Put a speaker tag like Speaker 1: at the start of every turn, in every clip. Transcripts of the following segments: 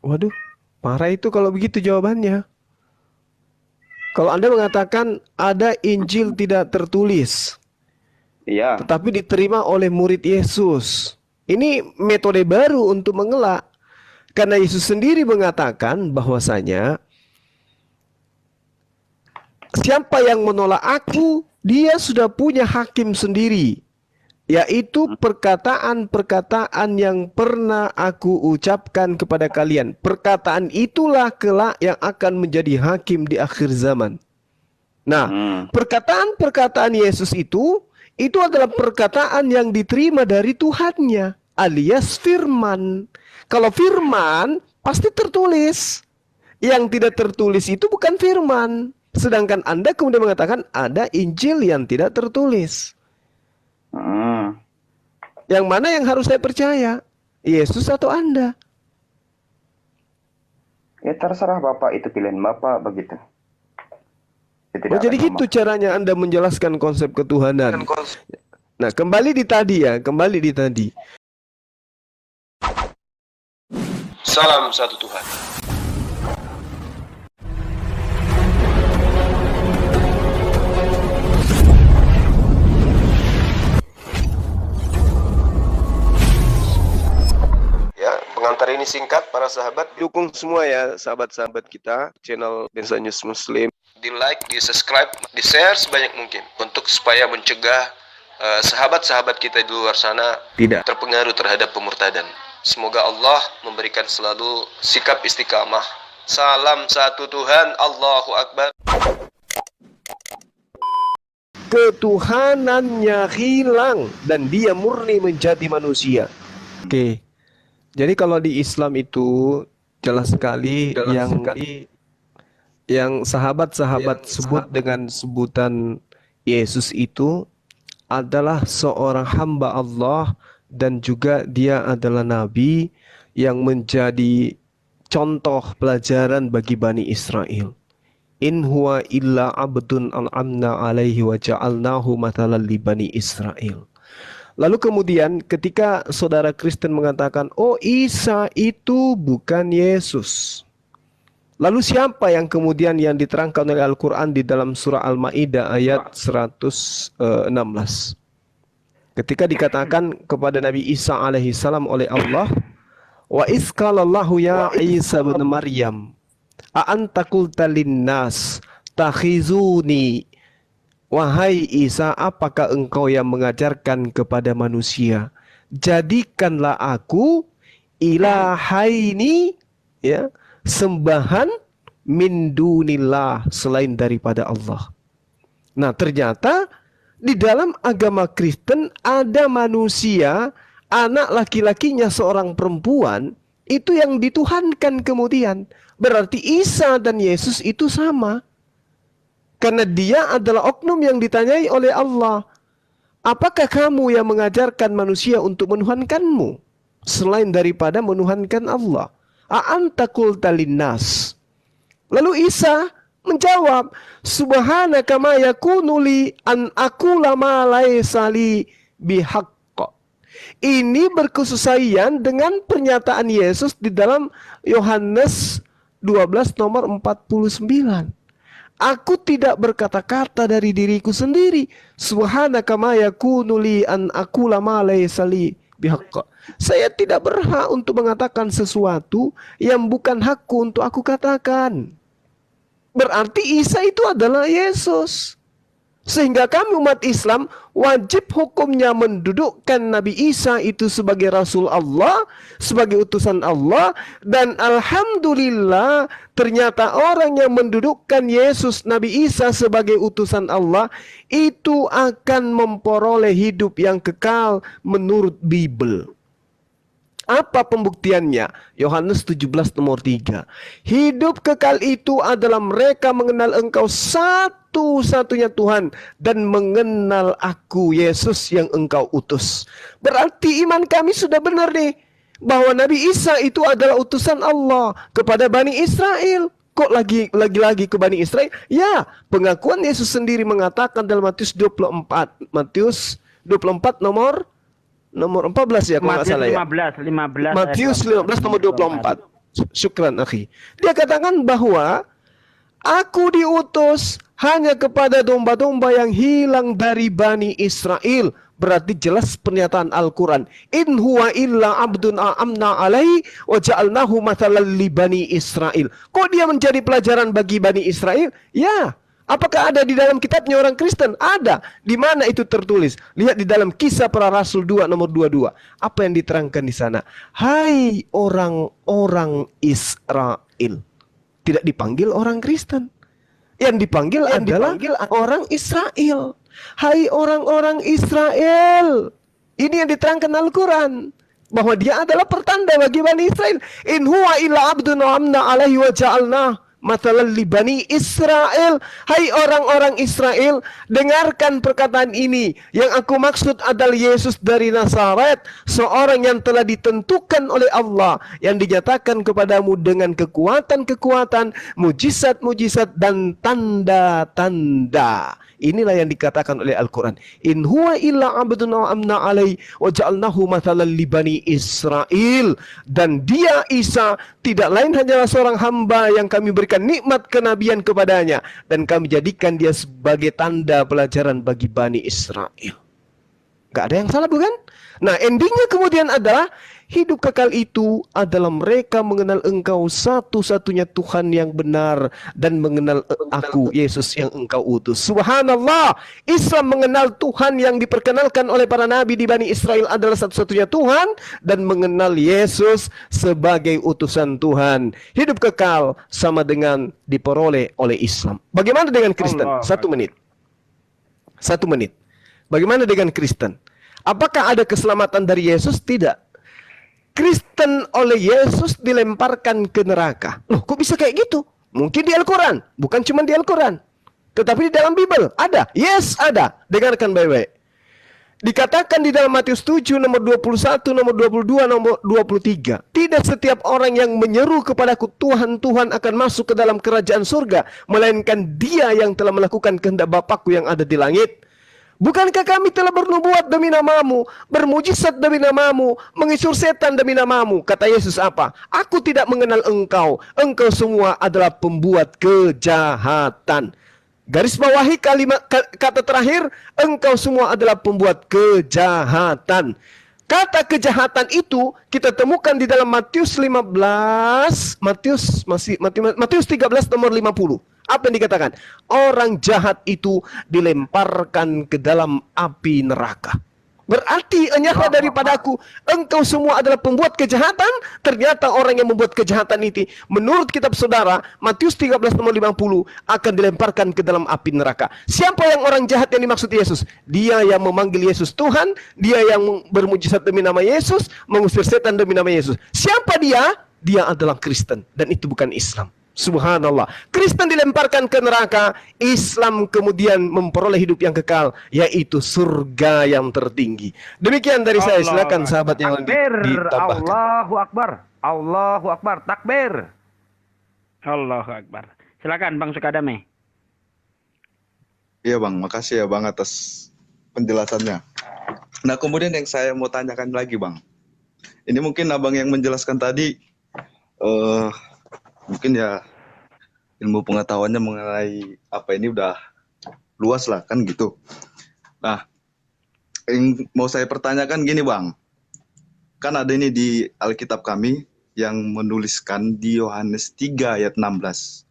Speaker 1: Waduh, parah itu kalau begitu jawabannya. Kalau Anda mengatakan ada Injil tidak tertulis,
Speaker 2: Iya.
Speaker 1: tetapi diterima oleh murid Yesus. Ini metode baru untuk mengelak. Karena Yesus sendiri mengatakan bahwasanya siapa yang menolak aku, dia sudah punya hakim sendiri, yaitu perkataan-perkataan yang pernah aku ucapkan kepada kalian. Perkataan itulah kelak yang akan menjadi hakim di akhir zaman. Nah,
Speaker 2: Hmm.
Speaker 1: perkataan-perkataan Yesus itu adalah perkataan yang diterima dari Tuhannya, alias firman. Kalau firman, pasti tertulis. Yang tidak tertulis itu bukan firman. Sedangkan Anda kemudian mengatakan ada Injil yang tidak tertulis.
Speaker 2: Hmm.
Speaker 1: Yang mana yang harus saya percaya? Yesus atau Anda?
Speaker 2: Ya terserah Bapak, itu pilihan Bapak begitu. Saya
Speaker 1: Oh,
Speaker 2: tidak
Speaker 1: jadi
Speaker 2: akan
Speaker 1: gitu
Speaker 2: memaksa.
Speaker 1: caranya Anda menjelaskan konsep ketuhanan. Nah, kembali di tadi ya, kembali di tadi. Salam satu Tuhan. Ya, pengantar ini singkat para sahabat. Dukung semua ya sahabat-sahabat kita channel Densa News Muslim. Di like, di subscribe, di share sebanyak mungkin untuk supaya mencegah sahabat-sahabat kita di luar sana tidak terpengaruh terhadap pemurtadan. Semoga Allah memberikan selalu sikap istiqamah. Salam satu Tuhan, Allahu Akbar. Ketuhanannya hilang dan dia murni menjadi manusia. Oke. Jadi kalau di Islam itu jelas sekali yang sahabat-sahabat sebut dengan sebutan Yesus itu adalah seorang hamba Allah dan juga dia adalah nabi yang menjadi contoh pelajaran bagi Bani Israel. In huwa illa abdun an'amna alaihi wa ja'alnahu mathalan li Bani Israel. Lalu kemudian ketika saudara Kristen mengatakan, oh Isa itu bukan Yesus. Lalu siapa yang kemudian yang diterangkan oleh Al-Quran di dalam surah Al-Ma'idah ayat 116. Ketika dikatakan kepada Nabi Isa alaihi salam oleh Allah, wa isqalallahu ya Isa bin Maryam, a anta qulta linnas takhizuni. Wahai Isa, apakah engkau yang mengajarkan kepada manusia, jadikanlah aku ilahaini, ya, sembahan min dunillah, selain daripada Allah. Nah, ternyata di dalam agama Kristen ada manusia, anak laki-lakinya seorang perempuan, itu yang dituhankan kemudian. Berarti Isa dan Yesus itu sama. Karena dia adalah oknum yang ditanyai oleh Allah. Apakah kamu yang mengajarkan manusia untuk menuhankanmu selain daripada menuhankan Allah? A'anta qulta linnas. Lalu Isa menjawab, subhanaka ma yakunu li an aqula ma laysa li bihaqq. Ini berkesesuaian dengan pernyataan Yesus di dalam Yohanes 12 nomor 49. Aku tidak berkata-kata dari diriku sendiri. Subhanaka ma yakunu li an aqula ma laysa li bihaqq. Saya tidak berhak untuk mengatakan sesuatu yang bukan hakku untuk aku katakan. Berarti Isa itu adalah Yesus. Sehingga kami umat Islam wajib hukumnya mendudukkan Nabi Isa itu sebagai Rasul Allah, sebagai utusan Allah. Dan alhamdulillah ternyata orang yang mendudukkan Yesus Nabi Isa sebagai utusan Allah itu akan memperoleh hidup yang kekal menurut Bible. Apa pembuktiannya? Yohanes 17 nomor 3. Hidup kekal itu adalah mereka mengenal engkau satu-satunya Tuhan dan mengenal aku, Yesus yang engkau utus. Berarti iman kami sudah benar nih, bahwa Nabi Isa itu adalah utusan Allah kepada Bani Israel. Kok lagi-lagi ke Bani Israel? Ya, pengakuan Yesus sendiri mengatakan dalam Matius 24. Matius 24 nomor 14 ya kalau nggak
Speaker 3: Matius
Speaker 1: salah ya.
Speaker 3: 15
Speaker 1: Matius 15 nomor 24. Syukran akhi. Dia katakan bahwa aku diutus hanya kepada domba-domba yang hilang dari Bani Israel. Berarti jelas pernyataan Al-Quran. In huwa illa abdun a'amna alaihi wa ja'alnahu mathalan li Bani Israel. Kok dia menjadi pelajaran bagi Bani Israel? Ya. Apakah ada di dalam kitabnya orang Kristen? Ada. Di mana itu tertulis? Lihat di dalam Kisah Para Rasul 2 nomor 22. Apa yang diterangkan di sana? Hai orang-orang Israel. Tidak dipanggil orang Kristen. Yang dipanggil adalah orang Israel. Hai orang-orang Israel. Ini yang diterangkan Al-Quran. Bahwa dia adalah pertanda bagi Bani Israel. In huwa illa abdun amna alaihi wa ja'alnah mathalan li Bani Israel. Hai orang-orang Israel, dengarkan perkataan ini. Yang aku maksud adalah Yesus dari Nazaret, seorang yang telah ditentukan oleh Allah, yang dinyatakan kepadamu dengan kekuatan-kekuatan, mujizat-mujizat dan tanda-tanda. Inilah yang dikatakan oleh Al-Quran. In huwa illa abdun amna alaihi wa ja'alnahu mathalan li Bani Israel. Dan dia Isa tidak lain hanyalah seorang hamba yang kami berikan nikmat kenabian kepadanya, dan kami jadikan dia sebagai tanda pelajaran bagi Bani Israel. Gak ada yang salah, bukan? Nah, endingnya kemudian adalah hidup kekal itu adalah mereka mengenal engkau satu-satunya Tuhan yang benar, dan mengenal aku, Yesus yang engkau utus. Subhanallah, Islam mengenal Tuhan yang diperkenalkan oleh para nabi di Bani Israel adalah satu-satunya Tuhan, dan mengenal Yesus sebagai utusan Tuhan. Hidup kekal sama dengan diperoleh oleh Islam. Bagaimana dengan Kristen?
Speaker 3: Allah.
Speaker 1: 1 menit. 1 menit. Bagaimana dengan Kristen? Apakah ada keselamatan dari Yesus? Tidak. Kristen oleh Yesus dilemparkan ke neraka. Loh, kok bisa kayak gitu? Mungkin di Al-Quran. Bukan cuma di Al-Quran, tetapi di dalam Bible ada. Yes, ada. Dengarkan baik-baik. Dikatakan di dalam Matius 7 nomor 21, nomor 22, nomor 23. Tidak setiap orang yang menyeru kepadaku Tuhan, Tuhan akan masuk ke dalam kerajaan surga, melainkan dia yang telah melakukan kehendak Bapakku yang ada di langit. Bukankah kami telah bernubuat demi namamu, bermujizat demi namamu, mengisur setan demi namamu? Kata Yesus apa? Aku tidak mengenal engkau. Engkau semua adalah pembuat kejahatan. Garis bawahi kata terakhir, engkau semua adalah pembuat kejahatan. Kata kejahatan itu kita temukan di dalam Matius 13 nomor 50. Apa yang dikatakan? Orang jahat itu dilemparkan ke dalam api neraka. Berarti enyahlah daripadaku, engkau semua adalah pembuat kejahatan. Ternyata orang yang membuat kejahatan itu, menurut kitab saudara, Matius 13 nomor 50, akan dilemparkan ke dalam api neraka. Siapa yang orang jahat yang dimaksud Yesus? Dia yang memanggil Yesus Tuhan, dia yang bermujizat demi nama Yesus, mengusir setan demi nama Yesus. Siapa dia? Dia adalah Kristen, dan itu bukan Islam. Subhanallah. Kristen dilemparkan ke neraka, Islam kemudian memperoleh hidup yang kekal, yaitu surga yang tertinggi. Demikian dari saya. Silakan sahabat yang ditambahkan.
Speaker 3: Allahu Akbar. Allahu Akbar. Takbir. Allahu Akbar. Silakan Bang Sukadame.
Speaker 4: Iya Bang, makasih ya Bang atas penjelasannya. Nah kemudian yang saya mau tanyakan lagi Bang, ini mungkin Abang yang menjelaskan tadi, mungkin ya ilmu pengetahuannya mengenai apa ini udah luas lah kan gitu. Nah, yang mau saya pertanyakan gini Bang, kan ada ini di Alkitab kami yang menuliskan di Yohanes 3 ayat 16,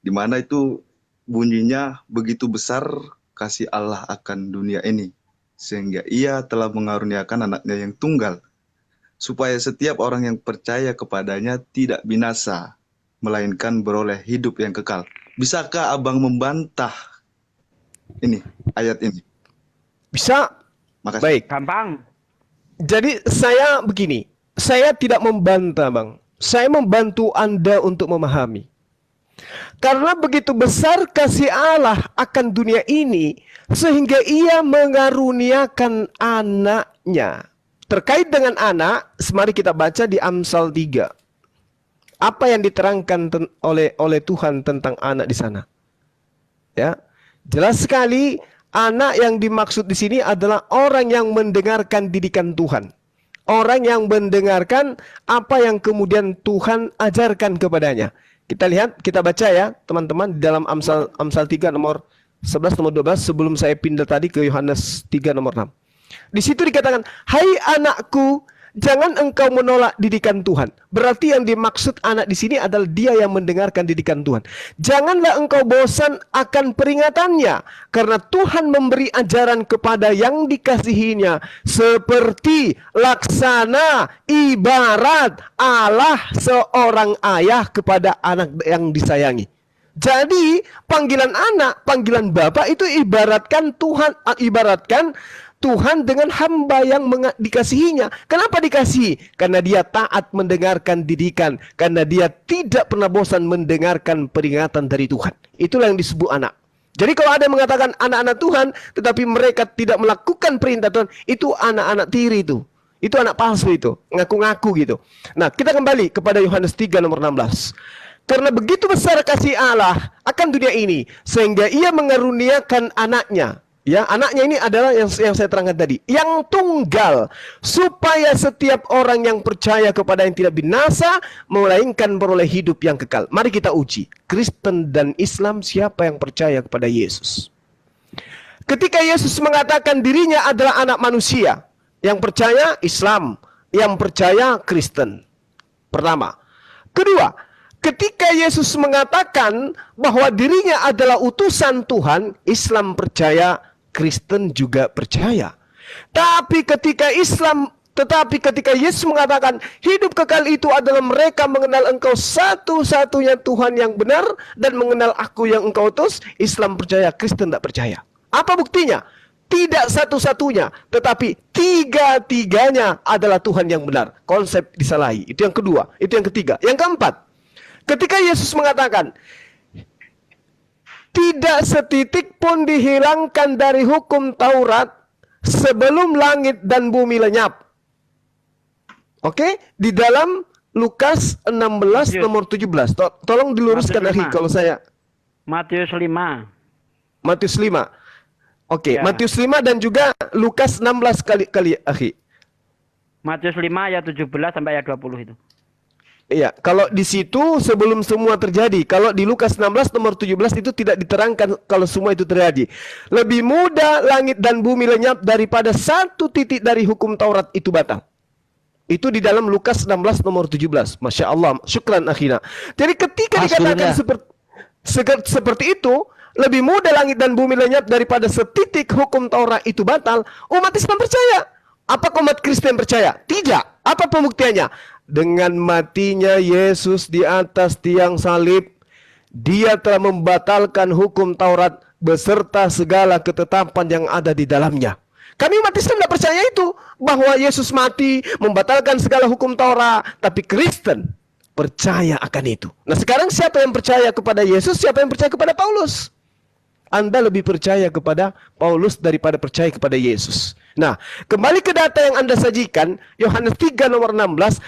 Speaker 4: di mana itu bunyinya, begitu besar kasih Allah akan dunia ini, sehingga ia telah mengaruniakan anaknya yang tunggal, supaya setiap orang yang percaya kepadanya tidak binasa, melainkan beroleh hidup yang kekal. Bisakah Abang membantah ini, ayat ini?
Speaker 1: Bisa.
Speaker 4: Makasih.
Speaker 1: Baik.
Speaker 3: Gampang.
Speaker 1: Jadi saya begini, saya tidak membantah Bang. Saya membantu Anda untuk memahami. Karena begitu besar kasih Allah akan dunia ini, sehingga ia mengaruniakan anaknya. Terkait dengan anak, mari kita baca di Amsal 3. Apa yang diterangkan oleh Tuhan tentang anak di sana? Ya, jelas sekali anak yang dimaksud di sini adalah orang yang mendengarkan didikan Tuhan. Orang yang mendengarkan apa yang kemudian Tuhan ajarkan kepadanya. Kita lihat, kita baca ya teman-teman di dalam Amsal 3 nomor 11 nomor 12 sebelum saya pindah tadi ke Yohanes 3 nomor 6. Di situ dikatakan, "Hai anakku, jangan engkau menolak didikan Tuhan." Berarti yang dimaksud anak di sini adalah dia yang mendengarkan didikan Tuhan. Janganlah engkau bosan akan peringatannya, karena Tuhan memberi ajaran kepada yang dikasihinya seperti laksana ibarat Allah seorang ayah kepada anak yang disayangi. Jadi panggilan anak, panggilan bapak itu ibaratkan Tuhan dengan hamba yang dikasihinya. Kenapa dikasihi? Karena dia taat mendengarkan didikan. Karena dia tidak pernah bosan mendengarkan peringatan dari Tuhan. Itulah yang disebut anak. Jadi kalau ada yang mengatakan anak-anak Tuhan, tetapi mereka tidak melakukan perintah Tuhan, itu anak-anak tiri itu. Itu anak palsu itu. Ngaku-ngaku gitu. Nah, kita kembali kepada Yohanes 3 nomor 16. Karena begitu besar kasih Allah akan dunia ini, sehingga ia mengaruniakan anaknya. Ya, anaknya ini adalah yang saya terangkan tadi, yang tunggal, supaya setiap orang yang percaya kepada yang tidak binasa, melainkan beroleh hidup yang kekal. Mari kita uji, Kristen dan Islam, siapa yang percaya kepada Yesus? Ketika Yesus mengatakan dirinya adalah anak manusia, yang percaya Islam, yang percaya Kristen. Pertama. Kedua, ketika Yesus mengatakan bahwa dirinya adalah utusan Tuhan, Islam percaya, Kristen juga percaya. Tetapi ketika Yesus mengatakan hidup kekal itu adalah mereka mengenal engkau satu-satunya Tuhan yang benar dan mengenal aku yang engkau utus, Islam percaya, Kristen tidak percaya. Apa buktinya? Tidak satu-satunya, tetapi tiga-tiganya adalah Tuhan yang benar. Konsep disalahi. Itu yang kedua. Itu yang ketiga. Yang keempat, ketika Yesus mengatakan tidak setitik pun dihilangkan dari hukum Taurat sebelum langit dan bumi lenyap. Oke, di dalam Lukas 16 nomor 17. Tolong diluruskan Akhi kalau saya.
Speaker 3: Matius 5.
Speaker 1: Matius 5. Oke,
Speaker 3: Ya.
Speaker 1: Matius 5 dan juga Lukas 16 kali Akhi.
Speaker 3: Matius 5 ayat 17 sampai ayat 20 itu.
Speaker 1: Iya, kalau di situ sebelum semua terjadi. Kalau di Lukas 16 nomor 17 itu tidak diterangkan kalau semua itu terjadi. Lebih mudah langit dan bumi lenyap daripada satu titik dari hukum Taurat itu batal. Itu di dalam Lukas 16 nomor 17. Masya Allah, syukran akhina. Jadi ketika dikatakan seperti itu, lebih mudah langit dan bumi lenyap daripada setitik hukum Taurat itu batal, umat Islam percaya. Apakah umat Kristen percaya? Tidak. Apa pembuktiannya? Dengan matinya Yesus di atas tiang salib, dia telah membatalkan hukum Taurat beserta segala ketetapan yang ada di dalamnya. Kami umat Islam tidak percaya itu, bahwa Yesus mati membatalkan segala hukum Taurat, tapi Kristen percaya akan itu. Nah sekarang siapa yang percaya kepada Yesus, siapa yang percaya kepada Paulus? Anda lebih percaya kepada Paulus daripada percaya kepada Yesus. Nah, kembali ke data yang Anda sajikan, Yohanes 3 nomor 16,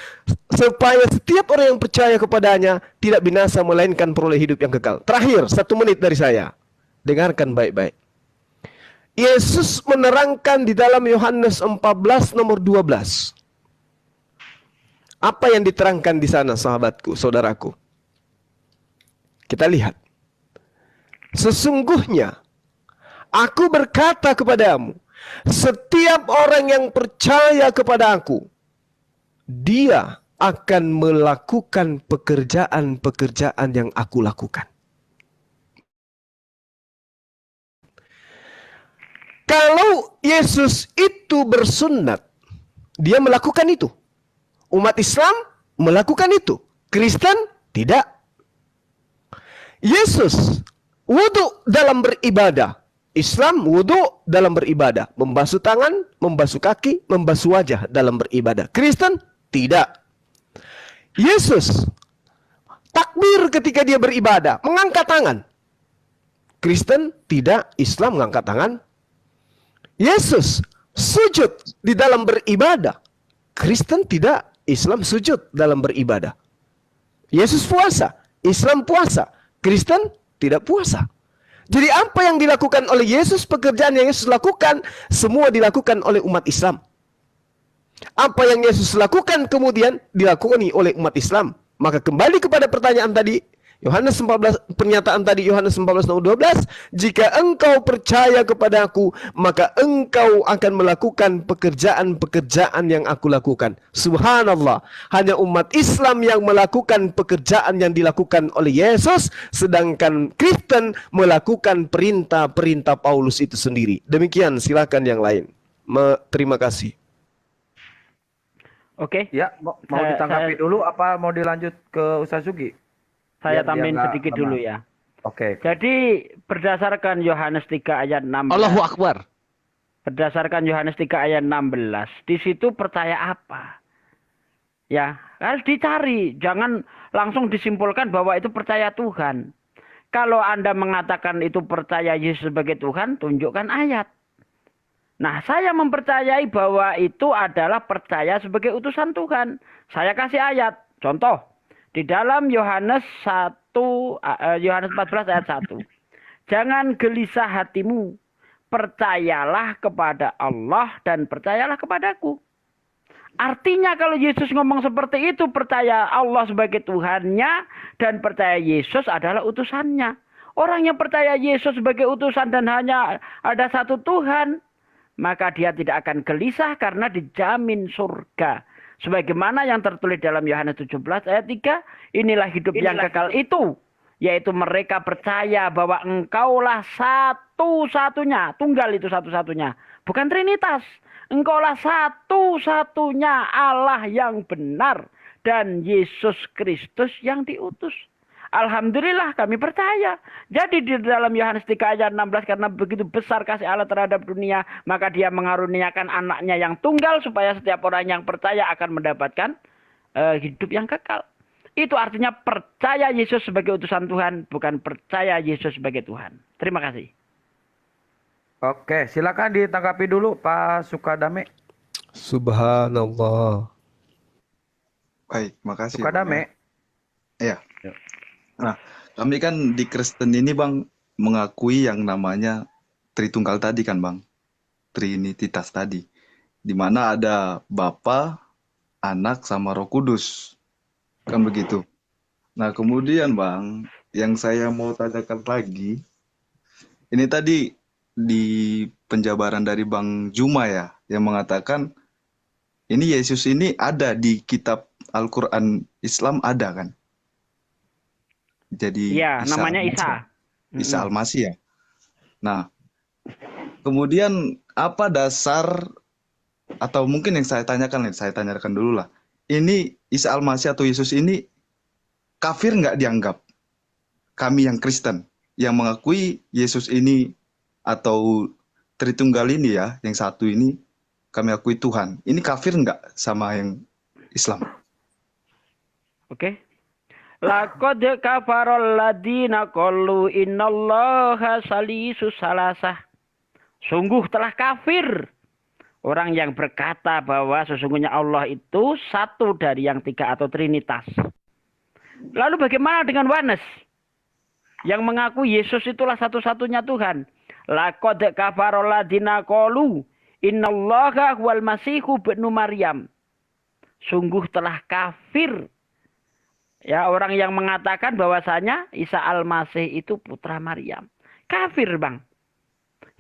Speaker 1: supaya setiap orang yang percaya kepadanya tidak binasa melainkan peroleh hidup yang kekal. Terakhir, 1 menit dari saya. Dengarkan baik-baik. Yesus menerangkan di dalam Yohanes 14 nomor 12. Apa yang diterangkan di sana, sahabatku, saudaraku? Kita lihat. Sesungguhnya aku berkata kepadamu, setiap orang yang percaya kepada aku, dia akan melakukan pekerjaan-pekerjaan yang aku lakukan. Kalau Yesus itu bersunat, dia melakukan itu. Umat Islam melakukan itu. Kristen tidak. Yesus wudu dalam beribadah. Islam wudu dalam beribadah. Membasuh tangan, membasuh kaki, membasuh wajah dalam beribadah. Kristen tidak. Yesus takbir ketika dia beribadah, mengangkat tangan. Kristen tidak, Islam mengangkat tangan. Yesus sujud di dalam beribadah. Kristen tidak, Islam sujud dalam beribadah. Yesus puasa, Islam puasa. Kristen tidak puasa. Jadi apa yang dilakukan oleh Yesus, pekerjaan yang Yesus lakukan, semua dilakukan oleh umat Islam. Apa yang Yesus lakukan kemudian dilakoni oleh umat Islam. Maka kembali kepada pertanyaan tadi, Yohanes 14, pernyataan tadi Yohanes 14:12, jika engkau percaya kepadaku, maka engkau akan melakukan pekerjaan-pekerjaan yang aku lakukan. Subhanallah, hanya umat Islam yang melakukan pekerjaan yang dilakukan oleh Yesus, sedangkan Kristen melakukan perintah-perintah Paulus itu sendiri. Demikian, silakan yang lain. Terima kasih.
Speaker 3: Oke.
Speaker 5: Ya, mau ditanggapi dulu apa mau dilanjut ke Ustaz Sugi?
Speaker 3: Saya
Speaker 5: Biar dia
Speaker 3: tambahin
Speaker 5: nggak
Speaker 3: sedikit
Speaker 5: lama.
Speaker 3: dulu ya.
Speaker 5: Oke.
Speaker 3: Jadi berdasarkan Yohanes 3 ayat 16.
Speaker 6: Allahu Akbar.
Speaker 3: Berdasarkan Yohanes 3 ayat 16. Di situ percaya apa? Ya, harus dicari. Jangan langsung disimpulkan bahwa itu percaya Tuhan. Kalau Anda mengatakan itu percaya Yesus sebagai Tuhan, tunjukkan ayat. Nah, saya mempercayai bahwa itu adalah percaya sebagai utusan Tuhan. Saya kasih ayat. Contoh, di dalam Yohanes 14 ayat 1. Jangan gelisah hatimu. Percayalah kepada Allah dan percayalah kepadaku. Artinya kalau Yesus ngomong seperti itu, percaya Allah sebagai Tuhannya dan percaya Yesus adalah utusannya. Orang yang percaya Yesus sebagai utusan dan hanya ada satu Tuhan, maka dia tidak akan gelisah karena dijamin surga. Sebagaimana yang tertulis dalam Yohanes 17 ayat 3, inilah hidup yang kekal itu, yaitu mereka percaya bahwa engkaulah satu-satunya, tunggal itu satu-satunya, bukan trinitas. Engkaulah satu-satunya Allah yang benar dan Yesus Kristus yang diutus. Alhamdulillah kami percaya. Jadi di dalam Yohanes 3 ayat 16, karena begitu besar kasih Allah terhadap dunia, maka dia mengaruniakan anaknya yang tunggal supaya setiap orang yang percaya akan mendapatkan hidup yang kekal. Itu artinya percaya Yesus sebagai utusan Tuhan, bukan percaya Yesus sebagai Tuhan. Terima kasih.
Speaker 5: Oke, silakan ditanggapi dulu Pak Sukadame.
Speaker 1: Subhanallah.
Speaker 4: Baik, makasih.
Speaker 5: Sukadame.
Speaker 4: Iya. Nah, kami kan di Kristen ini Bang mengakui yang namanya Tritunggal tadi kan Bang. Trinititas tadi. Di mana ada Bapa, Anak sama Roh Kudus. Kan begitu. Nah, kemudian Bang, yang saya mau tanyakan lagi, ini tadi di penjabaran dari Bang Juma ya, yang mengatakan ini Yesus ini ada di kitab Al-Quran Islam ada kan? Jadi
Speaker 3: Iya, namanya Isa.
Speaker 4: Isa Al-Masih ya. Nah, kemudian apa dasar atau mungkin yang saya tanyakan dulu lah. Ini Isa Al-Masih atau Yesus ini kafir nggak dianggap? Kami yang Kristen yang mengakui Yesus ini atau Tritunggal ini ya, yang satu ini kami akui Tuhan. Ini kafir nggak sama yang Islam?
Speaker 3: Oke. Laqad kafarol ladina qalu innallaha salisu salasah. Sungguh telah kafir orang yang berkata bahwa sesungguhnya Allah itu satu dari yang tiga atau trinitas. Lalu bagaimana dengan Yohanes yang mengaku Yesus itulah satu-satunya Tuhan? Laqad kafarol ladina qalu innallaha huwal masihu ibnu Maryam. Sungguh telah kafir ya orang yang mengatakan bahwasanya Isa Al-Masih itu putra Maryam. Kafir, Bang.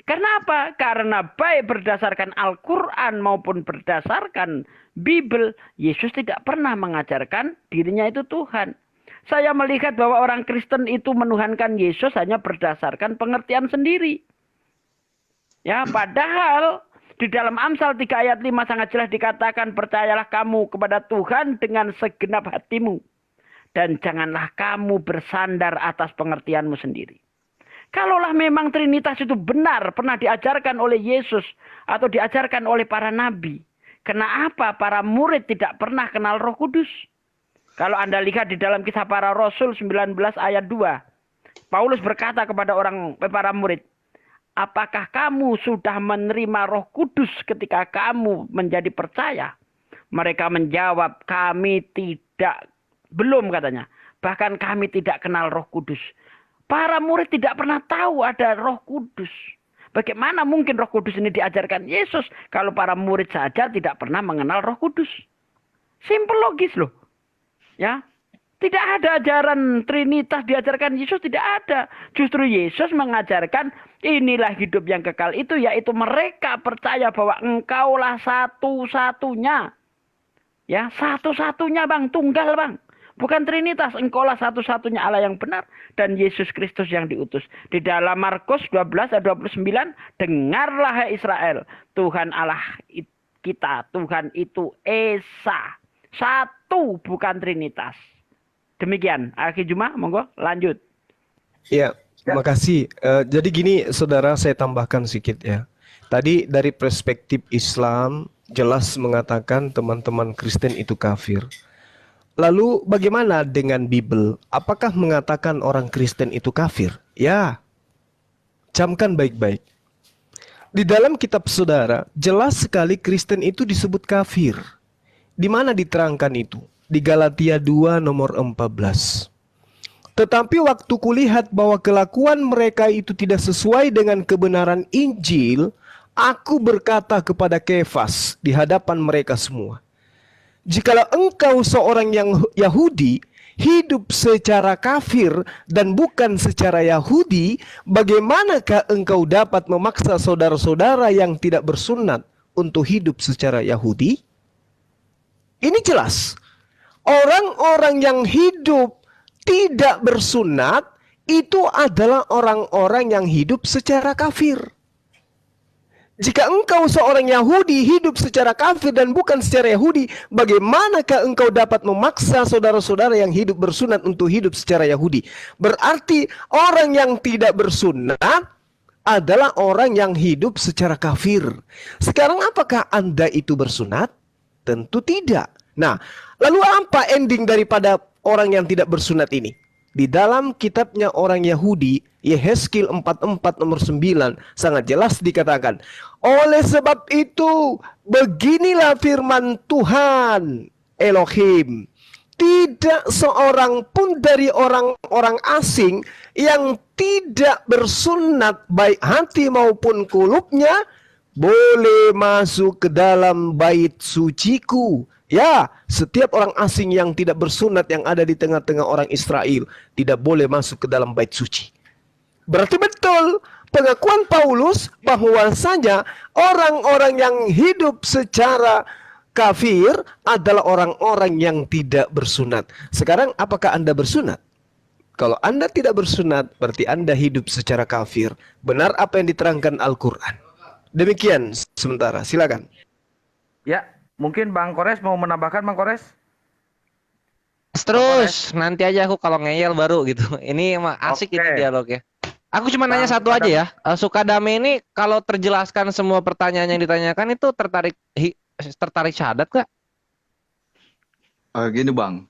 Speaker 3: Karena apa? Karena baik berdasarkan Al-Quran maupun berdasarkan Bible, Yesus tidak pernah mengajarkan dirinya itu Tuhan. Saya melihat bahwa orang Kristen itu menuhankan Yesus hanya berdasarkan pengertian sendiri. Ya, padahal di dalam Amsal 3 ayat 5 sangat jelas dikatakan, percayalah kamu kepada Tuhan dengan segenap hatimu. Dan janganlah kamu bersandar atas pengertianmu sendiri. Kalaulah memang Trinitas itu benar, pernah diajarkan oleh Yesus atau diajarkan oleh para nabi. Kenapa para murid tidak pernah kenal Roh Kudus? Kalau Anda lihat di dalam Kisah Para Rasul 19 ayat 2. Paulus berkata kepada para murid, apakah kamu sudah menerima Roh Kudus ketika kamu menjadi percaya? Mereka menjawab, kami tidak. Belum katanya. Bahkan kami tidak kenal Roh Kudus. Para murid tidak pernah tahu ada Roh Kudus. Bagaimana mungkin Roh Kudus ini diajarkan Yesus kalau para murid saja tidak pernah mengenal Roh Kudus? Simpel logis loh. Ya. Tidak ada ajaran Trinitas diajarkan Yesus, tidak ada. Justru Yesus mengajarkan inilah hidup yang kekal itu, yaitu mereka percaya bahwa engkaulah satu-satunya. Ya, satu-satunya Bang, tunggal Bang. Bukan Trinitas, engkaulah satu-satunya Allah yang benar dan Yesus Kristus yang diutus. Di dalam Markus 12 ayat 29, dengarlah hai Israel, Tuhan Allah kita, Tuhan itu Esa. Satu, bukan Trinitas. Demikian, akhir Juma, monggo lanjut.
Speaker 1: Ya, makasih. Jadi gini, saudara, saya tambahkan sedikit ya. Tadi dari perspektif Islam jelas mengatakan teman-teman Kristen itu kafir. Lalu bagaimana dengan Bible? Apakah mengatakan orang Kristen itu kafir? Ya, camkan baik-baik. Di dalam kitab saudara, jelas sekali Kristen itu disebut kafir. Di mana diterangkan itu? Di Galatia 2 nomor 14. Tetapi waktu kulihat bahwa kelakuan mereka itu tidak sesuai dengan kebenaran Injil, aku berkata kepada Kefas di hadapan mereka semua, jikalau engkau seorang yang Yahudi, hidup secara kafir dan bukan secara Yahudi, bagaimanakah engkau dapat memaksa saudara-saudara yang tidak bersunat untuk hidup secara Yahudi? Ini jelas. Orang-orang yang hidup tidak bersunat itu adalah orang-orang yang hidup secara kafir. Jika engkau seorang Yahudi hidup secara kafir dan bukan secara Yahudi, bagaimanakah engkau dapat memaksa saudara-saudara yang hidup bersunat untuk hidup secara Yahudi? Berarti orang yang tidak bersunat adalah orang yang hidup secara kafir. Sekarang apakah Anda itu bersunat? Tentu tidak. Nah, lalu apa ending daripada orang yang tidak bersunat ini? Di dalam kitabnya orang Yahudi, Yehezkiel 44 nomor 9, sangat jelas dikatakan, oleh sebab itu, beginilah firman Tuhan Elohim, tidak seorang pun dari orang-orang asing yang tidak bersunat baik hati maupun kulupnya, boleh masuk ke dalam bait suciku. Ya, setiap orang asing yang tidak bersunat yang ada di tengah-tengah orang Israel tidak boleh masuk ke dalam bait suci. Berarti betul pengakuan Paulus bahwasanya orang-orang yang hidup secara kafir adalah orang-orang yang tidak bersunat. Sekarang apakah Anda bersunat? Kalau Anda tidak bersunat, berarti Anda hidup secara kafir. Benar apa yang diterangkan Al-Quran. Demikian sementara, silakan.
Speaker 5: Ya, mungkin Bang Kores mau menambahkan, Bang Kores?
Speaker 6: Terus nanti aja aku kalau ngeyel baru gitu. Ini emang asik
Speaker 5: Oke.
Speaker 6: ini dialognya. Aku cuma nanya
Speaker 5: Bang
Speaker 6: satu aja ya. Sukadame ini kalau terjelaskan semua pertanyaan yang ditanyakan itu tertarik syahadat gak?
Speaker 4: Gini bang,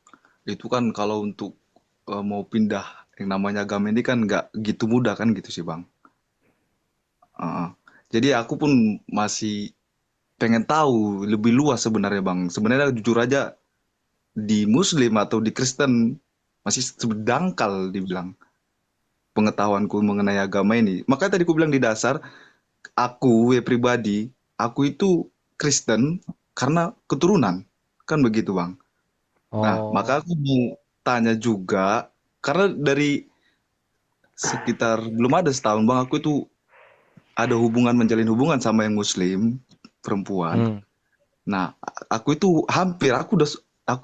Speaker 4: itu kan kalau untuk mau pindah yang namanya agama ini kan nggak gitu mudah kan gitu sih bang. Jadi aku pun masih pengen tahu lebih luas sebenarnya bang. Sebenarnya jujur aja di Muslim atau di Kristen masih sedangkal dibilang pengetahuanku mengenai agama ini. Makanya tadi aku bilang di dasar, aku pribadi, aku itu Kristen karena keturunan. Kan begitu bang. Nah, maka aku mau tanya juga, karena dari sekitar belum ada setahun bang, aku itu ada menjalin hubungan sama yang Muslim perempuan. Nah, aku itu hampir, aku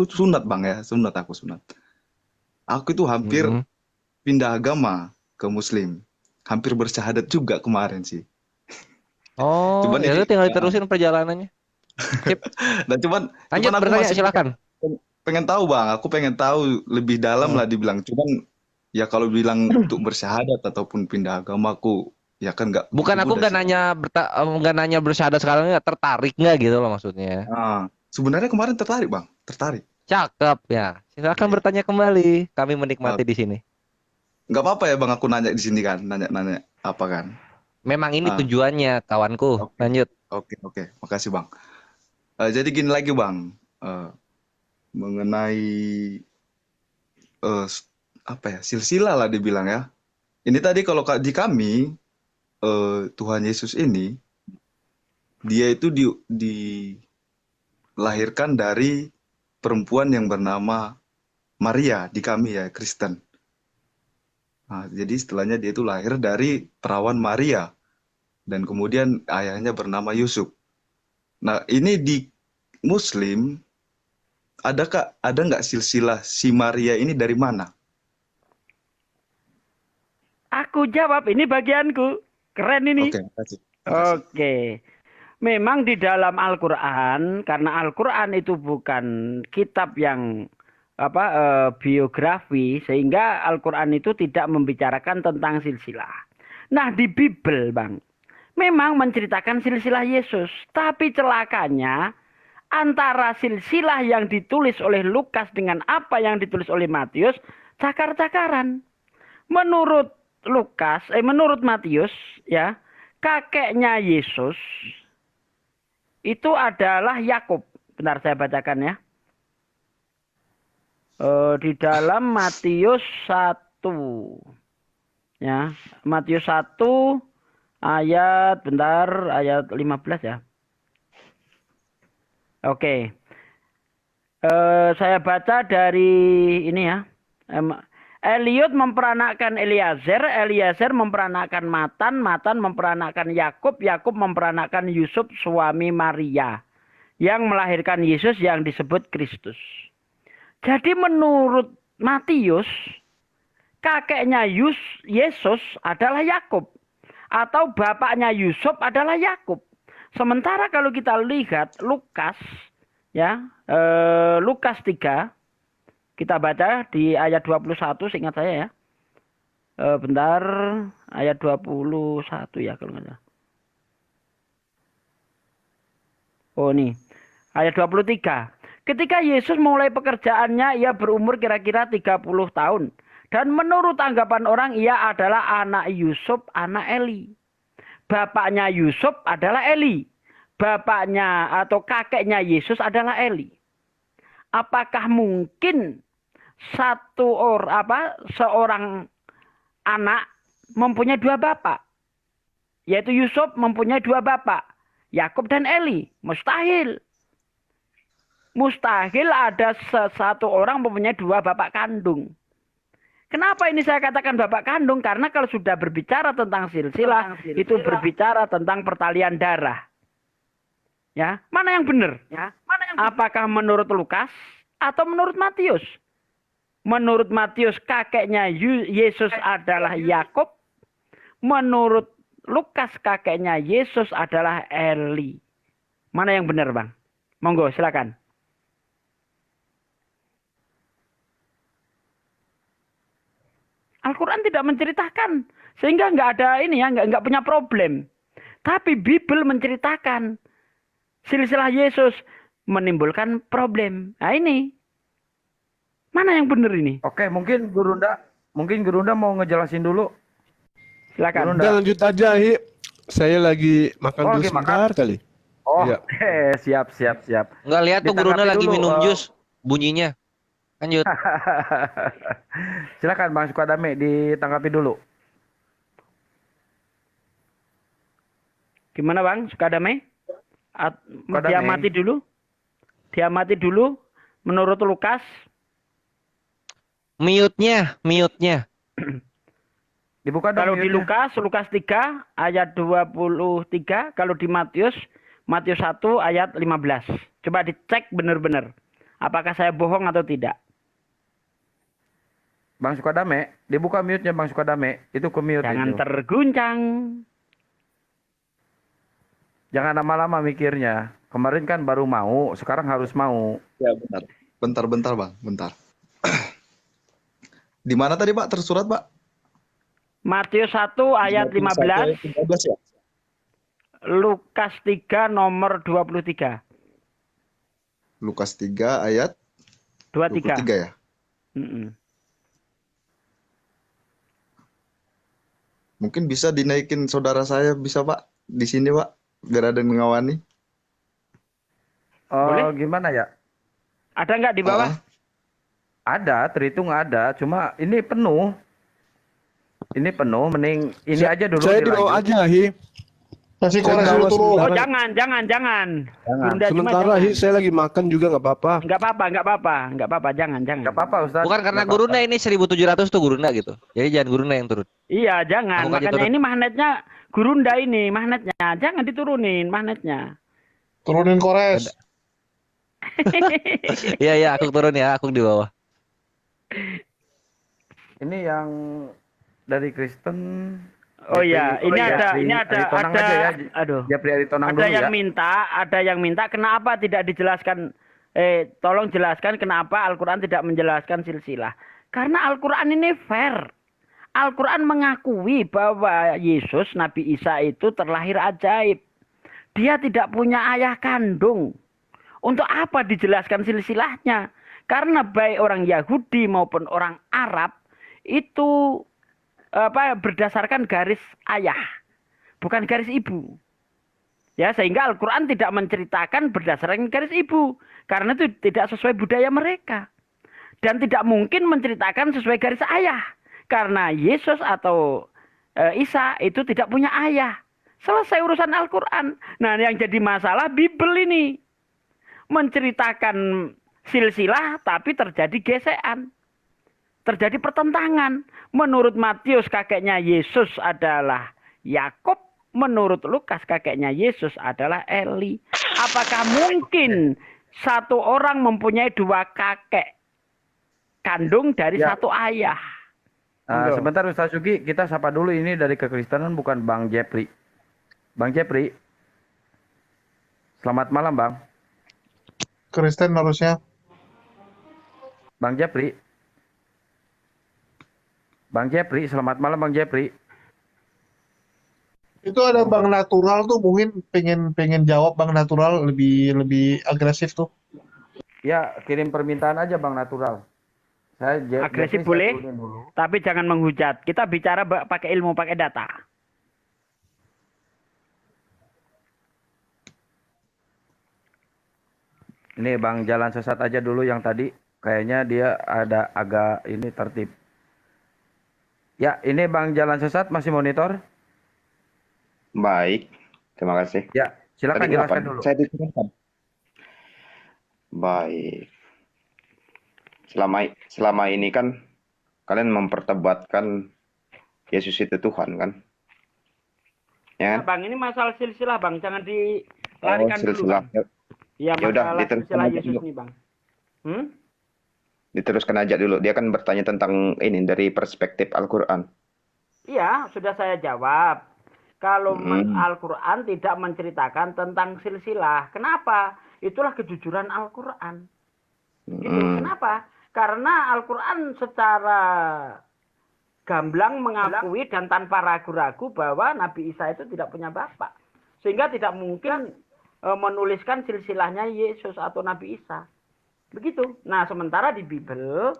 Speaker 4: itu sunat bang ya, sunat. Aku itu hampir pindah agama ke Muslim, hampir bersyahadat juga kemarin sih. Cuman
Speaker 6: Ya
Speaker 4: ini-
Speaker 6: udah tinggal diterusin perjalanannya. Sip.
Speaker 4: Dan cuman
Speaker 6: Lanjut
Speaker 4: aku
Speaker 6: bertanya
Speaker 4: masih
Speaker 6: silakan.
Speaker 4: pengen tahu bang, aku pengen tahu lebih dalam lah dibilang. Cuman ya kalau bilang untuk bersyahadat ataupun pindah agama aku ya kan nggak.
Speaker 6: Bukan
Speaker 4: begitu
Speaker 6: aku
Speaker 4: mudah
Speaker 6: nggak nanya bersyahadat sekarang nggak tertarik nggak gitu loh maksudnya.
Speaker 4: sih. Nah, sebenarnya kemarin tertarik bang, tertarik.
Speaker 6: Cakep ya. Silakan bertanya kembali. Kami menikmati di sini.
Speaker 4: Nggak apa-apa ya bang, aku nanya di sini kan, nanya apa kan?
Speaker 6: Memang ini
Speaker 4: Ah.
Speaker 6: tujuannya kawanku.
Speaker 4: Oke.
Speaker 6: Lanjut.
Speaker 4: Oke, makasih bang. Jadi gini lagi bang, mengenai apa ya silsilah lah dibilang ya. Ini tadi kalau di kami Tuhan Yesus ini, dia itu dilahirkan dari perempuan yang bernama Maria di kami ya Kristen. Nah, jadi istilahnya dia itu lahir dari perawan Maria dan kemudian ayahnya bernama Yusuf. Nah, ini di Muslim ada nggak silsilah si Maria ini dari mana?
Speaker 3: Aku jawab, ini bagianku. Keren ini.
Speaker 4: Oke, makasih. Makasih.
Speaker 3: Oke. Memang di dalam Al-Quran, karena Al-Quran itu bukan kitab yang biografi, sehingga Al-Quran itu tidak membicarakan tentang silsilah. Nah, di Bible, Bang, memang menceritakan silsilah Yesus. Tapi celakanya, antara silsilah yang ditulis oleh Lukas dengan apa yang ditulis oleh Matius, cakar-cakaran. Menurut menurut Matius, ya, kakeknya Yesus itu adalah Yakub. Bentar saya bacakan ya. Di dalam Matius 1. Ya, Matius 1 ayat 15 ya. Oke. Saya baca dari ini ya. Eliud memperanakkan Eliezer, Eliezer memperanakkan Matan, Matan memperanakkan Yakub, Yakub memperanakkan Yusuf suami Maria yang melahirkan Yesus yang disebut Kristus. Jadi menurut Matius, kakeknya Yesus adalah Yakub atau bapaknya Yusuf adalah Yakub. Sementara kalau kita lihat Lukas ya, Lukas 3 kita baca di ayat 21, seingat saya ya. Bentar, ayat 21 ya kalau nggak salah. Oh nih, ayat 23. Ketika Yesus mulai pekerjaannya, ia berumur kira-kira 30 tahun. Dan menurut anggapan orang, ia adalah anak Yusuf, anak Eli. Bapaknya Yusuf adalah Eli. Bapaknya atau kakeknya Yesus adalah Eli. Apakah mungkin seorang anak mempunyai dua bapak? Yaitu Yusuf mempunyai dua bapak, Yakub dan Eli. Mustahil. Mustahil ada satu orang mempunyai dua bapak kandung. Kenapa ini saya katakan bapak kandung? Karena kalau sudah berbicara tentang silsilah, itu berbicara tentang pertalian darah. Ya, mana yang benar? Ya, apakah menurut Lukas atau menurut Matius? Menurut Matius kakeknya Yesus adalah Yakub. Menurut Lukas kakeknya Yesus adalah Eli. Mana yang benar, Bang? Monggo, silakan. Al-Quran tidak menceritakan, sehingga nggak ada ini ya, nggak punya problem. Tapi Bible menceritakan silsilah Yesus menimbulkan problem. Nah ini, mana yang benar ini?
Speaker 5: Oke, mungkin Gurunda mau ngejelasin dulu.
Speaker 3: Silakan.
Speaker 5: Gurunda.
Speaker 1: Udah lanjut aja, Hi. Saya lagi makan dulu
Speaker 5: lagi
Speaker 1: sebentar kali.
Speaker 5: Oh,
Speaker 1: Iya.
Speaker 5: siap.
Speaker 6: Nggak lihat tuh
Speaker 5: Ditanggapi
Speaker 6: Guruna lagi
Speaker 5: dulu,
Speaker 6: minum jus bunyinya. Lanjut.
Speaker 5: Silakan Bang Sukadame ditanggapi dulu.
Speaker 3: Gimana Bang Sukadame?
Speaker 5: Sukadame.
Speaker 3: Diamati dulu. Menurut Lukas.
Speaker 6: Mute-nya.
Speaker 5: Dibuka dong.
Speaker 3: Kalau di
Speaker 5: mute-nya.
Speaker 3: Lukas 3 ayat 23. Kalau di Matius 1 ayat 15. Coba dicek benar-benar. Apakah saya bohong atau tidak?
Speaker 5: Bang Sukadame, dibuka mute-nya Bang Sukadame. Itu ke mute
Speaker 3: Jangan
Speaker 5: itu.
Speaker 3: terguncang.
Speaker 5: Jangan lama-lama mikirnya. Kemarin kan baru mau, sekarang harus mau.
Speaker 4: Ya, benar. Bentar, Bang. Bentar. Di mana tadi, Pak? Tersurat, Pak?
Speaker 3: Matius 1 ayat 15.
Speaker 4: 15 ya?
Speaker 3: Lukas 3 nomor 23.
Speaker 4: Lukas 3 ayat 23 ya?
Speaker 3: Mm-mm.
Speaker 4: Mungkin bisa dinaikin saudara saya, bisa Pak? Di sini Pak, biar ada yang mengawani.
Speaker 5: Oh,
Speaker 3: Boleh?
Speaker 5: gimana ya?
Speaker 3: Ada nggak di bawah?
Speaker 4: Ah,
Speaker 5: Ada, terhitung ada. Cuma ini penuh. ini penuh, mending ini
Speaker 1: Saya-
Speaker 5: aja dulu
Speaker 1: Saya di bawah
Speaker 5: dilanjut.
Speaker 1: aja, Hi.
Speaker 7: Kasih
Speaker 1: Saya
Speaker 7: kores
Speaker 1: di
Speaker 7: dulu
Speaker 1: bawah
Speaker 7: turun.
Speaker 3: Oh
Speaker 1: sementara.
Speaker 3: jangan. Gurunda cuma
Speaker 1: Sementara, Hi,
Speaker 3: jangan.
Speaker 1: saya lagi makan juga nggak apa-apa.
Speaker 3: Nggak apa-apa, jangan.
Speaker 5: Gak apa-apa Ustaz.
Speaker 6: Bukan karena
Speaker 5: Nggak apa-apa.
Speaker 6: gurunda ini 1700 tuh gurunda gitu. Jadi jangan gurunda yang turun.
Speaker 3: Iya, jangan.
Speaker 6: Aku aja
Speaker 3: Makanya
Speaker 6: turun.
Speaker 3: ini magnetnya Gurunda ini, magnetnya. Jangan diturunin magnetnya.
Speaker 7: Turunin kores.
Speaker 6: Iya, aku turun ya, aku di bawah.
Speaker 5: Ini yang dari Kristen.
Speaker 3: Oh iya, ini ada
Speaker 5: Aritonang aja ya.
Speaker 3: aduh.
Speaker 5: Japri Aritonang
Speaker 3: Ada
Speaker 5: dulu
Speaker 3: yang
Speaker 5: ya.
Speaker 3: minta kenapa tidak dijelaskan tolong jelaskan kenapa Al-Qur'an tidak menjelaskan silsilah. Karena Al-Qur'an ini fair. Al-Qur'an mengakui bahwa Yesus Nabi Isa itu terlahir ajaib. Dia tidak punya ayah kandung. Untuk apa dijelaskan silsilahnya? Karena baik orang Yahudi maupun orang Arab itu berdasarkan garis ayah, bukan garis ibu. Ya, sehingga Al-Qur'an tidak menceritakan berdasarkan garis ibu karena itu tidak sesuai budaya mereka. Dan tidak mungkin menceritakan sesuai garis ayah karena Yesus atau Isa itu tidak punya ayah. Selesai urusan Al-Qur'an. Nah, yang jadi masalah Bible ini menceritakan silsilah tapi terjadi gesekan. Terjadi pertentangan. Menurut Matius kakeknya Yesus adalah Yakub, menurut Lukas kakeknya Yesus adalah Eli. Apakah mungkin satu orang mempunyai dua kakek kandung dari
Speaker 5: Ya.
Speaker 3: satu ayah?
Speaker 5: Sebentar Ustaz Sugi, kita sapa dulu ini dari kekristenan bukan Bang Jepri. Bang Jepri. Selamat malam, Bang.
Speaker 7: Kristen harusnya.
Speaker 5: Bang Jepri. Bang Jepri, selamat malam Bang Jepri.
Speaker 7: Itu ada Bang Natural tuh mungkin pengen jawab Bang Natural lebih agresif tuh.
Speaker 5: Ya, kirim permintaan aja Bang Natural.
Speaker 3: Agresif
Speaker 5: Jepri,
Speaker 3: boleh,
Speaker 5: saya turunin dulu.
Speaker 3: tapi jangan menghujat. Kita bicara pakai ilmu, pakai data.
Speaker 5: Ini Bang Jalan Sesat aja dulu yang tadi. Kayaknya dia ada agak ini tertib. Ya, ini Bang Jalan Sesat masih monitor?
Speaker 2: Baik, terima kasih.
Speaker 5: Ya, silakan
Speaker 2: Tadi
Speaker 5: jelaskan
Speaker 2: kenapa?
Speaker 5: dulu.
Speaker 2: Saya diteruskan. Baik. Selama ini kan kalian memperdebatkan Yesus itu Tuhan kan? Ya
Speaker 3: Nah,
Speaker 2: kan?
Speaker 3: Bang, ini masalah silsilah, Bang. Jangan dilarikan dulu,
Speaker 2: silsilah.
Speaker 3: Bang. Iya,
Speaker 2: Ya udah,
Speaker 3: masalah
Speaker 2: diteruskan
Speaker 3: silsilah
Speaker 2: aja
Speaker 3: Yesus
Speaker 2: dulu.
Speaker 3: nih, Bang. Hmm?
Speaker 2: Diteruskan aja dulu. Dia kan bertanya tentang ini dari perspektif Al-Quran.
Speaker 3: Iya, sudah saya jawab. Kalau
Speaker 2: Hmm.
Speaker 3: Al-Quran tidak menceritakan tentang silsilah. Kenapa? Itulah kejujuran Al-Quran. Gitu.
Speaker 2: Hmm.
Speaker 3: Kenapa? Karena Al-Quran secara gamblang mengakui dan tanpa ragu-ragu bahwa Nabi Isa itu tidak punya bapak. Sehingga tidak mungkin menuliskan silsilahnya Yesus atau Nabi Isa. Begitu. Nah, sementara di Bible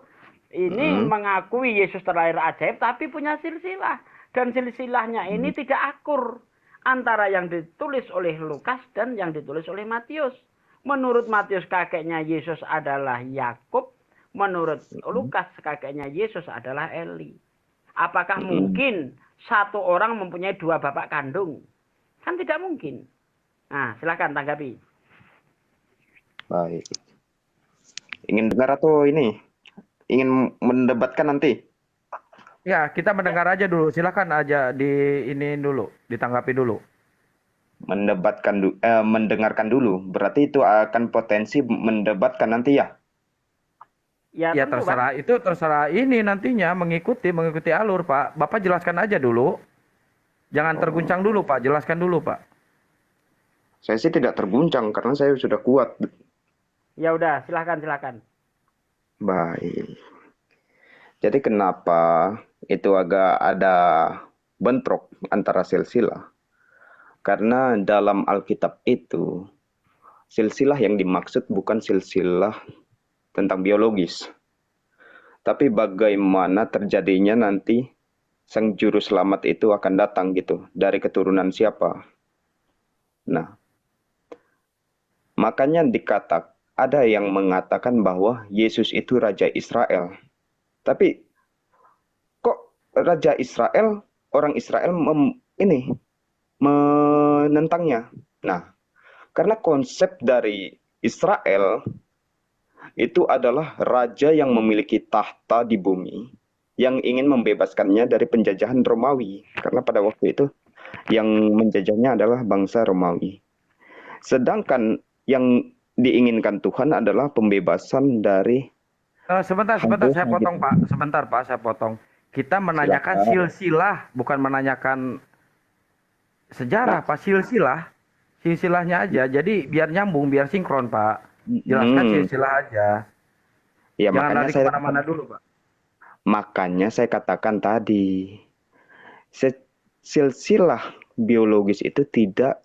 Speaker 3: ini mengakui Yesus terlahir ajaib tapi punya silsilah. Dan silsilahnya ini tidak akur antara yang ditulis oleh Lukas dan yang ditulis oleh Matius. Menurut Matius kakeknya Yesus adalah Yakub, menurut Lukas kakeknya Yesus adalah Eli. Apakah mungkin satu orang mempunyai dua bapak kandung? Kan tidak mungkin. Nah, silakan tanggapi.
Speaker 2: Baik. Ingin dengar atau ini? Ingin mendebatkan nanti?
Speaker 5: Ya, kita mendengar aja dulu. Silakan aja ini dulu, ditanggapi dulu.
Speaker 2: Mendengarkan dulu. Berarti itu akan potensi mendebatkan nanti ya?
Speaker 5: Ya
Speaker 3: tentu, Bang.
Speaker 5: terserah, itu terserah ini nantinya mengikuti alur, Pak. Bapak jelaskan aja dulu. Jangan terguncang dulu, Pak. Jelaskan dulu, Pak.
Speaker 2: Saya sih tidak terguncang karena saya sudah kuat.
Speaker 3: Ya udah, silakan.
Speaker 2: Baik. Jadi kenapa itu agak ada bentrok antara silsilah? Karena dalam Alkitab itu silsilah yang dimaksud bukan silsilah tentang biologis. Tapi bagaimana terjadinya nanti sang juru selamat itu akan datang gitu. Dari keturunan siapa? Nah, makanya ada yang mengatakan bahwa Yesus itu Raja Israel. Tapi kok Raja Israel, orang Israel menentangnya. Nah, karena konsep dari Israel itu adalah raja yang memiliki tahta di bumi yang ingin membebaskannya dari penjajahan Romawi. Karena pada waktu itu yang menjajahnya adalah bangsa Romawi. Sedangkan yang diinginkan Tuhan adalah pembebasan dari
Speaker 5: Sebentar, saya potong Pak. Sebentar Pak, saya potong. Kita menanyakan silsilah, bukan menanyakan sejarah Pak. Silsilahnya aja. Jadi biar nyambung, biar sinkron Pak. Jelaskan silsilah aja.
Speaker 2: Ya,
Speaker 5: Jangan lari kemana-mana dulu Pak.
Speaker 2: Makanya saya katakan tadi, silsilah biologis itu tidak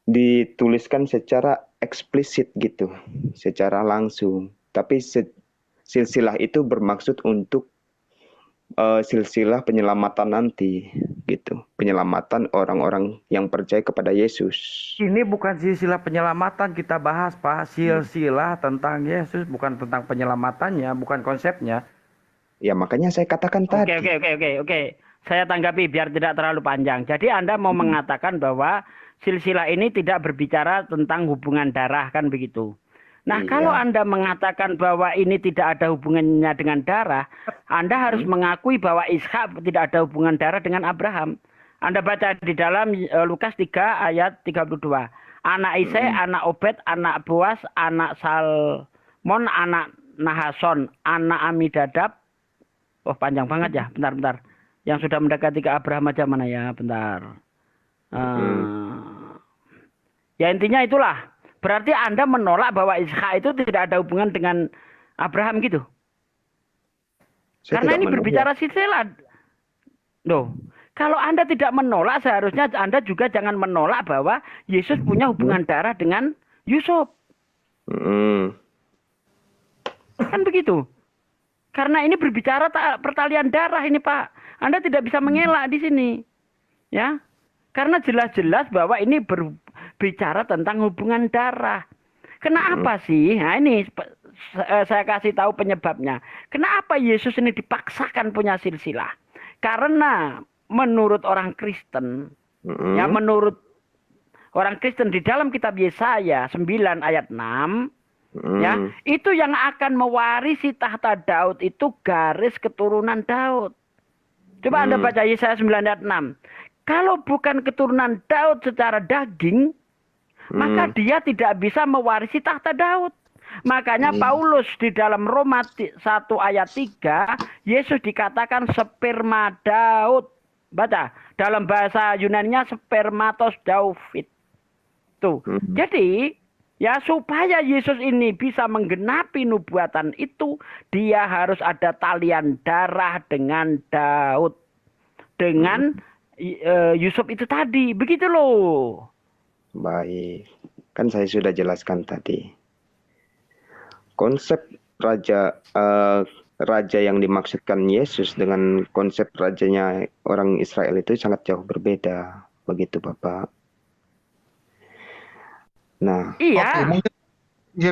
Speaker 2: dituliskan secara eksplisit gitu, secara langsung. Tapi silsilah itu bermaksud untuk silsilah penyelamatan nanti gitu, penyelamatan orang-orang yang percaya kepada Yesus.
Speaker 5: Ini bukan silsilah penyelamatan kita bahas Pak, silsilah tentang Yesus, bukan tentang penyelamatannya, bukan konsepnya.
Speaker 2: Ya makanya saya katakan tadi.
Speaker 3: Oke. Saya tanggapi biar tidak terlalu panjang. Jadi Anda mau mengatakan bahwa silsilah ini tidak berbicara tentang hubungan darah, kan begitu? Nah,
Speaker 2: Iya.
Speaker 3: kalau Anda mengatakan bahwa ini tidak ada hubungannya dengan darah, Anda harus mengakui bahwa Ishak tidak ada hubungan darah dengan Abraham. Anda baca di dalam Lukas 3 ayat 32. Anak Isai, anak Obed, anak Boas, anak Salmon, anak Nahason, anak Amminadab. Oh, panjang banget ya. Bentar. Yang sudah mendekati ke Abraham aja mana ya? Bentar. Ya intinya itulah. Berarti Anda menolak bahwa Ishak itu tidak ada hubungan dengan Abraham gitu.
Speaker 2: Saya
Speaker 3: Karena
Speaker 2: tidak
Speaker 3: ini
Speaker 2: menolak.
Speaker 3: berbicara silsilah. Loh, kalau Anda tidak menolak, seharusnya Anda juga jangan menolak bahwa Yesus punya hubungan darah dengan Yusuf. Kan begitu. Karena ini berbicara pertalian darah ini Pak. Anda tidak bisa mengelak di sini. Ya. Karena jelas-jelas bahwa ini berbicara tentang hubungan darah. Kenapa sih? Nah ini saya kasih tahu penyebabnya. Kenapa Yesus ini dipaksakan punya silsilah? Karena menurut orang Kristen, ya menurut orang Kristen di dalam kitab Yesaya 9 ayat 6, ya, itu yang akan mewarisi tahta Daud itu garis keturunan Daud. Coba Anda baca Yesaya 9 ayat 6. Kalau bukan keturunan Daud secara daging, maka dia tidak bisa mewarisi tahta Daud. Makanya Paulus di dalam Roma 1 ayat 3, Yesus dikatakan sperma Daud. Baca, dalam bahasa Yunaninya spermatos David. Tuh. Jadi, ya supaya Yesus ini bisa menggenapi nubuatan itu, dia harus ada talian darah dengan Daud. Dengan Yusuf itu tadi. Begitu loh.
Speaker 2: Baik, kan saya sudah jelaskan tadi. Konsep raja yang dimaksudkan Yesus dengan konsep rajanya orang Israel itu sangat jauh berbeda, begitu Bapak. Nah,
Speaker 3: Iya.
Speaker 7: Oke, mungkin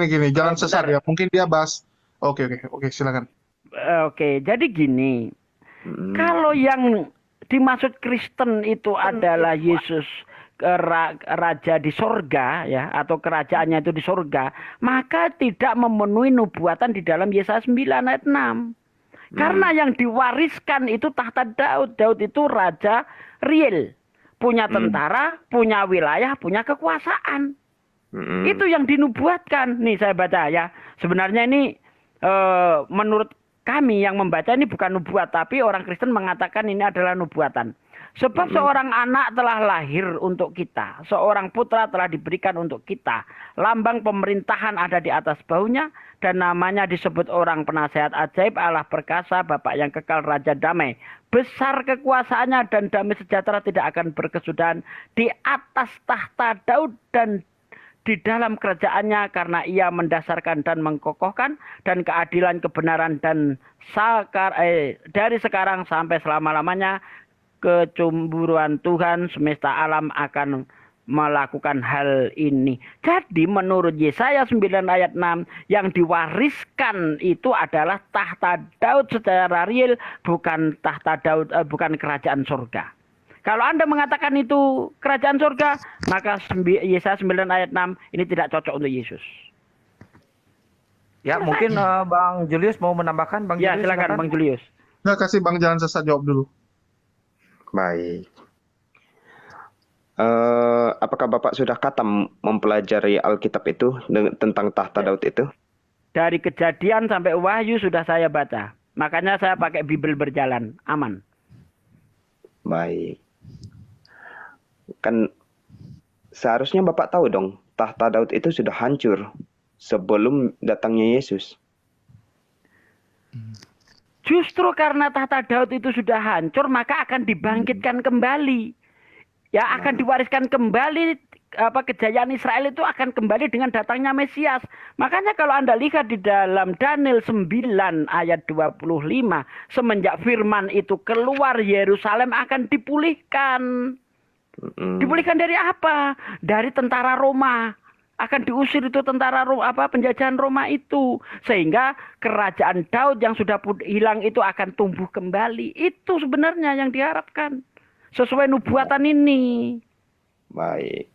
Speaker 7: gini, jalan sesat ya. Mungkin dia bahas. Oke, silakan.
Speaker 3: Oke, jadi gini. Kalau yang dimaksud Kristen itu adalah Yesus raja di sorga ya, atau kerajaannya itu di sorga, maka tidak memenuhi nubuatan di dalam Yesaya 9 ayat 6. Karena yang diwariskan itu tahta Daud. Daud itu raja real, punya tentara, punya wilayah, punya kekuasaan. Itu yang dinubuatkan. Nih saya baca ya. Sebenarnya ini menurut kami yang membaca ini bukan nubuat, tapi orang Kristen mengatakan ini adalah nubuatan. Sebab seorang anak telah lahir untuk kita, seorang putra telah diberikan untuk kita. Lambang pemerintahan ada di atas bahunya, dan namanya disebut orang penasehat ajaib, Allah perkasa, Bapa yang kekal, Raja damai. Besar kekuasaannya dan damai sejahtera tidak akan berkesudahan di atas tahta Daud dan di dalam kerajaannya, karena ia mendasarkan dan mengkokohkan dan keadilan kebenaran dan dari sekarang sampai selama-lamanya kecemburuan Tuhan semesta alam akan melakukan hal ini. Jadi menurut Yesaya 9 ayat 6 yang diwariskan itu adalah tahta Daud secara real, bukan tahta Daud, bukan kerajaan surga. Kalau Anda mengatakan itu kerajaan surga, maka Yesaya 9 ayat 6 ini tidak cocok untuk Yesus.
Speaker 5: Ya, mungkin Bang Julius mau menambahkan, Bang
Speaker 3: Ya,
Speaker 5: Julius,
Speaker 3: silakan Bang Julius.
Speaker 7: Nggak, kasih Bang Jalan Sesat jawab dulu.
Speaker 2: Baik. Apakah Bapak sudah khatam mempelajari Alkitab itu tentang tahta Daud itu?
Speaker 3: Dari Kejadian sampai Wahyu sudah saya baca. Makanya saya pakai Bible berjalan, aman.
Speaker 2: Baik. Kan seharusnya Bapak tahu dong, tahta Daud itu sudah hancur sebelum datangnya Yesus.
Speaker 3: Justru karena tahta Daud itu sudah hancur, maka akan dibangkitkan kembali. Ya, akan diwariskan kembali, kejayaan Israel itu akan kembali dengan datangnya Mesias. Makanya kalau Anda lihat di dalam Daniel 9 ayat 25, semenjak firman itu keluar, Yerusalem akan dipulihkan. Dipulihkan dari apa? Dari tentara Roma. Akan diusir itu tentara penjajahan Roma itu, sehingga kerajaan Daud yang sudah hilang itu akan tumbuh kembali. Itu sebenarnya yang diharapkan sesuai nubuatan ini.
Speaker 2: Baik.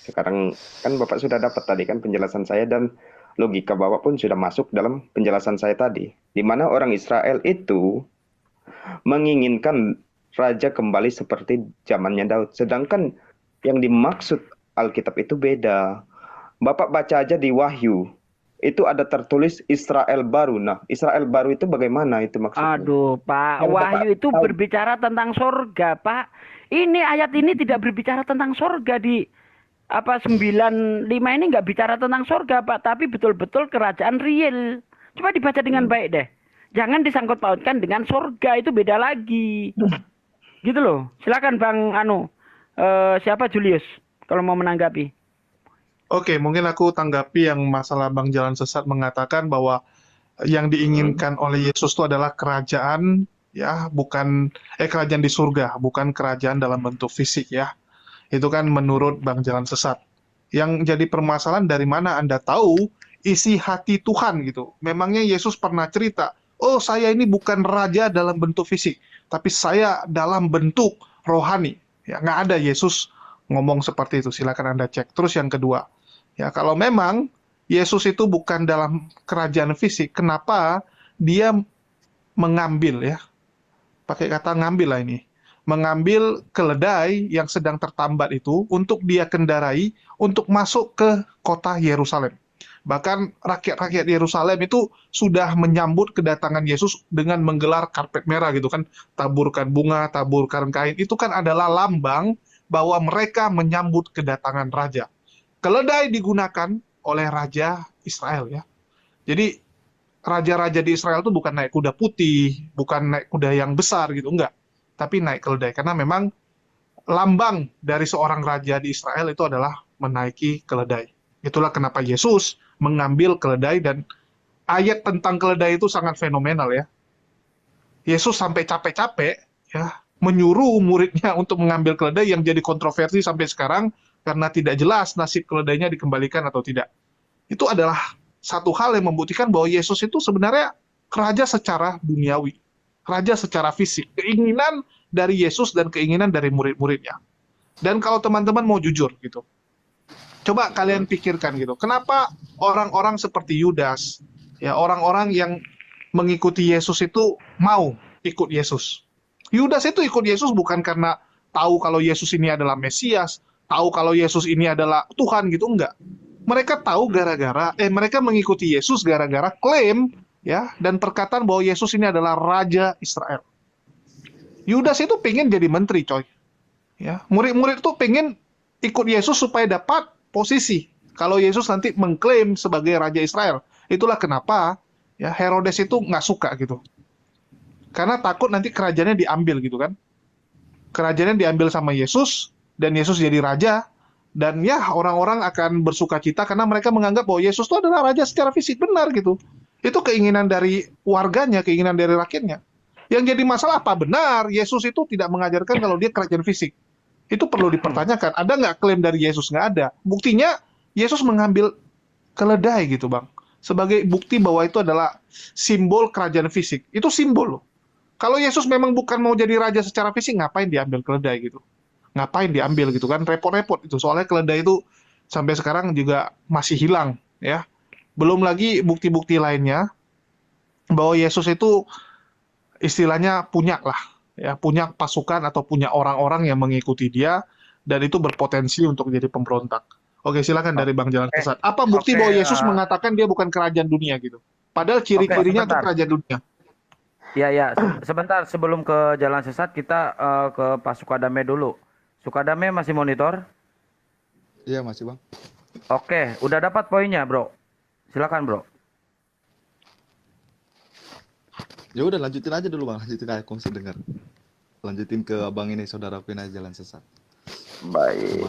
Speaker 2: Sekarang kan Bapak sudah dapat tadi kan penjelasan saya, dan logika Bapak pun sudah masuk dalam penjelasan saya tadi, di mana orang Israel itu menginginkan raja kembali seperti zamannya Daud, sedangkan yang dimaksud Alkitab itu beda. Bapak baca aja di Wahyu, itu ada tertulis Israel baru. Nah, Israel baru itu bagaimana itu maksudnya?
Speaker 3: Aduh, Pak,
Speaker 2: Yang
Speaker 3: Wahyu
Speaker 2: Bapak
Speaker 3: itu
Speaker 2: tahu.
Speaker 3: berbicara tentang sorga, Pak. Ini ayat ini tidak berbicara tentang sorga di 95 ini nggak bicara tentang sorga, Pak, tapi betul-betul kerajaan real. Coba dibaca dengan baik deh. Jangan disangkut pautkan dengan sorga, itu beda lagi. Gitu loh. Silakan Bang siapa Julius kalau mau menanggapi.
Speaker 7: Oke, mungkin aku tanggapi yang masalah Bang Jalan Sesat mengatakan bahwa yang diinginkan oleh Yesus itu adalah kerajaan, ya, bukan kerajaan di surga, bukan kerajaan dalam bentuk fisik, ya. Itu kan menurut Bang Jalan Sesat. Yang jadi permasalahan, dari mana Anda tahu isi hati Tuhan gitu. Memangnya Yesus pernah cerita, oh saya ini bukan raja dalam bentuk fisik, tapi saya dalam bentuk rohani. Ya, nggak ada Yesus ngomong seperti itu. Silakan Anda cek. Terus yang kedua, ya, kalau memang Yesus itu bukan dalam kerajaan fisik, kenapa dia mengambil, ya, pakai kata ngambil lah ini, mengambil keledai yang sedang tertambat itu untuk dia kendarai untuk masuk ke kota Yerusalem. Bahkan rakyat-rakyat Yerusalem itu sudah menyambut kedatangan Yesus dengan menggelar karpet merah gitu kan, taburkan bunga, taburkan kain, itu kan adalah lambang bahwa mereka menyambut kedatangan raja. Keledai digunakan oleh raja Israel, ya. Jadi raja-raja di Israel itu bukan naik kuda putih, bukan naik kuda yang besar gitu, enggak. Tapi naik keledai, karena memang lambang dari seorang raja di Israel itu adalah menaiki keledai. Itulah kenapa Yesus mengambil keledai, dan ayat tentang keledai itu sangat fenomenal, ya. Yesus sampai capek-capek, ya, menyuruh muridnya untuk mengambil keledai yang jadi kontroversi sampai sekarang karena tidak jelas nasib keledainya dikembalikan atau tidak. Itu adalah satu hal yang membuktikan bahwa Yesus itu sebenarnya raja secara duniawi, raja secara fisik. Keinginan dari Yesus dan keinginan dari murid-muridnya. Dan kalau teman-teman mau jujur gitu, coba kalian pikirkan gitu, kenapa orang-orang seperti Yudas, ya, orang-orang yang mengikuti Yesus itu mau ikut Yesus. Yudas itu ikut Yesus bukan karena tahu kalau Yesus ini adalah Mesias, tahu kalau Yesus ini adalah Tuhan gitu, enggak. Mereka tahu mereka mengikuti Yesus gara-gara klaim, ya, dan perkataan bahwa Yesus ini adalah Raja Israel. Yudas itu pengen jadi menteri, coy. Ya, murid-murid itu pengen ikut Yesus supaya dapat posisi. Kalau Yesus nanti mengklaim sebagai Raja Israel, itulah kenapa, ya, Herodes itu nggak suka gitu. Karena takut nanti kerajaannya diambil gitu kan. Kerajaannya diambil sama Yesus, dan Yesus jadi raja, dan ya orang-orang akan bersuka cita karena mereka menganggap bahwa Yesus itu adalah raja secara fisik, benar gitu. Itu keinginan dari warganya, keinginan dari rakyatnya. Yang jadi masalah apa? Benar, Yesus itu tidak mengajarkan kalau dia kerajaan fisik. Itu perlu dipertanyakan. Ada nggak klaim dari Yesus? Nggak ada. Buktinya Yesus mengambil keledai gitu, Bang. Sebagai bukti bahwa itu adalah simbol kerajaan fisik. Itu simbol loh. Kalau Yesus memang bukan mau jadi raja secara fisik, ngapain diambil keledai gitu? Ngapain diambil gitu kan? Repot-repot itu. Soalnya keledai itu sampai sekarang juga masih hilang, ya. Belum lagi bukti-bukti lainnya bahwa Yesus itu istilahnya punya lah, ya, punya pasukan atau punya orang-orang yang mengikuti dia dan itu berpotensi untuk jadi pemberontak. Oke, silakan dari Bang Jalan Sesat. Apa bukti
Speaker 5: Oke,
Speaker 7: bahwa Yesus mengatakan dia bukan kerajaan dunia gitu? Padahal ciri-cirinya itu
Speaker 5: sebentar.
Speaker 7: kerajaan dunia.
Speaker 5: Ya, sebentar sebelum ke jalan sesat kita ke Pak Sukadame dulu. Sukadame masih monitor?
Speaker 4: Iya masih bang.
Speaker 5: Oke, udah dapat poinnya, Bro. Silakan, Bro.
Speaker 4: Ya udah lanjutin aja dulu bang, lanjutin aja kongsi dengar. Lanjutin ke abang ini, saudara Pina jalan sesat.
Speaker 2: Baik.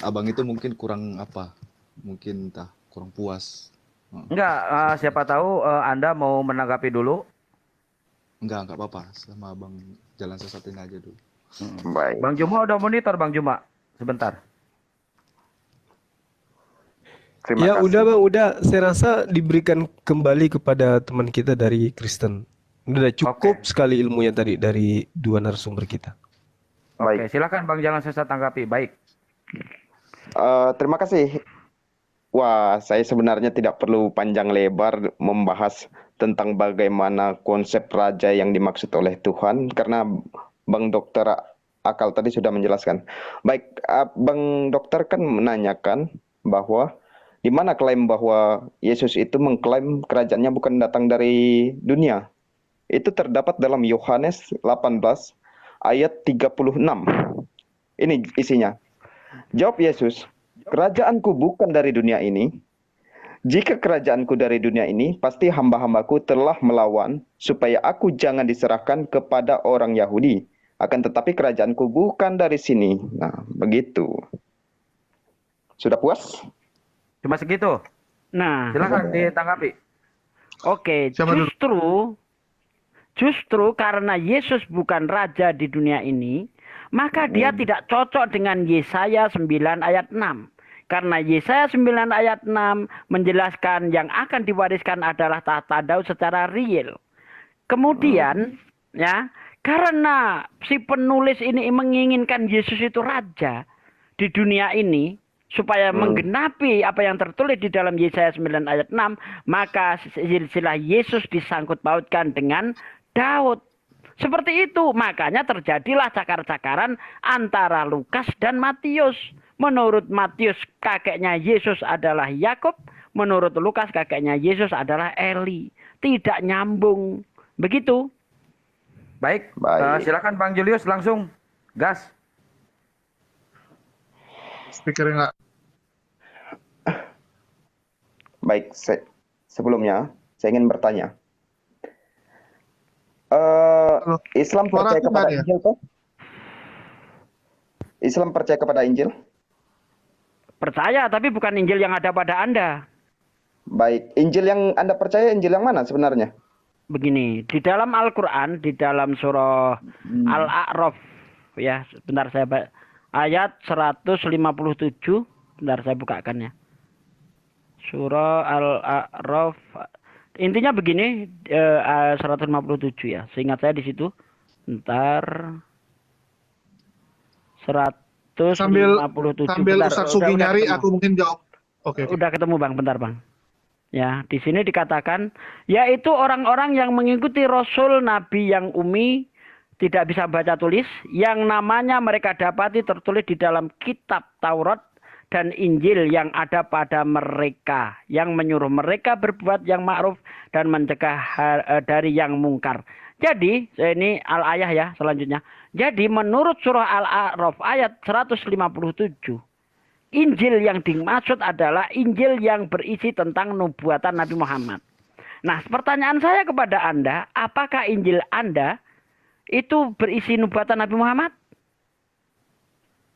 Speaker 4: Abang itu mungkin kurang apa? Mungkin entah kurang puas.
Speaker 5: Enggak, siapa tahu Anda mau menanggapi dulu.
Speaker 4: Enggak apa-apa. Sama abang jalan sesat ini aja dulu.
Speaker 2: Baik.
Speaker 5: Bang Juma udah monitor, Bang Juma. Sebentar.
Speaker 2: Terima
Speaker 1: Ya
Speaker 2: kasih.
Speaker 1: udah Bang, udah. Saya rasa diberikan kembali kepada teman kita dari Kristen. Udah cukup sekali ilmunya tadi dari dua narasumber kita.
Speaker 5: Oke, silakan Bang Jalan Sesat tanggapi. Baik.
Speaker 2: Terima kasih. Wah, saya sebenarnya tidak perlu panjang lebar membahas tentang bagaimana konsep raja yang dimaksud oleh Tuhan, karena Bang Dokter Akal tadi sudah menjelaskan. Baik, Bang Dokter kan menanyakan bahwa di mana klaim bahwa Yesus itu mengklaim kerajaannya bukan datang dari dunia. Itu terdapat dalam Yohanes 18 ayat 36. Ini isinya. Jawab Yesus, "Kerajaanku bukan dari dunia ini. Jika kerajaanku dari dunia ini, pasti hamba-hambaku telah melawan supaya aku jangan diserahkan kepada orang Yahudi. Akan tetapi kerajaanku bukan dari sini." Nah, begitu. Sudah puas?
Speaker 5: Cuma segitu.
Speaker 3: Nah,
Speaker 5: Silakan ditanggapi.
Speaker 3: oke,
Speaker 7: Siapa dulu?
Speaker 3: justru karena Yesus bukan raja di dunia ini, maka dia tidak cocok dengan Yesaya 9 ayat 6. Karena Yesaya 9 ayat 6 menjelaskan yang akan diwariskan adalah tahta Daud secara real. Kemudian, ya, karena si penulis ini menginginkan Yesus itu raja di dunia ini, supaya menggenapi apa yang tertulis di dalam Yesaya 9 ayat 6, maka silsilah Yesus disangkut pautkan dengan Daud. Seperti itu, makanya terjadilah cakar-cakaran antara Lukas dan Matius. Menurut Matius, kakeknya Yesus adalah Yakub. Menurut Lukas, kakeknya Yesus adalah Eli. Tidak nyambung. Begitu.
Speaker 5: Baik.
Speaker 2: Baik.
Speaker 5: Silakan Bang Julius langsung gas.
Speaker 7: Speakernya nggak.
Speaker 2: Baik, sebelumnya saya ingin bertanya. Islam
Speaker 7: Suara
Speaker 2: percaya
Speaker 7: aku
Speaker 2: kepada
Speaker 7: nggak ya?
Speaker 2: Injil toh? Islam percaya kepada Injil?
Speaker 3: Percaya, tapi bukan Injil yang ada pada Anda.
Speaker 2: Baik, Injil yang Anda percaya Injil yang mana sebenarnya?
Speaker 3: Begini, di dalam Al-Quran, di dalam surah Al-A'raf, ya, sebentar saya ayat 157, bentar saya bukakan ya. Surah Al-A'raf, intinya begini, 157 ya, seingat saya di situ. Bentar, 157.
Speaker 7: Sambil
Speaker 3: Bentar,
Speaker 7: Ustaz Sugi
Speaker 3: udah
Speaker 7: nyari,
Speaker 3: ketemu.
Speaker 7: aku mungkin jawab. Oke.
Speaker 3: Udah ketemu Bang, bentar Bang. Ya, di sini dikatakan, yaitu orang-orang yang mengikuti Rasul Nabi yang umi, tidak bisa baca tulis, yang namanya mereka dapati tertulis di dalam kitab Taurat dan Injil yang ada pada mereka, yang menyuruh mereka berbuat yang ma'ruf dan mencegah dari yang mungkar. Jadi, ini al-ayah ya selanjutnya. Jadi, menurut surah Al-A'raf ayat 157, Injil yang dimaksud adalah Injil yang berisi tentang nubuatan Nabi Muhammad. Nah, pertanyaan saya kepada Anda, apakah Injil Anda itu berisi nubuatan Nabi Muhammad?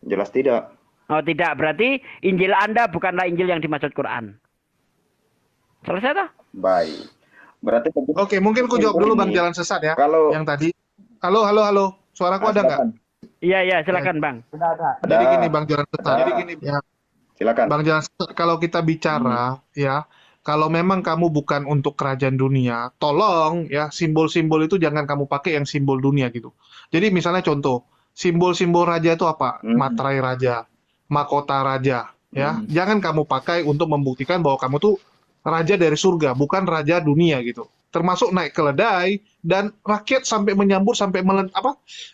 Speaker 2: Jelas tidak.
Speaker 3: Oh, tidak. Berarti Injil Anda bukanlah Injil yang dimaksud Quran. Selesai toh?
Speaker 2: Baik. Berarti
Speaker 7: Oke, mungkin aku jawab dulu Bang Jalan Sesat ya.
Speaker 2: Kalau
Speaker 7: Yang tadi. Halo. Suaraku ada nggak?
Speaker 3: Iya, silakan Bang.
Speaker 5: Sudah ada.
Speaker 7: Jadi
Speaker 2: Ada.
Speaker 7: gini Bang Jalan Sesat.
Speaker 2: Ada.
Speaker 7: Ya,
Speaker 2: Silakan.
Speaker 7: Bang Jalan Sesat, kalau kita bicara ya, kalau memang kamu bukan untuk kerajaan dunia, tolong ya simbol-simbol itu jangan kamu pakai yang simbol dunia gitu. Jadi misalnya contoh, simbol-simbol raja itu apa? Materai raja, mahkota raja, ya. Jangan kamu pakai untuk membuktikan bahwa kamu tuh raja dari surga, bukan raja dunia gitu. Termasuk naik keledai dan rakyat sampai menyambut sampai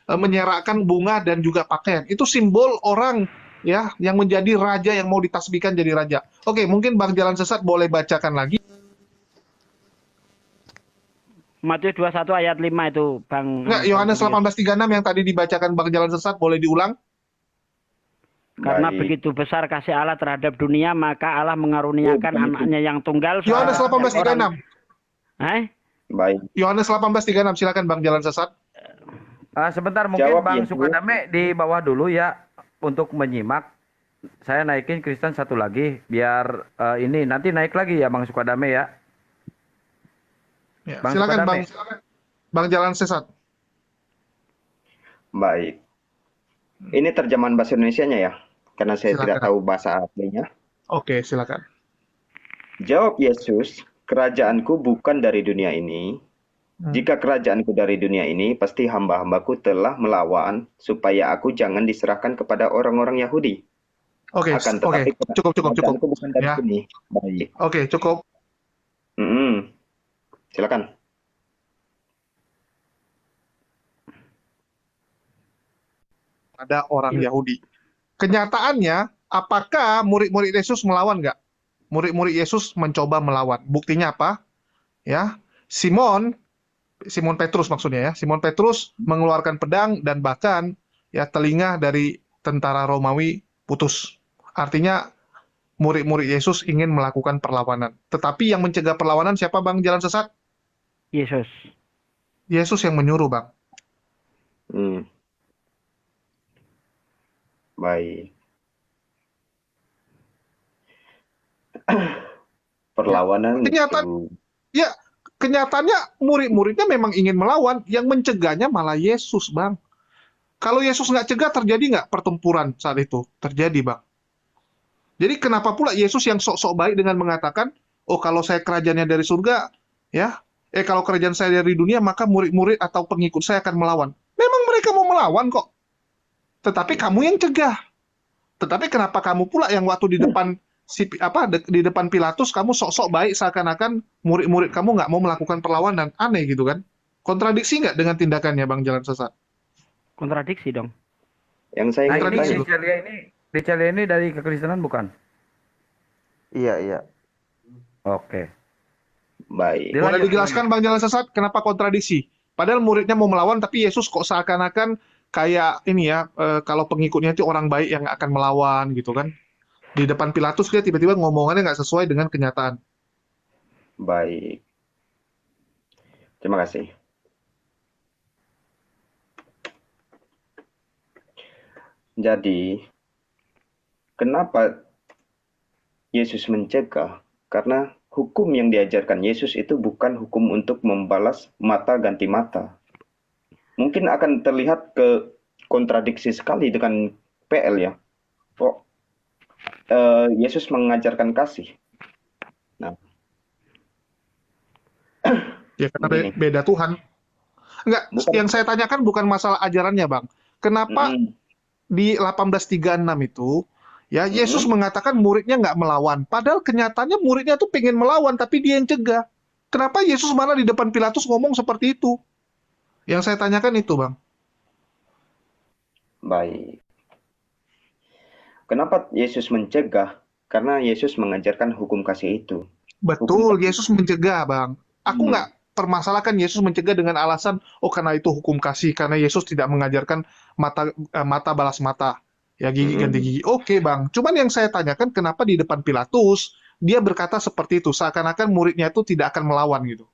Speaker 7: menyerakkan bunga dan juga pakaian. Itu simbol orang ya yang menjadi raja yang mau ditasbihkan jadi raja. Oke, mungkin Bang Jalan Sesat boleh bacakan lagi.
Speaker 3: Matius 21 ayat 5 itu Bang.
Speaker 7: Enggak, Yohanes 18:36 yang tadi dibacakan Bang Jalan Sesat boleh diulang?
Speaker 3: Karena
Speaker 2: Baik.
Speaker 3: begitu besar kasih Allah terhadap dunia, maka Allah mengaruniakan anaknya yang tunggal.
Speaker 7: Yohanes
Speaker 3: supaya
Speaker 7: 18:36.
Speaker 2: Baik.
Speaker 7: Yohanes 18:36, silakan Bang Jalan Sesat.
Speaker 5: Sebentar, mungkin
Speaker 2: Jawab,
Speaker 5: Bang
Speaker 2: Yesus.
Speaker 5: Sukadame di bawah dulu ya untuk menyimak. Saya naikin Kristen satu lagi biar ini nanti naik lagi ya Bang Sukadame ya.
Speaker 7: Ya,
Speaker 5: Bang
Speaker 7: silakan
Speaker 5: Sukadame.
Speaker 7: Bang Jalan Sesat.
Speaker 2: Baik. Ini terjemahan bahasa Indonesianya ya, karena saya tidak
Speaker 7: Silakan.
Speaker 2: tahu bahasa aslinya.
Speaker 7: Oke, silakan.
Speaker 2: Jawab Yesus, kerajaanku bukan dari dunia ini. Jika kerajaanku dari dunia ini, pasti hamba-hambaku telah melawan supaya aku jangan diserahkan kepada orang-orang Yahudi.
Speaker 7: Oke,
Speaker 2: Akan
Speaker 7: oke,
Speaker 2: tetapi
Speaker 7: cukup.
Speaker 2: kerajaanku bukan dari
Speaker 7: Ya.
Speaker 2: sini. Baik.
Speaker 7: Oke, cukup.
Speaker 2: Silakan.
Speaker 7: Ada orang Yahudi. Kenyataannya, apakah murid-murid Yesus melawan nggak? Murid-murid Yesus mencoba melawan. Buktinya apa? Ya, Simon Petrus maksudnya ya. Simon Petrus mengeluarkan pedang dan bahkan ya telinga dari tentara Romawi putus. Artinya murid-murid Yesus ingin melakukan perlawanan. Tetapi yang mencegah perlawanan siapa Bang Jalan Sesat?
Speaker 3: Yesus.
Speaker 7: Yesus yang menyuruh Bang.
Speaker 2: Baik. Perlawanan
Speaker 7: Kenyataan-
Speaker 2: itu.
Speaker 7: Ya, kenyataannya murid-muridnya memang ingin melawan, yang mencegahnya malah Yesus, Bang. Kalau Yesus nggak cegah, terjadi nggak pertempuran saat itu? Terjadi, Bang. Jadi kenapa pula Yesus yang sok-sok baik dengan mengatakan, oh kalau saya kerajaannya dari surga, ya, kalau kerajaan saya dari dunia, maka murid-murid atau pengikut saya akan melawan. Memang mereka mau melawan kok. Tetapi kamu yang cegah. Tetapi kenapa kamu pula yang waktu di depan di depan Pilatus kamu sok-sok baik seakan-akan murid-murid kamu nggak mau melakukan perlawanan? Aneh gitu kan? Kontradiksi nggak dengan tindakannya Bang Jalan Sesat?
Speaker 3: Kontradiksi dong.
Speaker 2: Yang saya
Speaker 5: Nah,
Speaker 2: ingin
Speaker 5: ini
Speaker 2: tanya,
Speaker 5: Ricelia ini dari kekristenan bukan?
Speaker 8: Iya.
Speaker 5: Oke.
Speaker 2: baik.
Speaker 5: Dia
Speaker 7: Boleh
Speaker 5: lanjut,
Speaker 7: dijelaskan Bang Jalan Sesat kenapa kontradiksi? Padahal muridnya mau melawan, tapi Yesus kok seakan-akan kayak ini ya, kalau pengikutnya itu orang baik yang akan melawan gitu kan? Di depan Pilatus dia tiba-tiba ngomongannya nggak sesuai dengan kenyataan.
Speaker 2: Baik. Terima kasih. Jadi, kenapa Yesus mencegah? Karena hukum yang diajarkan Yesus itu bukan hukum untuk membalas mata ganti mata. Mungkin akan terlihat kontradiksi sekali dengan PL ya. Yesus mengajarkan kasih. Nah,
Speaker 7: Ya karena
Speaker 2: Begini.
Speaker 7: beda Tuhan. Enggak,
Speaker 2: Bukan.
Speaker 7: yang saya tanyakan bukan masalah ajarannya, Bang. Kenapa di 18:36 itu ya Yesus mengatakan muridnya nggak melawan, padahal kenyataannya muridnya tuh pengen melawan tapi dia yang cegah. Kenapa Yesus malah di depan Pilatus ngomong seperti itu? Yang saya tanyakan itu, Bang.
Speaker 2: baik. Kenapa Yesus mencegah? Karena Yesus mengajarkan hukum kasih itu.
Speaker 7: Betul, Yesus mencegah, Bang. Aku nggak permasalahkan Yesus mencegah dengan alasan, oh karena itu hukum kasih, karena Yesus tidak mengajarkan mata balas mata, ya gigi ganti gigi. Oke, Bang. Cuman yang saya tanyakan, kenapa di depan Pilatus dia berkata seperti itu, seakan-akan muridnya itu tidak akan melawan gitu.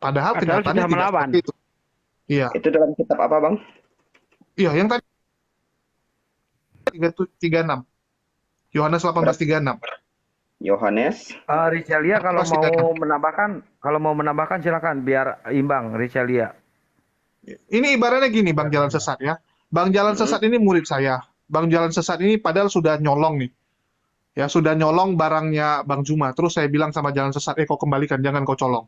Speaker 7: Padahal kenyataannya
Speaker 3: sudah
Speaker 7: tidak
Speaker 3: melawan.
Speaker 7: seperti itu. Iya,
Speaker 2: Itu dalam kitab apa, Bang?
Speaker 7: iya yang tadi 36. Yohanes 18:36.
Speaker 2: Yohanes.
Speaker 5: Ricelia kalau
Speaker 7: Pasti
Speaker 5: mau menambahkan silakan biar imbang Ricelia.
Speaker 7: Ini ibaratnya gini, Bang Jalan Sesat ya. Bang Jalan Sesat ini murid saya. Bang Jalan Sesat ini padahal sudah nyolong nih. Ya, sudah nyolong barangnya Bang Juma. Terus saya bilang sama Jalan Sesat, kau kembalikan, jangan kau colong.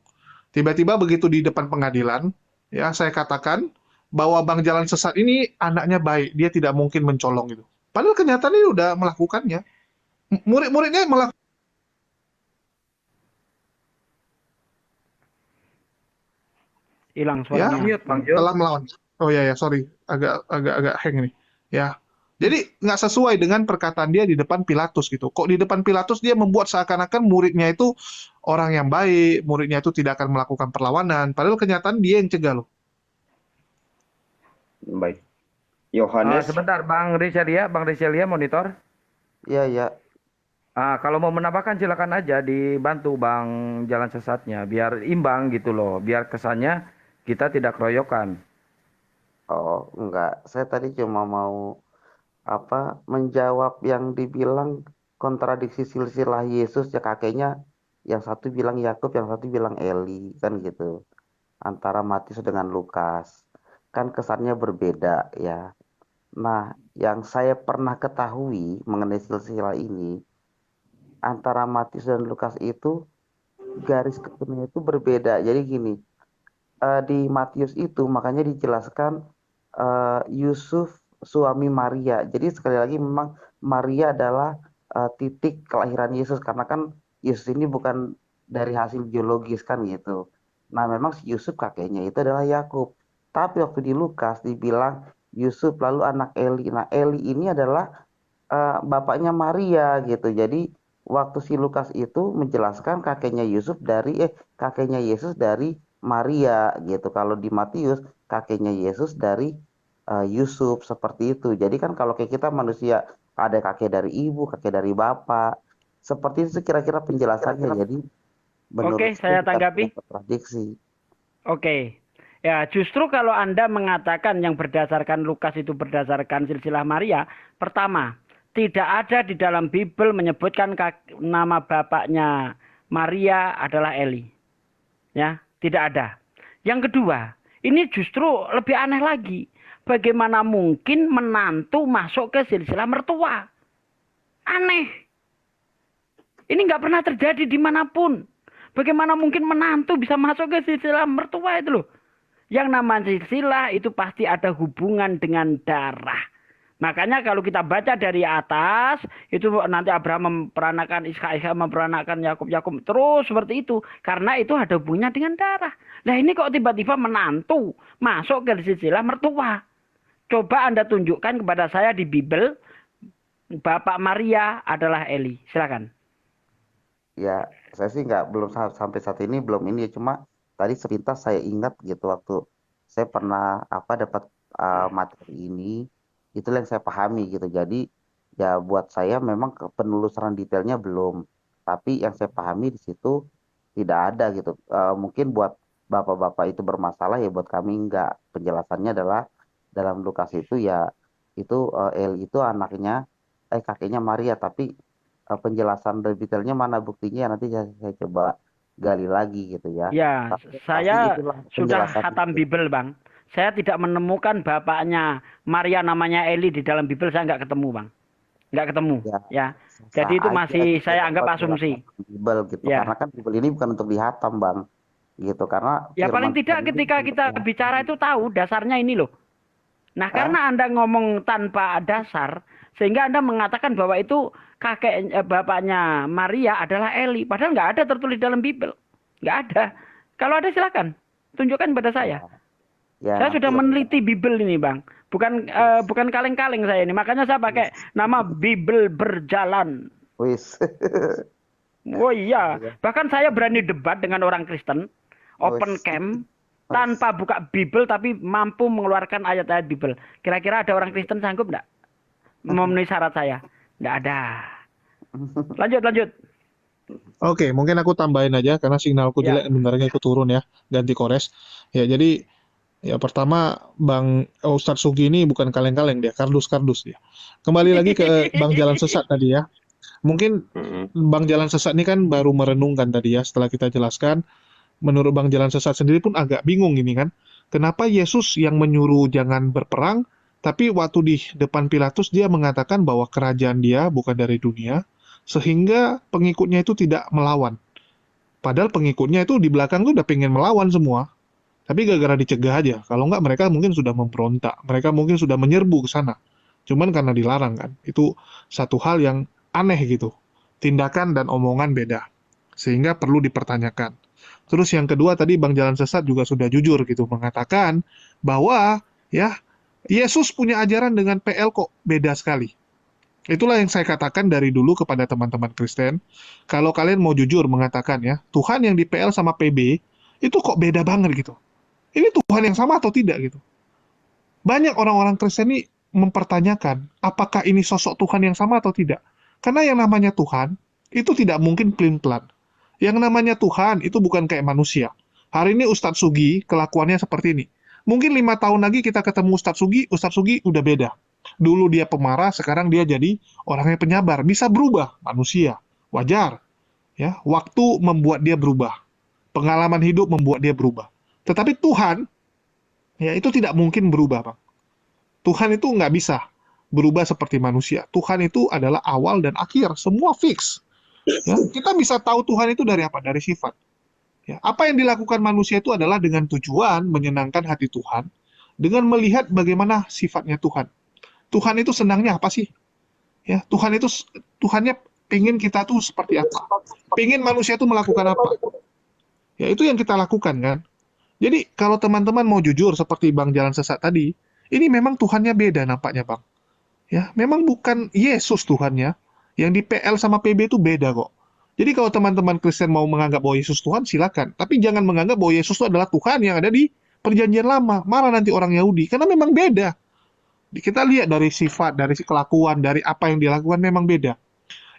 Speaker 7: Tiba-tiba begitu di depan pengadilan, ya saya katakan bahwa Bang Jalan Sesat ini anaknya baik, dia tidak mungkin mencolong gitu. Padahal kenyataan ini udah melakukannya. Murid-muridnya melakukan.
Speaker 3: Hilang
Speaker 7: Ya,
Speaker 3: suaranya.
Speaker 5: Mute Bang Jo.
Speaker 7: telah melawan. Oh ya, sorry, agak hang nih. Ya, jadi nggak sesuai dengan perkataan dia di depan Pilatus gitu. Kok di depan Pilatus dia membuat seakan-akan muridnya itu orang yang baik, muridnya itu tidak akan melakukan perlawanan. Padahal kenyataan dia yang cegah loh.
Speaker 2: Baik. Yohanes,
Speaker 5: Sebentar Bang Rizelia monitor.
Speaker 8: Iya, iya.
Speaker 5: Kalau mau menambahkan silakan aja, dibantu Bang Jalan Sesatnya biar imbang gitu loh, biar kesannya kita tidak keroyokan.
Speaker 8: Oh, enggak. Saya tadi cuma mau menjawab yang dibilang kontradiksi silsilah Yesus ya, kakeknya yang satu bilang Yakub, yang satu bilang Eli, kan gitu. Antara Matius dengan Lukas. Kan kesannya berbeda ya. Nah, yang saya pernah ketahui mengenai silsilah ini, antara Matius dan Lukas itu garis keturunannya itu berbeda. Jadi gini, di Matius itu makanya dijelaskan Yusuf suami Maria. Jadi sekali lagi memang Maria adalah titik kelahiran Yesus, karena kan Yesus ini bukan dari hasil biologis kan gitu. Nah, memang si Yusuf kakeknya itu adalah Yakub. Tapi waktu di Lukas dibilang Yusuf lalu anak Eli. Nah, Eli ini adalah bapaknya Maria gitu. Jadi waktu si Lukas itu menjelaskan kakeknya Yesus dari Maria gitu. Kalau di Matius kakeknya Yesus dari Yusuf, seperti itu. Jadi kan kalau kayak kita manusia ada kakek dari ibu, kakek dari bapak. Seperti itu kira-kira penjelasannya. Jadi menurut
Speaker 3: Oke, saya tanggapi.
Speaker 8: kontradiksi.
Speaker 3: Oke. Ya, justru kalau Anda mengatakan yang berdasarkan Lukas itu berdasarkan silsilah Maria, pertama, tidak ada di dalam Bible menyebutkan nama bapaknya Maria adalah Eli. Ya, tidak ada. Yang kedua, ini justru lebih aneh lagi. Bagaimana mungkin menantu masuk ke silsilah mertua? Aneh. Ini nggak pernah terjadi dimanapun. Bagaimana mungkin menantu bisa masuk ke silsilah mertua itu loh? Yang namanya silsilah itu pasti ada hubungan dengan darah. Makanya kalau kita baca dari atas, itu nanti Abraham memperanakan Ishak, Ishak memperanakan Yakub, Yakub terus seperti itu. Karena itu ada hubungannya dengan darah. Nah ini kok tiba-tiba menantu masuk ke silsilah mertua. Coba Anda tunjukkan kepada saya di Bible, Bapak Maria adalah Eli. Silakan.
Speaker 8: Ya, saya sih belum sampai saat ini belum ini ya, cuma tadi sepintas saya ingat gitu waktu saya pernah dapat materi ini, itulah yang saya pahami gitu. Jadi ya buat saya memang penelusuran detailnya belum, tapi yang saya pahami di situ tidak ada gitu. Mungkin buat bapak-bapak itu bermasalah, ya buat kami enggak. Penjelasannya adalah dalam Lukas itu ya itu Eli itu kakeknya Maria, tapi penjelasan detailnya mana buktinya nanti saya coba gali lagi gitu ya.
Speaker 3: Ya,
Speaker 8: Tapi
Speaker 3: saya
Speaker 8: pasti itulah
Speaker 3: sudah
Speaker 8: penjelasan
Speaker 3: khatam
Speaker 8: itu.
Speaker 3: Bible, Bang. Saya tidak menemukan bapaknya Maria namanya Eli di dalam Bible, saya nggak ketemu, Bang. Nggak ketemu,
Speaker 8: Ya,
Speaker 3: ya. Jadi itu
Speaker 8: sah
Speaker 3: masih
Speaker 8: aja
Speaker 3: saya anggap
Speaker 8: kalau
Speaker 3: asumsi.
Speaker 8: penjelasan Bible gitu.
Speaker 3: Ya.
Speaker 8: Karena kan Bible ini bukan untuk dihatam, Bang. Gitu, karena
Speaker 3: Ya paling
Speaker 8: firman
Speaker 3: tidak
Speaker 8: Tuhan ini
Speaker 3: ketika
Speaker 8: bukan
Speaker 3: kita
Speaker 8: untuk dihatam.
Speaker 3: bicara itu tahu dasarnya ini loh. Nah, karena Anda ngomong tanpa dasar, sehingga Anda mengatakan bahwa itu bapaknya Maria adalah Eli. Padahal nggak ada tertulis dalam Bible. Nggak ada. Kalau ada silakan. Tunjukkan pada saya.
Speaker 8: Ya,
Speaker 3: Saya sudah
Speaker 8: nanti
Speaker 3: meneliti Bible ini, Bang. Bukan kaleng-kaleng saya ini. Makanya saya pakai nama Bible berjalan.
Speaker 8: wis.
Speaker 3: Oh iya. Bahkan saya berani debat dengan orang Kristen. Open
Speaker 8: Wis.
Speaker 3: camp. Tanpa buka Bible tapi mampu mengeluarkan ayat-ayat Bible. Kira-kira ada orang Kristen sanggup enggak memenuhi syarat saya? Enggak ada. Lanjut.
Speaker 7: Oke, mungkin aku tambahin aja karena signalku
Speaker 3: Ya.
Speaker 7: jelek, bentarnya ikut turun ya, ganti kores. Ya, jadi ya pertama Ustadz Sugi ini bukan kaleng-kaleng, dia kardus-kardus dia. Kembali lagi ke Bang Jalan Sesat tadi ya. Mungkin Bang Jalan Sesat ini kan baru merenungkan tadi ya, setelah kita jelaskan. Menurut Bang Jalan Sesat sendiri pun agak bingung ini kan. Kenapa Yesus yang menyuruh jangan berperang, Tapi waktu di depan Pilatus dia mengatakan bahwa kerajaan dia bukan dari dunia, sehingga pengikutnya itu tidak melawan. Padahal pengikutnya itu di belakang tuh udah pengen melawan semua. Tapi gara-gara dicegah aja. Kalau nggak mereka mungkin sudah memberontak. Mereka mungkin sudah menyerbu ke sana. Cuman karena dilarang kan. Itu satu hal yang aneh gitu. Tindakan dan omongan beda. Sehingga perlu dipertanyakan. Terus yang kedua tadi Bang Jalan Sesat juga sudah jujur gitu. Mengatakan bahwa ya Yesus punya ajaran dengan PL kok beda sekali. Itulah yang saya katakan dari dulu kepada teman-teman Kristen. Kalau kalian mau jujur mengatakan ya, Tuhan yang di PL sama PB itu kok beda banget gitu. Ini Tuhan yang sama atau tidak gitu. Banyak orang-orang Kristen ini mempertanyakan apakah ini sosok Tuhan yang sama atau tidak. Karena yang namanya Tuhan itu tidak mungkin plin-plan. Yang namanya Tuhan itu bukan kayak manusia. Hari ini Ustadz Sugi kelakuannya seperti ini. Mungkin 5 tahun lagi kita ketemu Ustadz Sugi udah beda. Dulu dia pemarah, sekarang dia jadi orang yang penyabar. Bisa berubah, manusia. Wajar. Ya, waktu membuat dia berubah. Pengalaman hidup membuat dia berubah. Tetapi Tuhan, ya itu tidak mungkin berubah, Bang. Tuhan itu nggak bisa berubah seperti manusia. Tuhan itu adalah awal dan akhir, semua fix. Ya, kita bisa tahu Tuhan itu dari apa? Dari sifat. Ya, apa yang dilakukan manusia itu adalah dengan tujuan menyenangkan hati Tuhan, dengan melihat bagaimana sifatnya Tuhan. Tuhan itu senangnya apa sih? Ya, Tuhannya pengen kita tuh seperti apa? Pengen manusia itu melakukan apa? Ya, itu yang kita lakukan kan. Jadi kalau teman-teman mau jujur seperti Bang Jalan Sesat tadi, ini memang Tuhannya beda nampaknya, Bang. Ya, memang bukan Yesus Tuhannya. Yang di PL sama PB itu beda kok. Jadi kalau teman-teman Kristen mau menganggap bahwa Yesus Tuhan, silakan. Tapi jangan menganggap bahwa Yesus itu adalah Tuhan yang ada di Perjanjian Lama. Malah nanti orang Yahudi. Karena memang beda. Kita lihat dari sifat, dari kelakuan, dari apa yang dilakukan memang beda.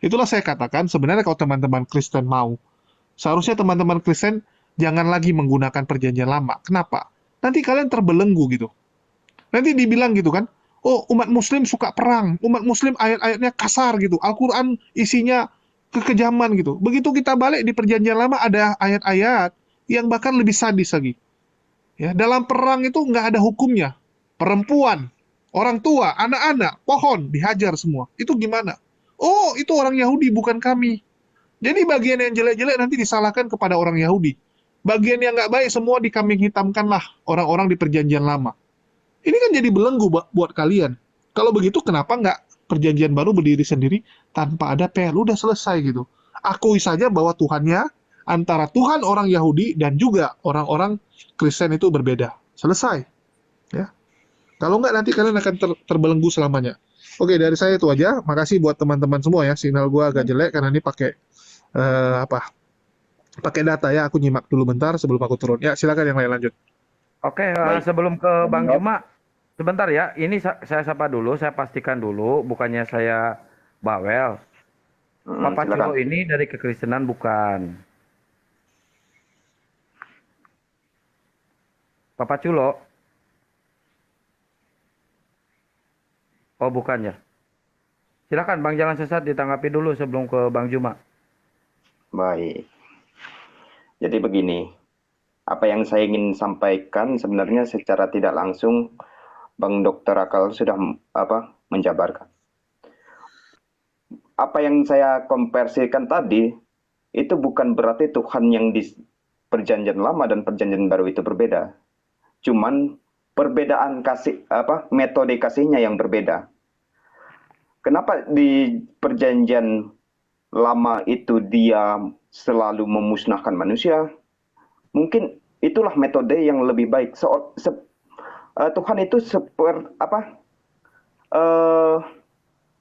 Speaker 7: Itulah saya katakan, sebenarnya kalau teman-teman Kristen mau, seharusnya teman-teman Kristen jangan lagi menggunakan Perjanjian Lama. Kenapa? Nanti kalian terbelenggu gitu. Nanti dibilang gitu kan, oh umat Muslim suka perang, umat Muslim ayat-ayatnya kasar gitu, Al-Quran isinya kekejaman gitu. Begitu kita balik di Perjanjian Lama ada ayat-ayat yang bahkan lebih sadis lagi. Ya, dalam perang itu nggak ada hukumnya. Perempuan, orang tua, anak-anak, pohon dihajar semua. Itu gimana? Oh, itu orang Yahudi bukan kami. Jadi bagian yang jelek-jelek nanti disalahkan kepada orang Yahudi. Bagian yang nggak baik semua dikambing hitamkanlah orang-orang di Perjanjian Lama. Ini kan jadi belenggu buat kalian. Kalau begitu kenapa nggak Perjanjian Baru berdiri sendiri tanpa ada PL? Udah selesai gitu. Akui saja bahwa Tuhannya antara Tuhan orang Yahudi dan juga orang-orang Kristen itu berbeda. Selesai. Ya. Kalau nggak nanti kalian akan terbelenggu selamanya. Oke, dari saya itu aja. Makasih buat teman-teman semua ya. Signal gua agak jelek karena ini pakai pakai data ya. Aku nyimak dulu bentar sebelum aku turun. Ya, silakan yang lain lanjut.
Speaker 5: Oke, sebelum ke Bang Juma, sebentar ya. Ini saya sapa dulu, saya pastikan dulu, bukannya saya bawel. Papa Culo ini dari kekristenan bukan. Papa Culo. Oh, bukan ya. Silakan Bang Jalan Sesat ditanggapi dulu sebelum ke Bang Juma.
Speaker 2: Baik. Jadi begini, apa yang saya ingin sampaikan sebenarnya secara tidak langsung Bang Dr. Akal sudah menjabarkan. Apa yang saya konversikan tadi itu bukan berarti Tuhan yang di Perjanjian Lama dan Perjanjian Baru itu berbeda. Cuman perbedaan metode kasihnya yang berbeda. Kenapa di Perjanjian Lama itu dia selalu memusnahkan manusia? Mungkin itulah metode yang lebih baik. Tuhan itu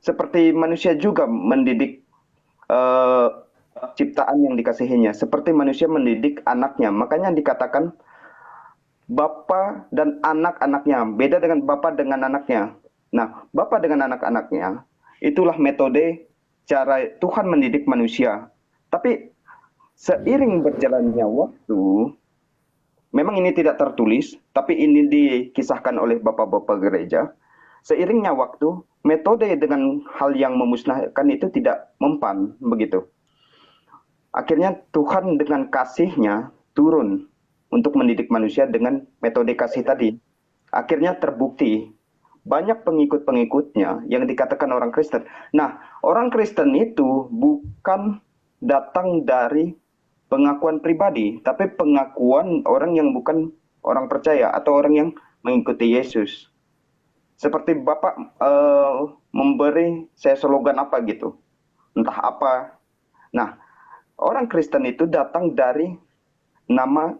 Speaker 2: seperti manusia juga mendidik ciptaan yang dikasihinya. Seperti manusia mendidik anaknya. Makanya dikatakan bapa dan anak-anaknya. Beda dengan bapa dengan anaknya. Nah, bapa dengan anak-anaknya, itulah metode cara Tuhan mendidik manusia. Tapi seiring berjalannya waktu, memang ini tidak tertulis, tapi ini dikisahkan oleh bapak-bapak gereja. Seiringnya waktu, metode dengan hal yang memusnahkan itu tidak mempan, begitu. Akhirnya Tuhan dengan kasihnya turun untuk mendidik manusia dengan metode kasih tadi. Akhirnya terbukti banyak pengikut-pengikutnya yang dikatakan orang Kristen. Nah, orang Kristen itu bukan datang dari pengakuan pribadi, tapi pengakuan orang yang bukan orang percaya atau orang yang mengikuti Yesus. Seperti Bapak memberi saya slogan apa gitu, entah apa. Nah, orang Kristen itu datang dari nama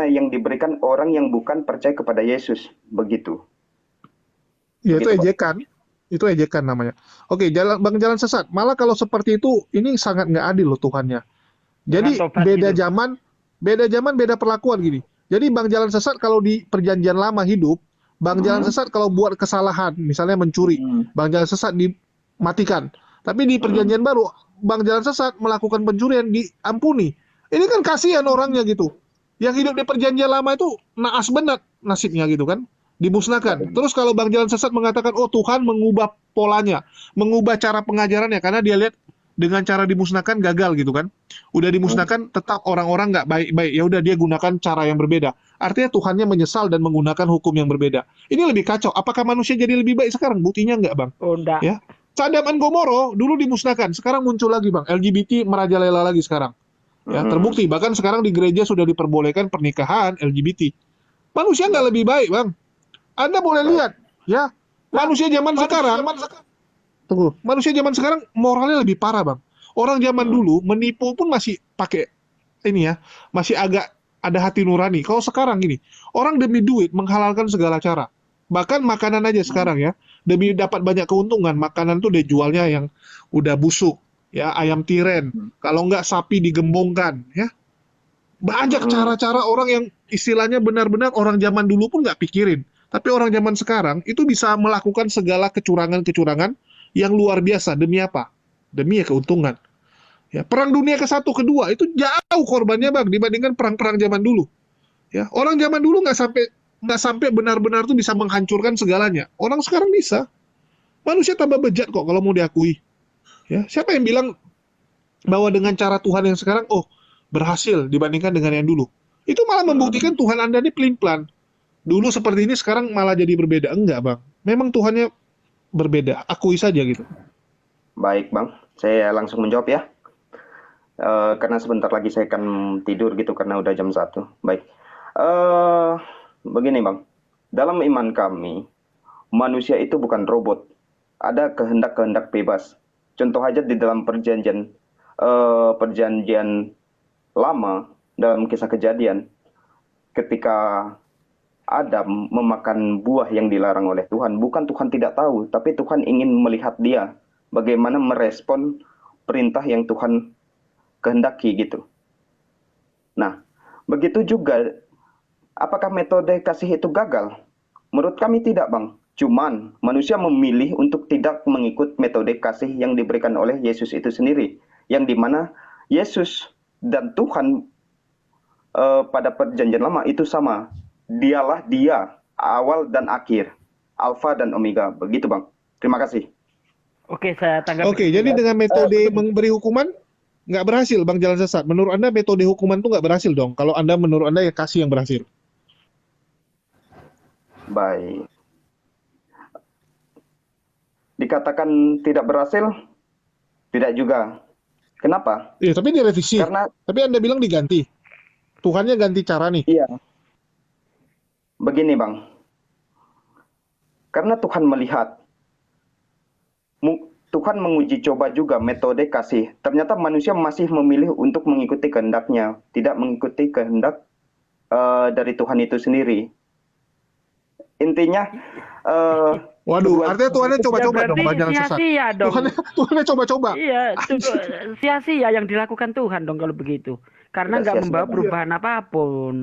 Speaker 2: yang diberikan orang yang bukan percaya kepada Yesus, begitu.
Speaker 7: Ya, itu
Speaker 2: Gitu, Pak.
Speaker 7: ejekan. Itu ejekan namanya. Oke, Bang Jalan Sesat. Malah kalau seperti itu, ini sangat nggak adil loh Tuhannya. Jadi
Speaker 3: Jangan tobat
Speaker 7: beda
Speaker 3: gitu.
Speaker 7: zaman, beda perlakuan gini. Jadi Bang Jalan Sesat kalau di perjanjian lama hidup, Bang Jalan Sesat kalau buat kesalahan, misalnya mencuri, Bang Jalan Sesat dimatikan. Tapi di perjanjian baru, Bang Jalan Sesat melakukan pencurian diampuni. Ini kan kasihan orangnya gitu. Yang hidup di perjanjian lama itu naas benar nasibnya gitu kan. Dimusnahkan. Terus kalau Bang Jalan Sesat mengatakan, oh Tuhan mengubah polanya, mengubah cara pengajarannya, karena dia lihat dengan cara dimusnahkan gagal gitu kan. Udah dimusnahkan tetap orang-orang nggak baik-baik. Ya udah dia gunakan cara yang berbeda. Artinya Tuhannya menyesal dan menggunakan hukum yang berbeda. Ini lebih kacau. Apakah manusia jadi lebih baik sekarang? Buktinya nggak, Bang.
Speaker 3: Oh, enggak.
Speaker 7: Ya. Sodom dan Gomoro dulu dimusnahkan, sekarang muncul lagi, Bang. LGBT merajalela lagi sekarang. Ya, terbukti bahkan sekarang di gereja sudah diperbolehkan pernikahan LGBT. Manusia nggak lebih baik, Bang. Anda boleh lihat, ya, manusia zaman sekarang, tunggu, manusia zaman sekarang moralnya lebih parah, Bang. Orang zaman dulu menipu pun masih pakai ini ya, masih agak ada hati nurani. Kalau sekarang gini, orang demi duit menghalalkan segala cara. Bahkan makanan aja sekarang ya, demi dapat banyak keuntungan, makanan tuh dijualnya yang udah busuk, ya, ayam tiren. Kalau nggak sapi digembongkan, ya. Banyak cara-cara orang yang istilahnya benar-benar orang zaman dulu pun nggak pikirin. Tapi orang zaman sekarang itu bisa melakukan segala kecurangan-kecurangan yang luar biasa. Demi apa? Demi ya keuntungan. Ya, perang dunia ke-1, ke-2 itu jauh korbannya, Bang, dibandingkan perang-perang zaman dulu. Ya, orang zaman dulu nggak sampai benar-benar tuh bisa menghancurkan segalanya. Orang sekarang bisa. Manusia tambah bejat kok kalau mau diakui. Ya, siapa yang bilang bahwa dengan cara Tuhan yang sekarang, oh, berhasil dibandingkan dengan yang dulu? Itu malah membuktikan Tuhan Anda ini pelin-pelan. Dulu seperti ini, sekarang malah jadi berbeda. Enggak, Bang. Memang Tuhannya berbeda. Akui saja gitu.
Speaker 2: Baik, Bang. Saya langsung menjawab ya. Karena sebentar lagi saya akan tidur gitu karena udah jam 1. Baik. Begini, Bang. Dalam iman kami, manusia itu bukan robot. Ada kehendak-kehendak bebas. Contoh aja di dalam perjanjian lama, dalam kisah Kejadian, ketika Adam memakan buah yang dilarang oleh Tuhan, bukan Tuhan tidak tahu, tapi Tuhan ingin melihat dia bagaimana merespon perintah yang Tuhan kehendaki gitu. Nah, begitu juga, apakah metode kasih itu gagal? Menurut kami tidak, Bang. Cuman manusia memilih untuk tidak mengikut metode kasih yang diberikan oleh Yesus itu sendiri, yang dimana Yesus dan Tuhan pada perjanjian lama itu sama. Dialah dia, awal dan akhir, alfa dan omega. Begitu, Bang. Terima kasih.
Speaker 3: Oke, saya tanggapi.
Speaker 7: Oke, jadi dengan metode memberi hukuman nggak berhasil, Bang Jalan Sesat. Menurut Anda metode hukuman itu nggak berhasil dong? Kalau Anda menurut Anda ya kasih yang berhasil.
Speaker 2: Baik. Dikatakan tidak berhasil? Tidak juga. Kenapa?
Speaker 7: Iya, tapi direvisi.
Speaker 2: Karena
Speaker 7: Tapi Anda bilang diganti. Tuhannya ganti cara nih.
Speaker 2: iya. Begini, Bang. Karena Tuhan melihat, Tuhan menguji coba juga metode kasih. Ternyata manusia masih memilih untuk mengikuti kehendaknya, tidak mengikuti kehendak dari Tuhan itu sendiri. Intinya,
Speaker 7: Waduh, artinya Tuhannya coba-coba
Speaker 3: Ya,
Speaker 7: dong, Bang
Speaker 3: berarti
Speaker 7: Jalan Sesat.
Speaker 3: sia-sia dong.
Speaker 7: Tuhannya coba-coba.
Speaker 3: Iya, sia-sia yang dilakukan Tuhan dong kalau begitu. Karena
Speaker 2: Tidak
Speaker 3: nggak
Speaker 2: sia-sia.
Speaker 3: membawa perubahan apapun.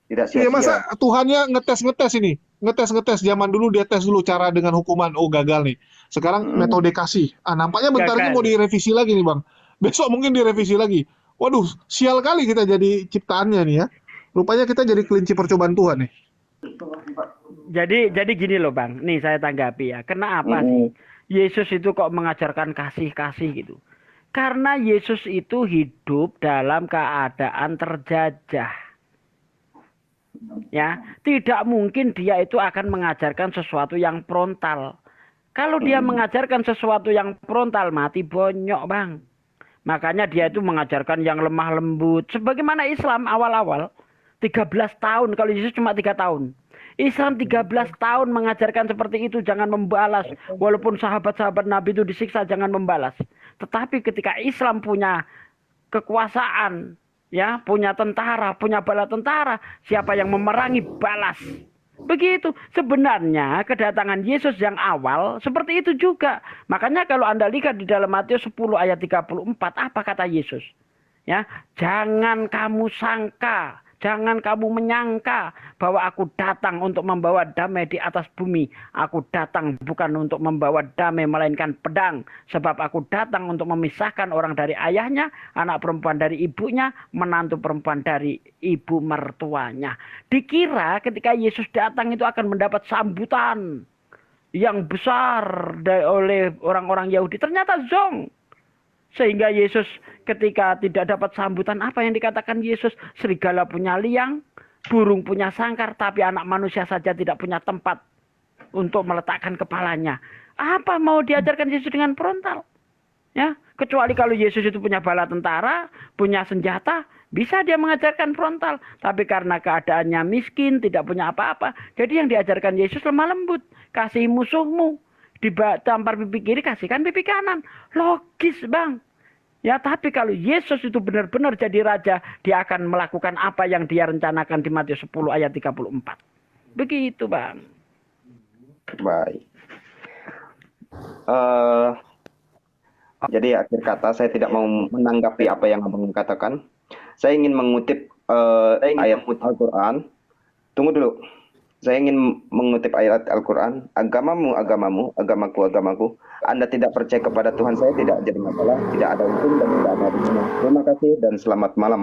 Speaker 2: tidak
Speaker 7: Iya,
Speaker 2: sia-sia.
Speaker 7: masa Tuhannya ngetes ini. Ngetes. Zaman dulu dia tes dulu cara dengan hukuman. Oh, gagal nih. Sekarang metode kasih. Nampaknya bentar lagi
Speaker 3: Gagal.
Speaker 7: mau direvisi lagi nih, Bang. Besok mungkin direvisi lagi. Waduh, sial kali kita jadi ciptaannya nih ya. Rupanya kita jadi kelinci percobaan Tuhan nih.
Speaker 3: Jadi gini loh, Bang. Nih saya tanggapi ya. Kenapa sih Yesus itu kok mengajarkan kasih-kasih gitu? Karena Yesus itu hidup dalam keadaan terjajah. Ya, tidak mungkin dia itu akan mengajarkan sesuatu yang frontal. Kalau dia mengajarkan sesuatu yang frontal, mati bonyok, Bang. Makanya dia itu mengajarkan yang lemah lembut. Sebagaimana Islam awal-awal, 13 tahun, kalau Yesus cuma 3 tahun. Islam 13 tahun mengajarkan seperti itu, jangan membalas. Walaupun sahabat-sahabat Nabi itu disiksa, jangan membalas. Tetapi ketika Islam punya kekuasaan, ya, punya tentara, punya bala tentara, siapa yang memerangi balas. Begitu. Sebenarnya kedatangan Yesus yang awal seperti itu juga. Makanya kalau Anda lihat di dalam Matius 10 ayat 34, apa kata Yesus? Ya, jangan kamu sangka, jangan kamu menyangka bahwa aku datang untuk membawa damai di atas bumi. Aku datang bukan untuk membawa damai melainkan pedang. Sebab aku datang untuk memisahkan orang dari ayahnya, anak perempuan dari ibunya, menantu perempuan dari ibu mertuanya. Dikira ketika Yesus datang itu akan mendapat sambutan yang besar oleh orang-orang Yahudi. Ternyata zong. Sehingga Yesus ketika tidak dapat sambutan, apa yang dikatakan Yesus? Serigala punya liang, burung punya sangkar, tapi anak manusia saja tidak punya tempat untuk meletakkan kepalanya. Apa mau diajarkan Yesus dengan frontal? Ya, kecuali kalau Yesus itu punya bala tentara, punya senjata, bisa dia mengajarkan frontal. Tapi karena keadaannya miskin, tidak punya apa-apa, jadi yang diajarkan Yesus lemah lembut. Kasih musuhmu, ditampar pipi kiri, kasihkan pipi kanan. Logis, Bang. Ya, tapi kalau Yesus itu benar-benar jadi raja, dia akan melakukan apa yang dia rencanakan di Matius 10 ayat 34. Begitu, Bang.
Speaker 2: Baik. Jadi akhir kata, saya tidak mau menanggapi apa yang Abang katakan. Saya ingin mengutip ayat Al-Quran. Tunggu dulu. Saya ingin mengutip ayat Al-Quran. Agamamu, agamamu, agamaku, agamaku. Anda tidak percaya kepada Tuhan saya, tidak jadi masalah. Tidak ada hukum dan tidak ada hukum. Terima kasih dan selamat malam.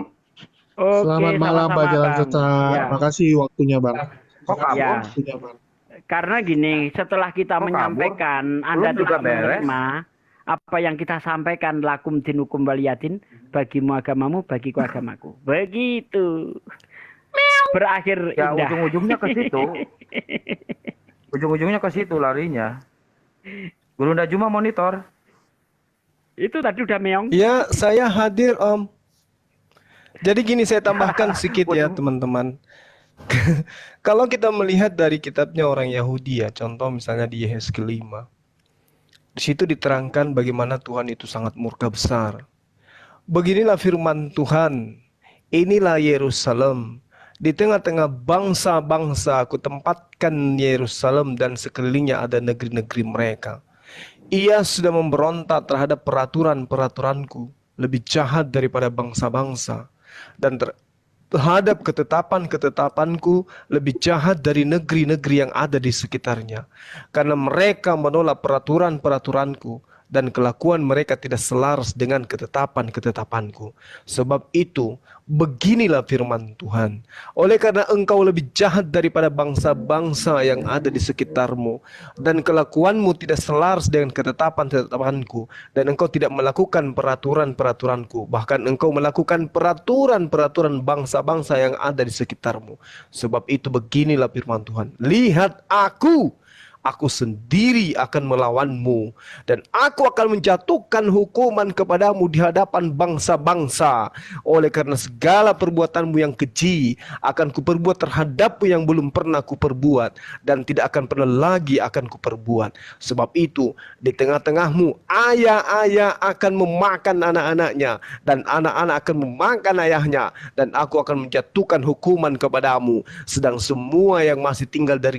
Speaker 3: Oke,
Speaker 7: Selamat malam,
Speaker 3: sama-sama,
Speaker 7: Pak Jalan
Speaker 3: Bang.
Speaker 7: Sesat.
Speaker 3: Ya.
Speaker 7: Makasih waktunya, Bang.
Speaker 5: Kok kabur?
Speaker 3: Ya.
Speaker 7: Waktunya, Bang.
Speaker 3: Karena gini, setelah kita
Speaker 5: Kok kabur?
Speaker 3: menyampaikan, Anda
Speaker 5: Belum juga
Speaker 3: tidak
Speaker 5: beres.
Speaker 3: menerima apa yang kita sampaikan, lakum dinukum waliyatin, bagimu agamamu, bagiku agamaku. Begitu. Berakhir
Speaker 5: Ya
Speaker 3: indah.
Speaker 5: ujung-ujungnya ke situ. Ujung-ujungnya ke situ larinya. Gurunda Juma monitor.
Speaker 3: Itu tadi udah meong.
Speaker 1: Ya, saya hadir, Om. Jadi gini, saya tambahkan sedikit ya, teman-teman. Kalau kita melihat dari kitabnya orang Yahudi ya, contoh misalnya di Yehezkiel 5. Di situ diterangkan bagaimana Tuhan itu sangat murka besar. Beginilah firman Tuhan, inilah Yerusalem. Di tengah-tengah bangsa-bangsa aku tempatkan Yerusalem dan sekelilingnya ada negeri-negeri mereka. Ia sudah memberontak terhadap peraturan-peraturanku, lebih jahat daripada bangsa-bangsa. Dan terhadap ketetapan-ketetapanku lebih jahat dari negeri-negeri yang ada di sekitarnya. Karena mereka menolak peraturan-peraturanku dan kelakuan mereka tidak selaras dengan ketetapan-ketetapanku. Sebab itu, beginilah firman Tuhan. Oleh karena engkau lebih jahat daripada bangsa-bangsa yang ada di sekitarmu, dan kelakuanmu tidak selaras dengan ketetapan-ketetapanku, dan engkau tidak melakukan peraturan-peraturanku, bahkan engkau melakukan peraturan-peraturan bangsa-bangsa yang ada di sekitarmu. Sebab itu beginilah firman Tuhan. Lihat aku sendiri akan melawanmu, dan aku akan menjatuhkan hukuman kepadamu di hadapan bangsa-bangsa. Oleh karena segala perbuatanmu yang keji akan kuperbuat terhadapmu yang belum pernah kuperbuat, dan tidak akan pernah lagi akan kuperbuat. Sebab itu di tengah-tengahmu ayah-ayah akan memakan anak-anaknya, dan anak-anak akan memakan ayahnya, dan aku akan menjatuhkan hukuman kepadamu. Sedang semua yang masih tinggal dari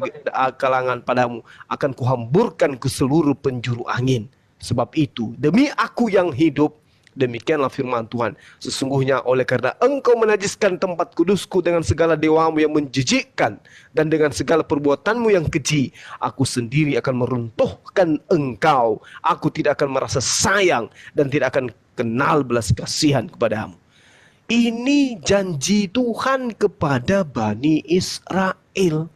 Speaker 1: kalangan padamu akan kuhamburkan ke seluruh penjuru angin. Sebab itu, demi aku yang hidup, demikianlah firman Tuhan, sesungguhnya oleh karena engkau menajiskan tempat kudusku dengan segala dewamu yang menjijikkan, dan dengan segala perbuatanmu yang keji, aku sendiri akan meruntuhkan engkau. Aku tidak akan merasa sayang dan tidak akan kenal belas kasihan kepadamu. Ini janji Tuhan kepada Bani Israel.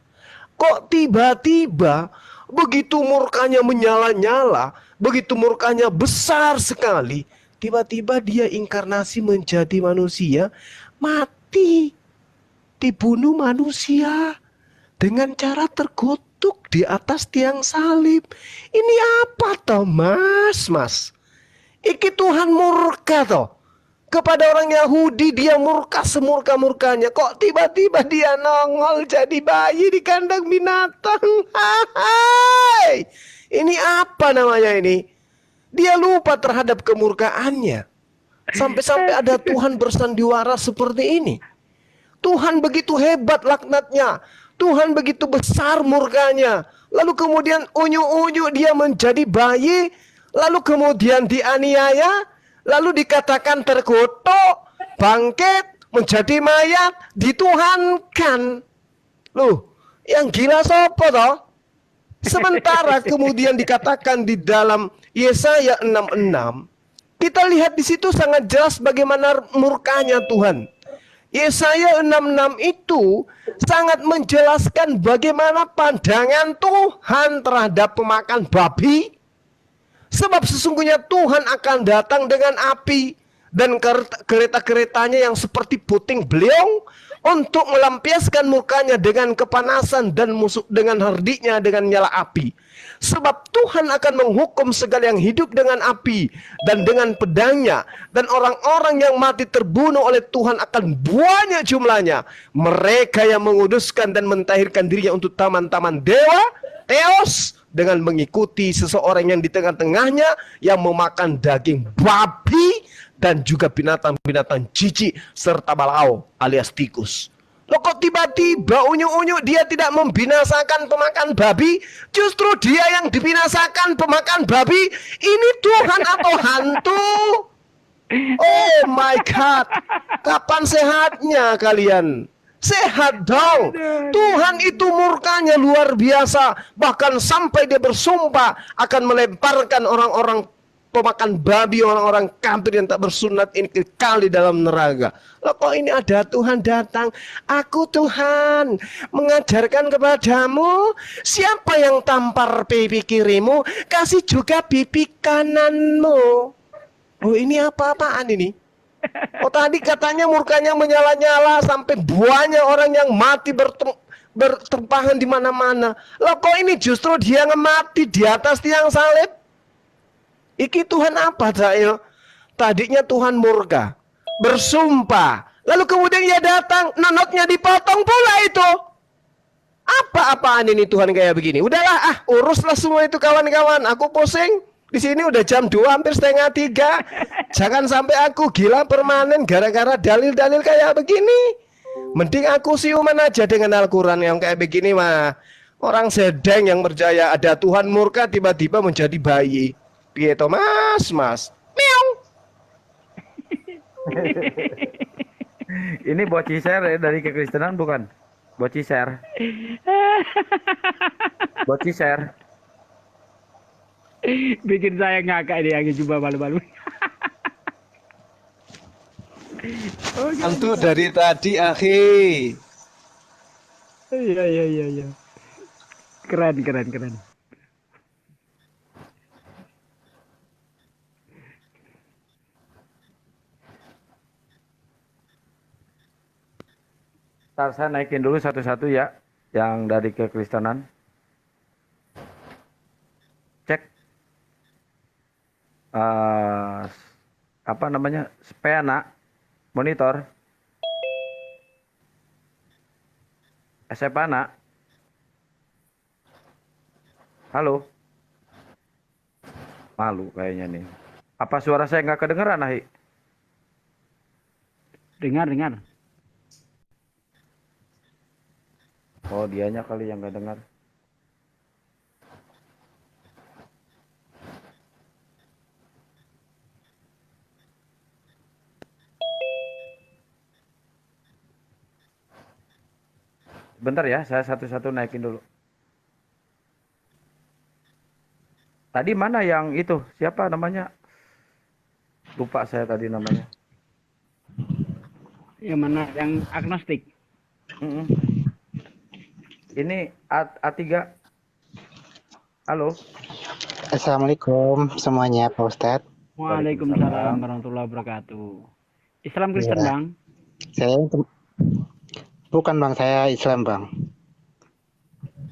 Speaker 1: Kok tiba-tiba begitu murkanya menyala-nyala, begitu murkanya besar sekali, tiba-tiba dia inkarnasi menjadi manusia, mati. dibunuh manusia dengan cara terkutuk di atas tiang salib. Ini apa toh mas? Iki Tuhan murka toh. Kepada orang Yahudi dia murka semurka-murkanya. Kok tiba-tiba dia nongol jadi bayi di kandang binatang? Hai! Ini apa namanya ini? Dia lupa terhadap kemurkaannya. Sampai-sampai ada Tuhan bersandiwara seperti ini. Tuhan begitu hebat laknatnya. Tuhan begitu besar murkanya. Lalu kemudian unyu-unyu dia menjadi bayi. Lalu kemudian dianiaya. Lalu dikatakan terkutuk, bangkit, menjadi mayat, dituhankan. Loh, yang gila siapa toh? Sementara kemudian dikatakan di dalam Yesaya 66, kita lihat di situ sangat jelas bagaimana murkanya Tuhan. Yesaya 66 itu sangat menjelaskan bagaimana pandangan Tuhan terhadap pemakan babi. Sebab sesungguhnya Tuhan akan datang dengan api dan kereta-keretanya yang seperti puting beliung untuk melampiaskan mukanya dengan kepanasan dan musuh dengan herdiknya dengan nyala api. Sebab Tuhan akan menghukum segala yang hidup dengan api dan dengan pedangnya, dan orang-orang yang mati terbunuh oleh Tuhan akan banyak jumlahnya. Mereka yang menguduskan dan mentahirkan dirinya untuk taman-taman dewa, Theos, dengan mengikuti seseorang yang di tengah-tengahnya yang memakan daging babi dan juga binatang-binatang jijik serta balaau alias tikus. Loh kok tiba-tiba unyu-unyu dia tidak membinasakan pemakan babi, justru dia yang dibinasakan pemakan babi. Ini Tuhan atau hantu? Oh my God, kapan sehatnya kalian? Sehat dong. Tuhan itu murkanya luar biasa. Bahkan sampai dia bersumpah akan melemparkan orang-orang pemakan babi, orang-orang kafir yang tak bersunat ini kekal di dalam neraka. Loh kok ini ada Tuhan datang? Aku Tuhan mengajarkan kepadamu, siapa yang tampar pipi kirimu, kasih juga pipi kananmu. Oh ini apa-apaan ini? Oh tadi katanya murkanya menyala-nyala sampai banyak orang yang mati bertempahan di mana-mana. Loh kok ini justru dia ngemati di atas tiang salib? Iki Tuhan apa saya? Tadinya Tuhan murka, bersumpah, lalu kemudian ia datang, nonotnya dipotong pula itu. Apa-apaan ini Tuhan kayak begini? Udahlah, uruslah semua itu kawan-kawan. Aku pusing. Di sini udah jam 2 hampir setengah 3. Jangan sampai aku gila permanen gara-gara dalil-dalil kayak begini. Mending aku siuman aja dengan Al-Quran yang kayak begini mah. Orang sedang yang percaya ada Tuhan murka tiba-tiba menjadi bayi. Piye to mas? Meong.
Speaker 5: Ini bociser dari kekristenan bukan? Bociser. Bociser.
Speaker 3: Bikin saya ngakak dia yang coba malu-malu.
Speaker 1: Hantu dari tadi akhi.
Speaker 3: Iya. Keren.
Speaker 5: Ntar saya naikin dulu satu-satu ya, yang dari kekristenan. Cek apa namanya, spena monitor Sepana. Halo, malu kayaknya nih. Apa suara saya nggak kedengeran, Ahi?
Speaker 3: Dengar.
Speaker 5: Oh, dianya kali yang nggak dengar. Bentar ya, saya satu-satu naikin dulu. Tadi mana yang itu? Siapa namanya? Lupa saya tadi namanya.
Speaker 3: Yang mana? Yang agnostik.
Speaker 5: Ini A3. Halo.
Speaker 9: Assalamualaikum semuanya Pak Ustadz.
Speaker 3: Waalaikumsalam warahmatullahi wabarakatuh. Islam Kristen
Speaker 9: Ya.
Speaker 3: Bang.
Speaker 9: Saya Bukan Bang, saya Islam Bang.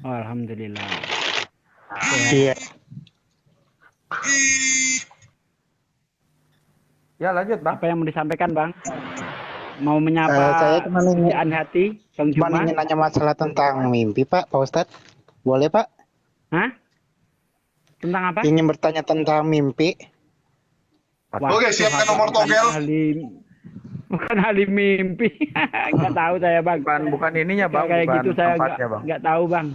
Speaker 3: Oh, alhamdulillah.
Speaker 9: Iya.
Speaker 5: Ya lanjut Bang.
Speaker 3: Apa yang mau disampaikan, Bang? Mau menyapa
Speaker 9: Saya cuma ingin,
Speaker 3: pujaan hati, Bang
Speaker 9: cuma
Speaker 3: Juma?
Speaker 9: ingin nanya masalah tentang mimpi Pak Ustadz. Boleh Pak?
Speaker 3: Hah? Tentang apa?
Speaker 9: Ingin bertanya tentang mimpi.
Speaker 3: Wah,
Speaker 7: Oke,
Speaker 3: itu
Speaker 7: siapkan nomor
Speaker 3: bukan
Speaker 7: togel.
Speaker 3: bukan ahli mimpi. Nggak tahu saya, Bang.
Speaker 5: Bukan ininya Bang,
Speaker 3: Kayak
Speaker 5: bukan
Speaker 3: gitu saya
Speaker 5: tempatnya Bang.
Speaker 3: nggak tahu, Bang.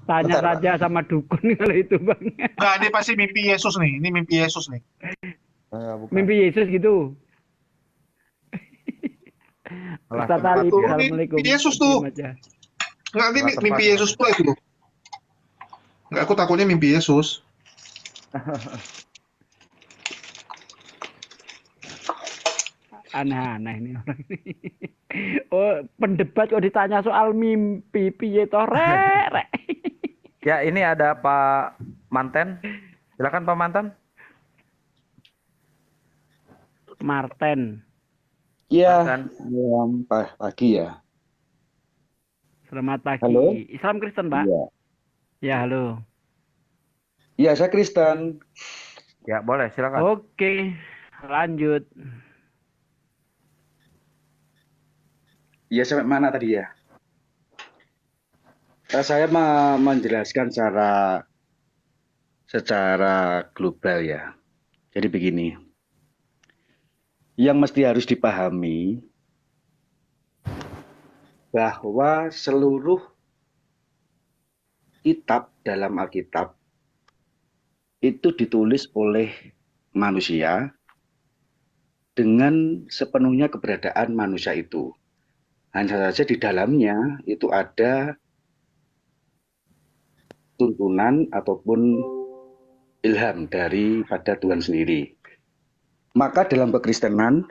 Speaker 3: Tanya
Speaker 9: Bentar, Pak.
Speaker 3: saja sama dukun kalau itu, Bang.
Speaker 7: Enggak, ini pasti mimpi Yesus nih. Ini mimpi Yesus nih.
Speaker 5: Bukan.
Speaker 3: Mimpi Yesus gitu.
Speaker 5: Salah
Speaker 3: Ustaz
Speaker 5: tempat
Speaker 3: Ali,
Speaker 7: Tuh,
Speaker 5: ya.
Speaker 3: Assalamualaikum.
Speaker 7: mimpi Yesus tuh.
Speaker 3: Diam aja.
Speaker 7: Enggak, ini
Speaker 5: Salah
Speaker 7: mimpi
Speaker 5: tempat.
Speaker 7: Yesus pula itu. Enggak, aku takutnya mimpi Yesus.
Speaker 3: Aneh-aneh ini orang ini. Oh, pendebat kok ditanya soal mimpi piye toh rek.
Speaker 5: Ya, ini ada Pak Manten. Silakan Pak Manten.
Speaker 3: Marten.
Speaker 10: Iya,
Speaker 5: Manten.
Speaker 10: pagi ya.
Speaker 3: Selamat pagi.
Speaker 10: Halo?
Speaker 3: Islam Kristen, Pak?
Speaker 10: Iya.
Speaker 3: Ya, halo.
Speaker 10: Iya, saya Kristen.
Speaker 5: Ya, boleh silakan.
Speaker 3: Oke, lanjut.
Speaker 10: Iya, sampai mana tadi ya? Saya menjelaskan secara global ya. Jadi begini, yang mesti harus dipahami bahwa seluruh kitab dalam Alkitab itu ditulis oleh manusia dengan sepenuhnya keberadaan manusia itu. Hanya saja di dalamnya itu ada tuntunan ataupun ilham daripada Tuhan sendiri. Maka dalam kekristenan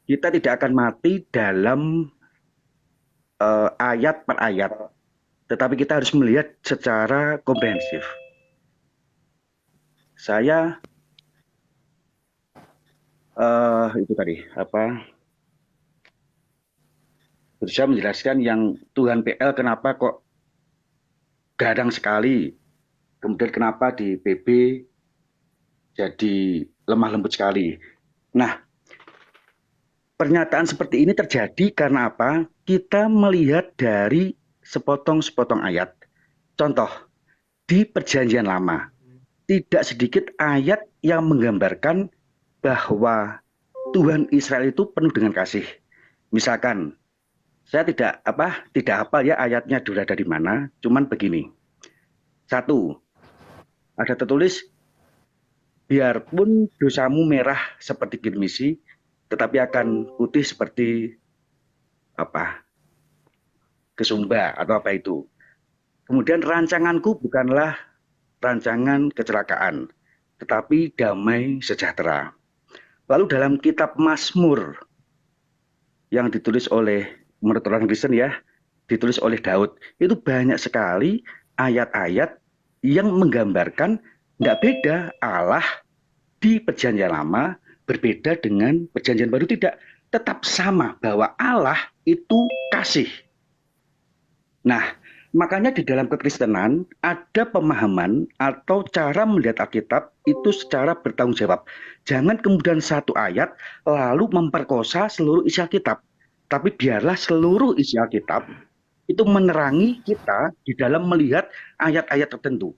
Speaker 10: kita tidak akan mati dalam ayat per ayat, tetapi kita harus melihat secara komprehensif. Saya itu tadi berusaha menjelaskan yang Tuhan PL kenapa kok garang sekali, kemudian kenapa di PB jadi lemah lembut sekali. Nah, pernyataan seperti ini terjadi karena apa? Kita melihat dari sepotong-sepotong ayat. Contoh, di Perjanjian Lama, tidak sedikit ayat yang menggambarkan bahwa Tuhan Israel itu penuh dengan kasih. Misalkan, saya tidak hafal ya ayatnya berada di mana, cuman begini. 1, ada tertulis, biarpun dosamu merah seperti girmisi, tetapi akan putih seperti kesumba atau apa itu. Kemudian rancanganku bukanlah rancangan kecelakaan, tetapi damai sejahtera. Lalu dalam kitab Mazmur yang ditulis oleh menurut orang Kristen ya, ditulis oleh Daud, itu banyak sekali ayat-ayat yang menggambarkan nggak beda Allah di Perjanjian Lama berbeda dengan Perjanjian Baru, tidak, tetap sama bahwa Allah itu kasih. Nah, makanya di dalam kekristenan ada pemahaman atau cara melihat Alkitab itu secara bertanggung jawab. Jangan kemudian satu ayat lalu memperkosa seluruh isi Alkitab. Tapi biarlah seluruh isi Alkitab itu menerangi kita di dalam melihat ayat-ayat tertentu.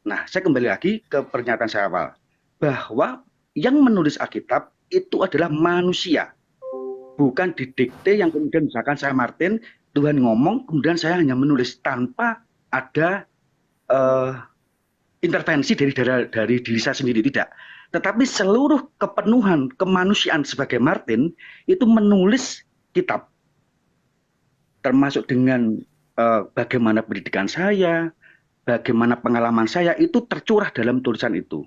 Speaker 10: Nah, saya kembali lagi ke pernyataan saya awal. Bahwa yang menulis Alkitab itu adalah manusia. Bukan didikte yang kemudian misalkan saya Martin, Tuhan ngomong, kemudian saya hanya menulis tanpa ada intervensi dari diri saya sendiri, tidak. Tetapi seluruh kepenuhan kemanusiaan sebagai Martin itu menulis kitab, termasuk dengan bagaimana pendidikan saya, bagaimana pengalaman saya, itu tercurah dalam tulisan itu.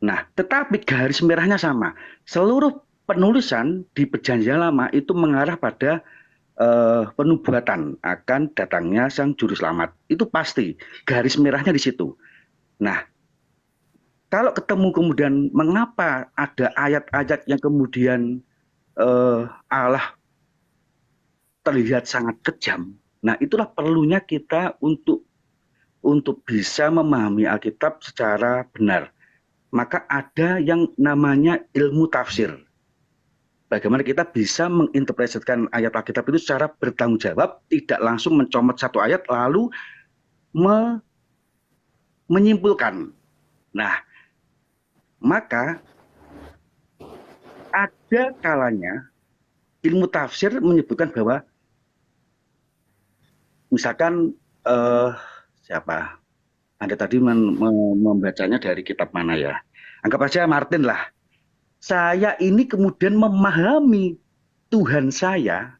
Speaker 10: Nah, tetapi garis merahnya sama. Seluruh penulisan di Perjanjian Lama itu mengarah pada penubuatan akan datangnya Sang Juru Selamat. Itu pasti, garis merahnya di situ. Nah, kalau ketemu kemudian mengapa ada ayat-ayat yang kemudian Allah terlihat sangat kejam. Nah, itulah perlunya kita untuk bisa memahami Alkitab secara benar. Maka ada yang namanya ilmu tafsir. Bagaimana kita bisa menginterpretasikan ayat Alkitab itu secara bertanggung jawab, tidak langsung mencomot satu ayat lalu menyimpulkan. Nah, maka ada kalanya ilmu tafsir menyebutkan bahwa misalkan siapa? Anda tadi membacanya dari kitab mana ya? Anggap aja Martin lah. Saya ini kemudian memahami Tuhan saya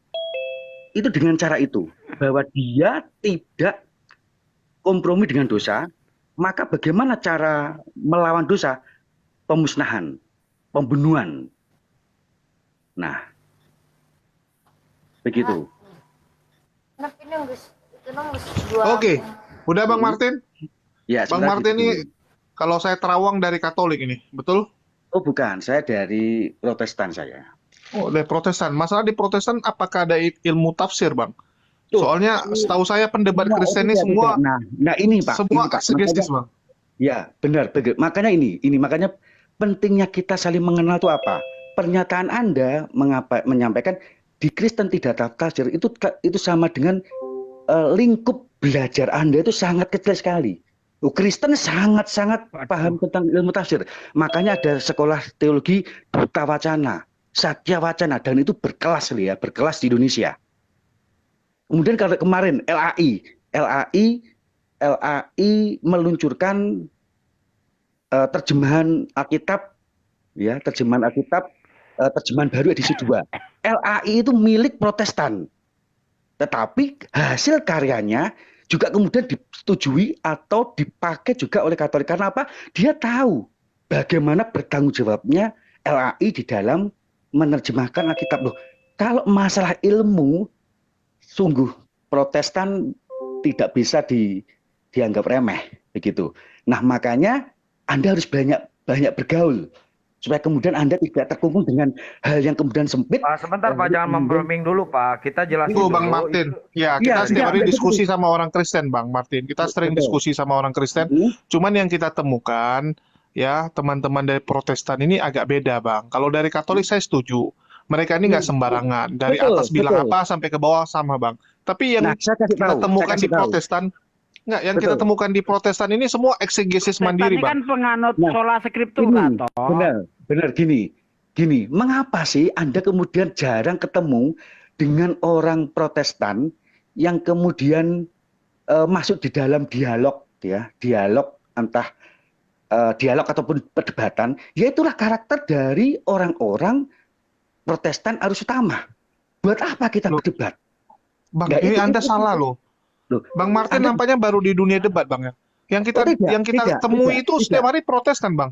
Speaker 10: itu dengan cara itu. Bahwa dia tidak kompromi dengan dosa. Maka bagaimana cara melawan dosa? Pemusnahan, pembunuhan. Nah, begitu.
Speaker 7: Oke, udah Bang Martin?
Speaker 10: Ya,
Speaker 7: Bang
Speaker 10: sebentar
Speaker 7: Martin
Speaker 10: gitu.
Speaker 7: ini kalau saya terawang dari Katolik ini, betul?
Speaker 10: Oh bukan, saya dari Protestan saya.
Speaker 7: Oh, dari Protestan. Masalah di Protestan apakah ada ilmu tafsir, Bang?
Speaker 10: Tuh,
Speaker 7: Soalnya setahu saya pendebat
Speaker 10: semua,
Speaker 7: Kristen ini
Speaker 10: tidak,
Speaker 7: semua
Speaker 10: tidak. Nah ini Pak,
Speaker 7: semua
Speaker 10: ini Pak.
Speaker 7: eksegesis,
Speaker 10: Makanya,
Speaker 7: Bang.
Speaker 10: ya benar, benar. Makanya ini makanya pentingnya kita saling mengenal itu apa? Pernyataan Anda menyampaikan di Kristen tidak ada tafsir itu sama dengan lingkup belajar Anda itu sangat kecil sekali. Kristen sangat-sangat paham tentang ilmu tafsir. Makanya ada sekolah teologi Duta Wacana, Satya Wacana, dan itu berkelas ya, berkelas di Indonesia. Kemudian kalau kemarin LAI meluncurkan terjemahan Alkitab, ya terjemahan Alkitab, terjemahan baru edisi 2. LAI itu milik Protestan, tetapi hasil karyanya juga kemudian disetujui atau dipakai juga oleh Katolik. Karena apa? Dia tahu bagaimana bertanggung jawabnya LAI di dalam menerjemahkan Alkitab. Loh, kalau masalah ilmu, sungguh Protestan tidak bisa dianggap remeh begitu. Nah, makanya Anda harus banyak bergaul supaya kemudian Anda tidak terkungkung dengan hal yang kemudian sempit.
Speaker 5: Pak, sebentar Pak, jangan memperming dulu Pak. Kita jelasin
Speaker 7: Itu
Speaker 5: dulu.
Speaker 7: Bang Martin. Ya, kita setiap hari diskusi sama orang Kristen, Bang Martin. Kita sering diskusi sama orang Kristen. Cuman yang kita temukan, ya teman-teman dari Protestan ini agak beda, Bang. Kalau dari Katolik saya setuju. Mereka ini nggak sembarangan. Dari atas bilang apa sampai ke bawah sama, Bang. Tapi yang kita temukan di Protestan, kita temukan di Protestan ini semua eksegesis mandiri, Bang.
Speaker 3: Kan penganut sola scriptura kan, toh.
Speaker 10: Benar gini. Mengapa sih Anda kemudian jarang ketemu dengan orang Protestan yang kemudian masuk di dalam dialog, ya, dialog entah dialog ataupun perdebatan? Ya itulah karakter dari orang-orang Protestan arus utama. Buat apa kita berdebat?
Speaker 7: Bang, ini Anda salah loh. Bang Martin nampaknya baru di dunia debat, Bang ya. Yang kita temui itu setiap hari Protestan, Bang.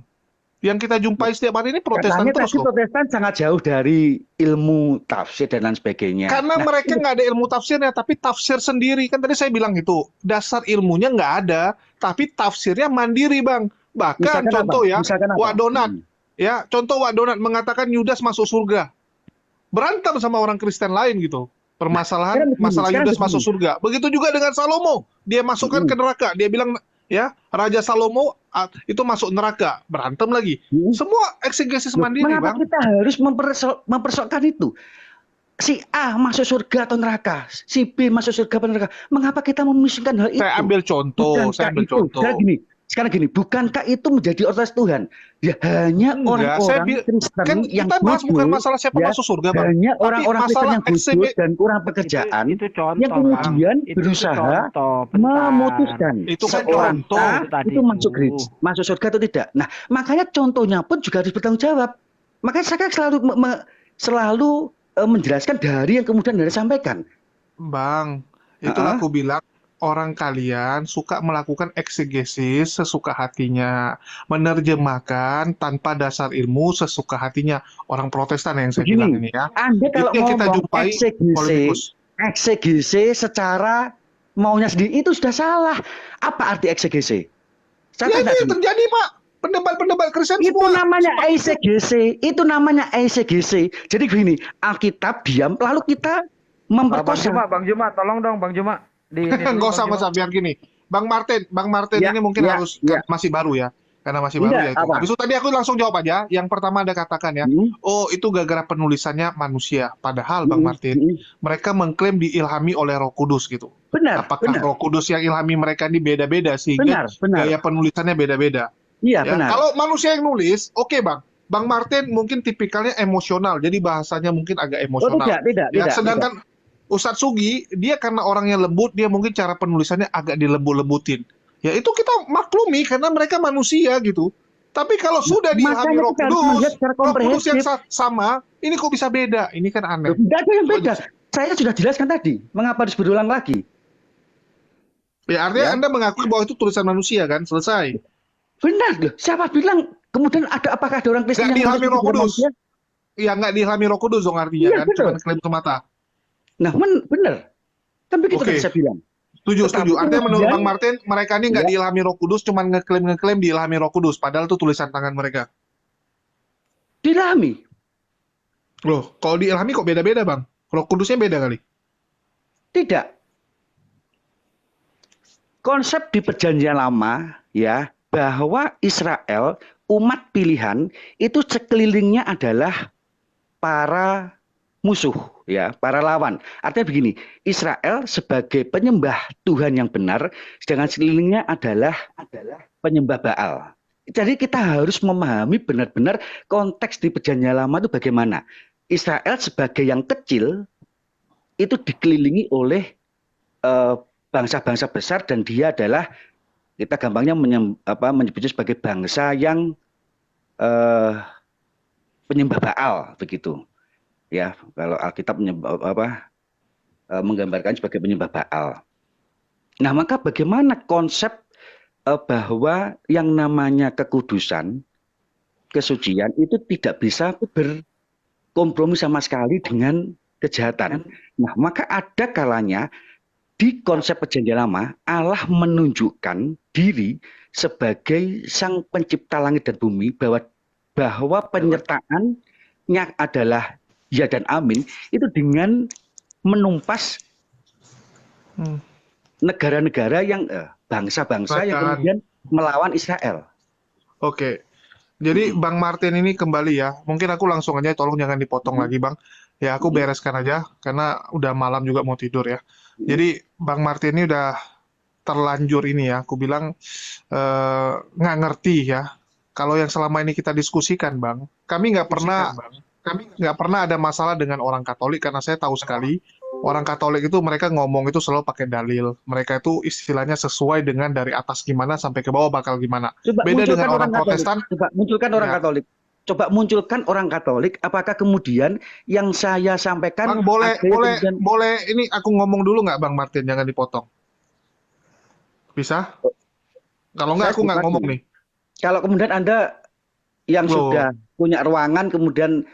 Speaker 7: Yang kita jumpai setiap hari ini Protestan terus loh.
Speaker 10: Protestan sangat jauh dari ilmu tafsir dan lain sebagainya.
Speaker 7: Karena mereka nggak ada ilmu tafsirnya, tapi tafsir sendiri. Kan tadi saya bilang itu, dasar ilmunya nggak ada, tapi tafsirnya mandiri, Bang. Bahkan misalkan contoh Wak Donat. Ya, contoh Wak Donat mengatakan Yudas masuk surga. Berantem sama orang Kristen lain gitu. Permasalahan masalah Yudas masuk surga. Begitu juga dengan Salomo. Dia masukkan ke neraka. Dia bilang, ya, Raja Salomo itu masuk neraka. Berantem lagi. Semua eksegesis mandiri,
Speaker 10: Mengapa
Speaker 7: Bang.
Speaker 10: kita harus mempersoalkan itu? Si A masuk surga atau neraka, si B masuk surga atau neraka. Mengapa kita memusingkan hal itu?
Speaker 7: Saya ambil contoh.
Speaker 10: Sekarang gini, bukankah itu menjadi otoritas Tuhan? Ya hanya orang-orang Kristen
Speaker 7: kan
Speaker 10: yang
Speaker 7: kita bahas
Speaker 10: bodoh,
Speaker 7: bukan masalah siapa masuk surga, Bang.
Speaker 10: hanya orang-orang Kristen yang bodoh dan kurang
Speaker 3: Itu
Speaker 10: pekerjaan
Speaker 3: contoh,
Speaker 10: yang kemudian
Speaker 3: Bang.
Speaker 10: berusaha
Speaker 3: Bentar.
Speaker 10: memutuskan
Speaker 7: Itu kan
Speaker 10: seorang
Speaker 7: contoh.
Speaker 10: A itu masuk surga atau tidak. Nah, makanya contohnya pun juga harus bertanggung jawab. Makanya saya selalu menjelaskan dari yang kemudian Anda sampaikan.
Speaker 7: Bang, itulah aku bilang orang kalian suka melakukan eksegesis sesuka hatinya, menerjemahkan tanpa dasar ilmu sesuka hatinya. Orang Protestan yang saya bilang ini ya.
Speaker 10: Anda kalau
Speaker 7: Itu yang kita
Speaker 10: ngomong
Speaker 7: jumpai politikus.
Speaker 10: eksegese secara maunya sendiri itu sudah salah. Apa arti eksegese?
Speaker 7: Ya itu yang terjadi, Pak. Pendebat-pendebat Kristen
Speaker 10: Itu
Speaker 7: semua.
Speaker 10: namanya eksegese. Itu namanya eksegese. Jadi begini, Alkitab diam, lalu kita
Speaker 7: Bang
Speaker 10: memperkosa.
Speaker 5: Bang Juma, tolong dong Bang Juma. Di ini dulu
Speaker 7: Nggak usah,
Speaker 5: Bang Juma.
Speaker 7: biar gini. Bang Martin
Speaker 10: Ya,
Speaker 7: ini mungkin
Speaker 10: ya,
Speaker 7: harus
Speaker 10: ya.
Speaker 7: masih baru ya. Karena masih baru
Speaker 10: Enggak,
Speaker 7: ya itu.
Speaker 10: apa?
Speaker 7: Habis itu tadi aku langsung jawab aja. Yang pertama Anda katakan ya, oh itu gara-gara penulisannya manusia. Padahal Bang Martin, mereka mengklaim diilhami oleh Roh Kudus gitu.
Speaker 10: Benar,
Speaker 7: Apakah
Speaker 10: benar.
Speaker 7: Roh Kudus yang ilhami mereka ini beda-beda sehingga
Speaker 10: Benar.
Speaker 7: gaya penulisannya beda-beda?
Speaker 10: Iya,
Speaker 7: Ya,
Speaker 10: benar.
Speaker 7: kalau manusia yang nulis, oke Bang. Bang Martin mungkin tipikalnya emosional, jadi bahasanya mungkin agak
Speaker 10: Oh,
Speaker 7: emosional.
Speaker 10: tidak.
Speaker 7: Ya, sedangkan Ustadz Sugi, dia karena orangnya lembut, dia mungkin cara penulisannya agak dilembut-lembutin. Ya itu kita maklumi karena mereka manusia gitu. Tapi kalau sudah diilhami
Speaker 10: Makanya
Speaker 7: Roh
Speaker 10: kita harus
Speaker 7: Kudus,
Speaker 10: melihat secara
Speaker 7: Roh Kudus yang
Speaker 10: komprehensif.
Speaker 7: sama, ini kok bisa beda? Ini kan aneh.
Speaker 10: Tidak ada yang beda. Saya sudah jelaskan tadi. Mengapa harus berulang lagi?
Speaker 7: Ya artinya
Speaker 10: Ya.
Speaker 7: Anda mengakui bahwa itu tulisan manusia kan? Selesai.
Speaker 10: Benar loh. Siapa bilang? Kemudian apakah ada orang Kristen
Speaker 7: Nggak
Speaker 10: yang
Speaker 7: diilhami
Speaker 10: mengatakan
Speaker 7: Roh
Speaker 10: itu
Speaker 7: Kudus.
Speaker 10: manusia?
Speaker 7: Ya nggak diilhami Roh Kudus dong artinya
Speaker 10: Iya,
Speaker 7: kan?
Speaker 10: betul.
Speaker 7: Cuma klaim semata.
Speaker 10: Nah, benar. Kan begitu
Speaker 7: Oke.
Speaker 10: tadi saya bilang.
Speaker 7: Setuju.
Speaker 10: Tetapi
Speaker 7: Artinya menurut
Speaker 10: kemudian-
Speaker 7: Bang Martin, mereka ini nggak diilhami Roh Kudus, cuman ngeklaim diilhami Roh Kudus, padahal itu tulisan tangan mereka.
Speaker 10: Dilami.
Speaker 7: Loh, kalau diilhami kok beda-beda, Bang? Roh Kudusnya beda kali.
Speaker 10: Tidak. Konsep di Perjanjian Lama ya bahwa Israel umat pilihan itu sekelilingnya adalah para musuh ya, para lawan. Artinya begini, Israel sebagai penyembah Tuhan yang benar, sedangkan sekelilingnya adalah penyembah Baal. Jadi kita harus memahami benar-benar konteks di Perjanjian Lama itu bagaimana. Israel sebagai yang kecil itu dikelilingi oleh bangsa-bangsa besar dan dia adalah kita gampangnya menyebutnya sebagai bangsa yang penyembah Baal begitu. Ya, kalau Alkitab menggambarkan sebagai penyembah Baal. Nah, maka bagaimana konsep bahwa yang namanya kekudusan, kesucian itu tidak bisa berkompromi sama sekali dengan kejahatan. Nah, maka ada kalanya di konsep Perjanjian Lama Allah menunjukkan diri sebagai sang pencipta langit dan bumi bahwa penyertaannya adalah ya dan amin itu dengan menumpas negara-negara yang bangsa-bangsa yang kemudian melawan Israel.
Speaker 7: Oke. Jadi Bang Martin ini kembali ya. Mungkin aku langsung aja, tolong jangan dipotong lagi Bang. Ya aku bereskan aja karena udah malam juga mau tidur ya. Jadi Bang Martin ini udah terlanjur ini ya. Aku bilang nggak ngerti ya. Kalau yang selama ini kita diskusikan Bang, kami nggak pernah ada masalah dengan orang Katolik karena saya tahu sekali orang Katolik itu mereka ngomong itu selalu pakai dalil. Mereka itu istilahnya sesuai dengan dari atas gimana sampai ke bawah bakal gimana.
Speaker 10: Coba
Speaker 7: Beda dengan orang
Speaker 10: Katolik.
Speaker 7: Protestan.
Speaker 10: Coba munculkan orang
Speaker 7: Ya.
Speaker 10: Katolik. Coba munculkan orang Katolik. Apakah kemudian yang saya sampaikan
Speaker 7: Bang, boleh
Speaker 10: ada kemudian-
Speaker 7: ini aku ngomong dulu nggak Bang Martin, jangan dipotong. Bisa? Kalau nggak
Speaker 10: Saya
Speaker 7: aku nggak
Speaker 10: bukan
Speaker 7: ngomong
Speaker 10: ini.
Speaker 7: nih.
Speaker 10: Kalau kemudian Anda yang
Speaker 7: Loh.
Speaker 10: sudah punya ruangan kemudian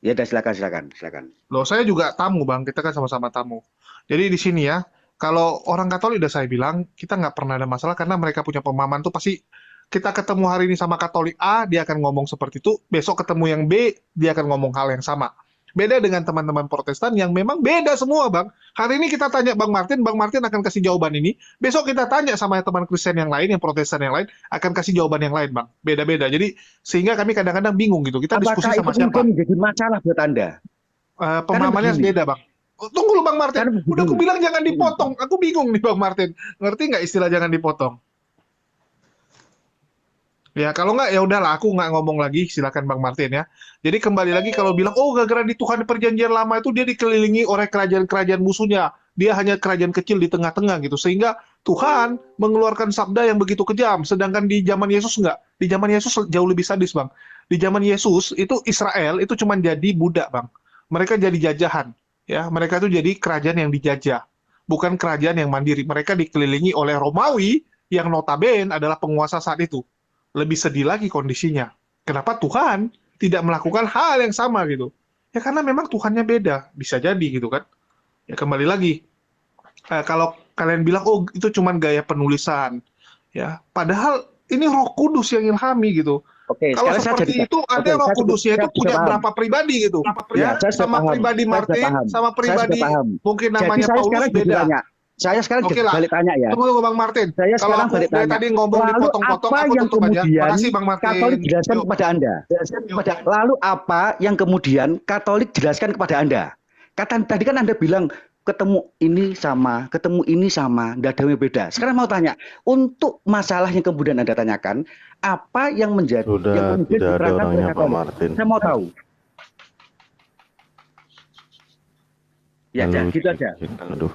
Speaker 10: ya udah silakan.
Speaker 7: Loh, saya juga tamu Bang, kita kan sama-sama tamu. Jadi di sini ya, kalau orang Katolik udah saya bilang, kita nggak pernah ada masalah karena mereka punya pemahaman tuh pasti kita ketemu hari ini sama Katolik A, dia akan ngomong seperti itu, besok ketemu yang B, dia akan ngomong hal yang sama. Beda dengan teman-teman Protestan yang memang beda semua, Bang. Hari ini kita tanya Bang Martin akan kasih jawaban ini. Besok kita tanya sama teman Kristen yang lain, yang Protestan yang lain, akan kasih jawaban yang lain, Bang. Beda-beda. Jadi, sehingga kami kadang-kadang bingung gitu. Kita diskusi
Speaker 10: Apakah
Speaker 7: sama
Speaker 10: itu
Speaker 7: siapa?
Speaker 10: mungkin menjadi masalah buat Anda?
Speaker 7: Pemahamannya
Speaker 10: begini.
Speaker 7: beda, Bang. Oh, tunggu lu, Bang Martin.
Speaker 10: Karena
Speaker 7: Udah aku
Speaker 10: begini.
Speaker 7: bilang jangan dipotong. Aku bingung nih, Bang Martin. Ngerti nggak istilah jangan dipotong? Ya, kalau nggak, ya udahlah. Aku nggak ngomong lagi. Silakan Bang Martin ya. Jadi kembali lagi kalau bilang, oh gara-gara di Tuhan di Perjanjian Lama itu dia dikelilingi oleh kerajaan-kerajaan musuhnya. Dia hanya kerajaan kecil di tengah-tengah gitu. Sehingga Tuhan mengeluarkan sabda yang begitu kejam. Sedangkan di zaman Yesus nggak. Di zaman Yesus jauh lebih sadis, Bang. Di zaman Yesus itu Israel itu cuma jadi budak, Bang. Mereka jadi jajahan. Ya, mereka itu jadi kerajaan yang dijajah. Bukan kerajaan yang mandiri. Mereka dikelilingi oleh Romawi yang notabene adalah penguasa saat itu. Lebih sedih lagi kondisinya. Kenapa Tuhan tidak melakukan hal yang sama gitu? Ya karena memang Tuhannya beda, bisa jadi gitu kan. Ya kembali lagi, kalau kalian bilang oh itu cuma gaya penulisan, ya padahal ini Roh Kudus yang ilhami gitu.
Speaker 10: Oke,
Speaker 7: Kalau
Speaker 10: sekarang saya jadi
Speaker 7: seperti itu, ada
Speaker 10: oke,
Speaker 7: Roh Kudusnya
Speaker 10: saya
Speaker 7: itu
Speaker 10: sudah
Speaker 7: punya
Speaker 10: paham.
Speaker 7: berapa pribadi gitu?
Speaker 10: Ya,
Speaker 7: Ya,
Speaker 10: saya sudah
Speaker 7: sama
Speaker 10: paham.
Speaker 7: pribadi
Speaker 10: Saya sudah
Speaker 7: Martin,
Speaker 10: paham.
Speaker 7: sama
Speaker 10: Saya sudah
Speaker 7: pribadi
Speaker 10: paham.
Speaker 7: mungkin
Speaker 10: Jadi
Speaker 7: namanya
Speaker 10: saya
Speaker 7: Paulus
Speaker 10: sekarang jadi
Speaker 7: beda.
Speaker 10: tanya. Saya sekarang
Speaker 7: Oke lah,
Speaker 10: balik tanya ya.
Speaker 7: tunggu Bang Martin.
Speaker 10: Saya
Speaker 7: Kalau
Speaker 10: sekarang
Speaker 7: aku
Speaker 10: balik
Speaker 7: dari
Speaker 10: tanya.
Speaker 7: tadi ngomong
Speaker 10: Lalu
Speaker 7: dipotong-potong,
Speaker 10: apa
Speaker 7: aku
Speaker 10: yang
Speaker 7: tutup aja.
Speaker 10: kemudian
Speaker 7: Makasih Bang Martin.
Speaker 10: Katolik jelaskan
Speaker 7: Yuk.
Speaker 10: kepada Anda? Lalu apa yang kemudian Katolik jelaskan kepada Anda? Kata tadi kan Anda bilang ketemu ini sama, nggak ada yang beda. Sekarang mau tanya, untuk masalah yang kemudian Anda tanyakan, apa yang menjadi yang
Speaker 11: Sudah
Speaker 10: kemudian
Speaker 11: tidak ada
Speaker 10: diterangkan oleh
Speaker 11: orangnya Pak
Speaker 10: Katolik?
Speaker 11: Martin.
Speaker 10: Saya mau tahu. Ya,
Speaker 11: Lalu
Speaker 10: gitu aja.
Speaker 11: aduh.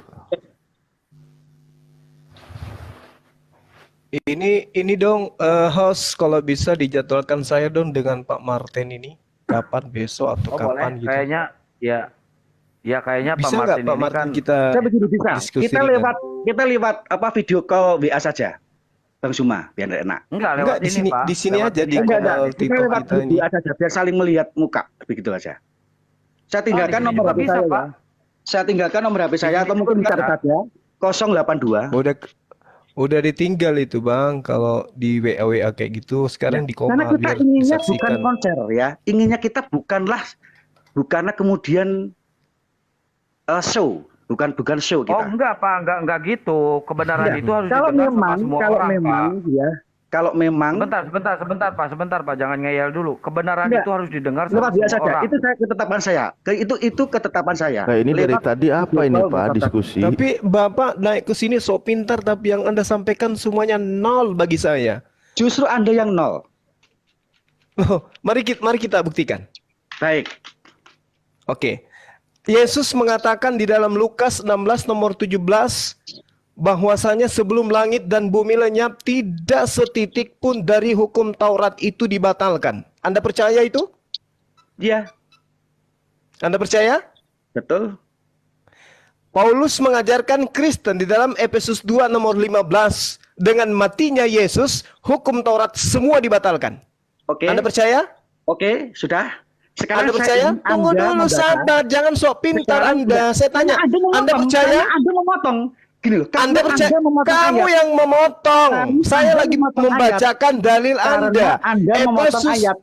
Speaker 1: Ini dong host kalau bisa dijadwalkan saya dong dengan Pak Martin ini kapan besok atau
Speaker 5: Oh
Speaker 1: kapan
Speaker 5: boleh,
Speaker 1: gitu.
Speaker 5: kayaknya kayaknya Pak
Speaker 1: Bisa nggak
Speaker 5: Martin
Speaker 1: Pak
Speaker 5: ini
Speaker 1: Martin
Speaker 5: kan
Speaker 1: kita
Speaker 10: Saya begini bisa.
Speaker 1: diskusi
Speaker 10: Kita lewat apa video call WA saja. Bang Suma, biar enak.
Speaker 5: enggak
Speaker 1: Enggak
Speaker 5: lewat
Speaker 1: di sini
Speaker 5: Pak.
Speaker 1: di sini
Speaker 5: Lewat
Speaker 1: aja
Speaker 5: ini
Speaker 1: di
Speaker 5: aja.
Speaker 10: Enggak,
Speaker 1: channel
Speaker 10: kita
Speaker 1: TikTok
Speaker 10: lewat
Speaker 1: kita ini.
Speaker 10: WA saja biar saling melihat muka, begitu aja. Saya tinggalkan
Speaker 5: di sini
Speaker 10: nomor
Speaker 5: juga
Speaker 10: HP
Speaker 5: bisa,
Speaker 10: saya
Speaker 5: Pak.
Speaker 10: ya. Saya tinggalkan nomor HP saya
Speaker 5: sini
Speaker 10: atau mungkin
Speaker 5: juga
Speaker 10: bisa
Speaker 5: bisa.
Speaker 10: saja 082.
Speaker 1: Udah ditinggal itu Bang kalau di WA kayak gitu sekarang di
Speaker 10: Karena
Speaker 1: koma
Speaker 10: kita
Speaker 1: biar
Speaker 10: inginnya bukan
Speaker 1: disaksikan.
Speaker 10: konser ya. Inginnya kita bukanlah kemudian show, bukan show
Speaker 5: Oh
Speaker 10: kita.
Speaker 5: enggak Pak, enggak gitu. Kebenaran
Speaker 10: Enggak.
Speaker 5: itu harus
Speaker 10: Kalau
Speaker 5: didengar sama
Speaker 10: memang
Speaker 5: semua orang, Pak.
Speaker 10: kalau memang
Speaker 5: Sebentar Pak, jangan ngeyel dulu. Kebenaran
Speaker 10: Enggak.
Speaker 5: itu harus didengar
Speaker 10: luar
Speaker 5: sama
Speaker 10: biasa
Speaker 5: semua
Speaker 10: saja.
Speaker 5: orang.
Speaker 10: Itu ketetapan saya. Itu ketetapan saya.
Speaker 11: Nah, ini dari
Speaker 10: Lewat
Speaker 11: tadi apa
Speaker 10: video
Speaker 11: ini
Speaker 10: call,
Speaker 11: Pak
Speaker 10: Bapak.
Speaker 11: diskusi?
Speaker 1: Tapi Bapak naik ke sini sok pintar tapi yang Anda sampaikan semuanya nol bagi saya.
Speaker 10: Justru Anda yang nol.
Speaker 1: Oh, mari kita buktikan.
Speaker 10: Baik.
Speaker 1: Oke. Yesus mengatakan di dalam Lukas 16 nomor 17 bahwasanya sebelum langit dan bumi lenyap tidak setitik pun dari hukum Taurat itu dibatalkan. Anda percaya itu?
Speaker 10: Iya,
Speaker 1: Anda percaya?
Speaker 10: betul.
Speaker 1: Paulus mengajarkan Kristen di dalam Efesus 2 nomor 15 dengan matinya Yesus hukum Taurat semua dibatalkan.
Speaker 10: Oke.
Speaker 1: Anda percaya?
Speaker 10: Oke, sudah.
Speaker 1: Anda
Speaker 10: Sekarang
Speaker 1: percaya?
Speaker 10: saya ingin
Speaker 1: Tunggu
Speaker 10: Anda
Speaker 1: dulu
Speaker 10: membaca.
Speaker 1: sabar, jangan sok pintar
Speaker 10: Sekarang
Speaker 1: Anda.
Speaker 10: sudah.
Speaker 1: Saya tanya,
Speaker 10: Anda memotong,
Speaker 1: Anda percaya?
Speaker 10: karena Anda memotong. Gini loh, karena
Speaker 1: Anda percaya?
Speaker 10: Anda memotong
Speaker 1: Kamu
Speaker 10: ayat.
Speaker 1: yang memotong.
Speaker 10: Karena
Speaker 1: Saya
Speaker 10: Anda
Speaker 1: lagi
Speaker 10: memotong
Speaker 1: membacakan dalil
Speaker 10: Karena
Speaker 1: Anda.
Speaker 10: Anda memotong
Speaker 1: Efesus
Speaker 10: ayat.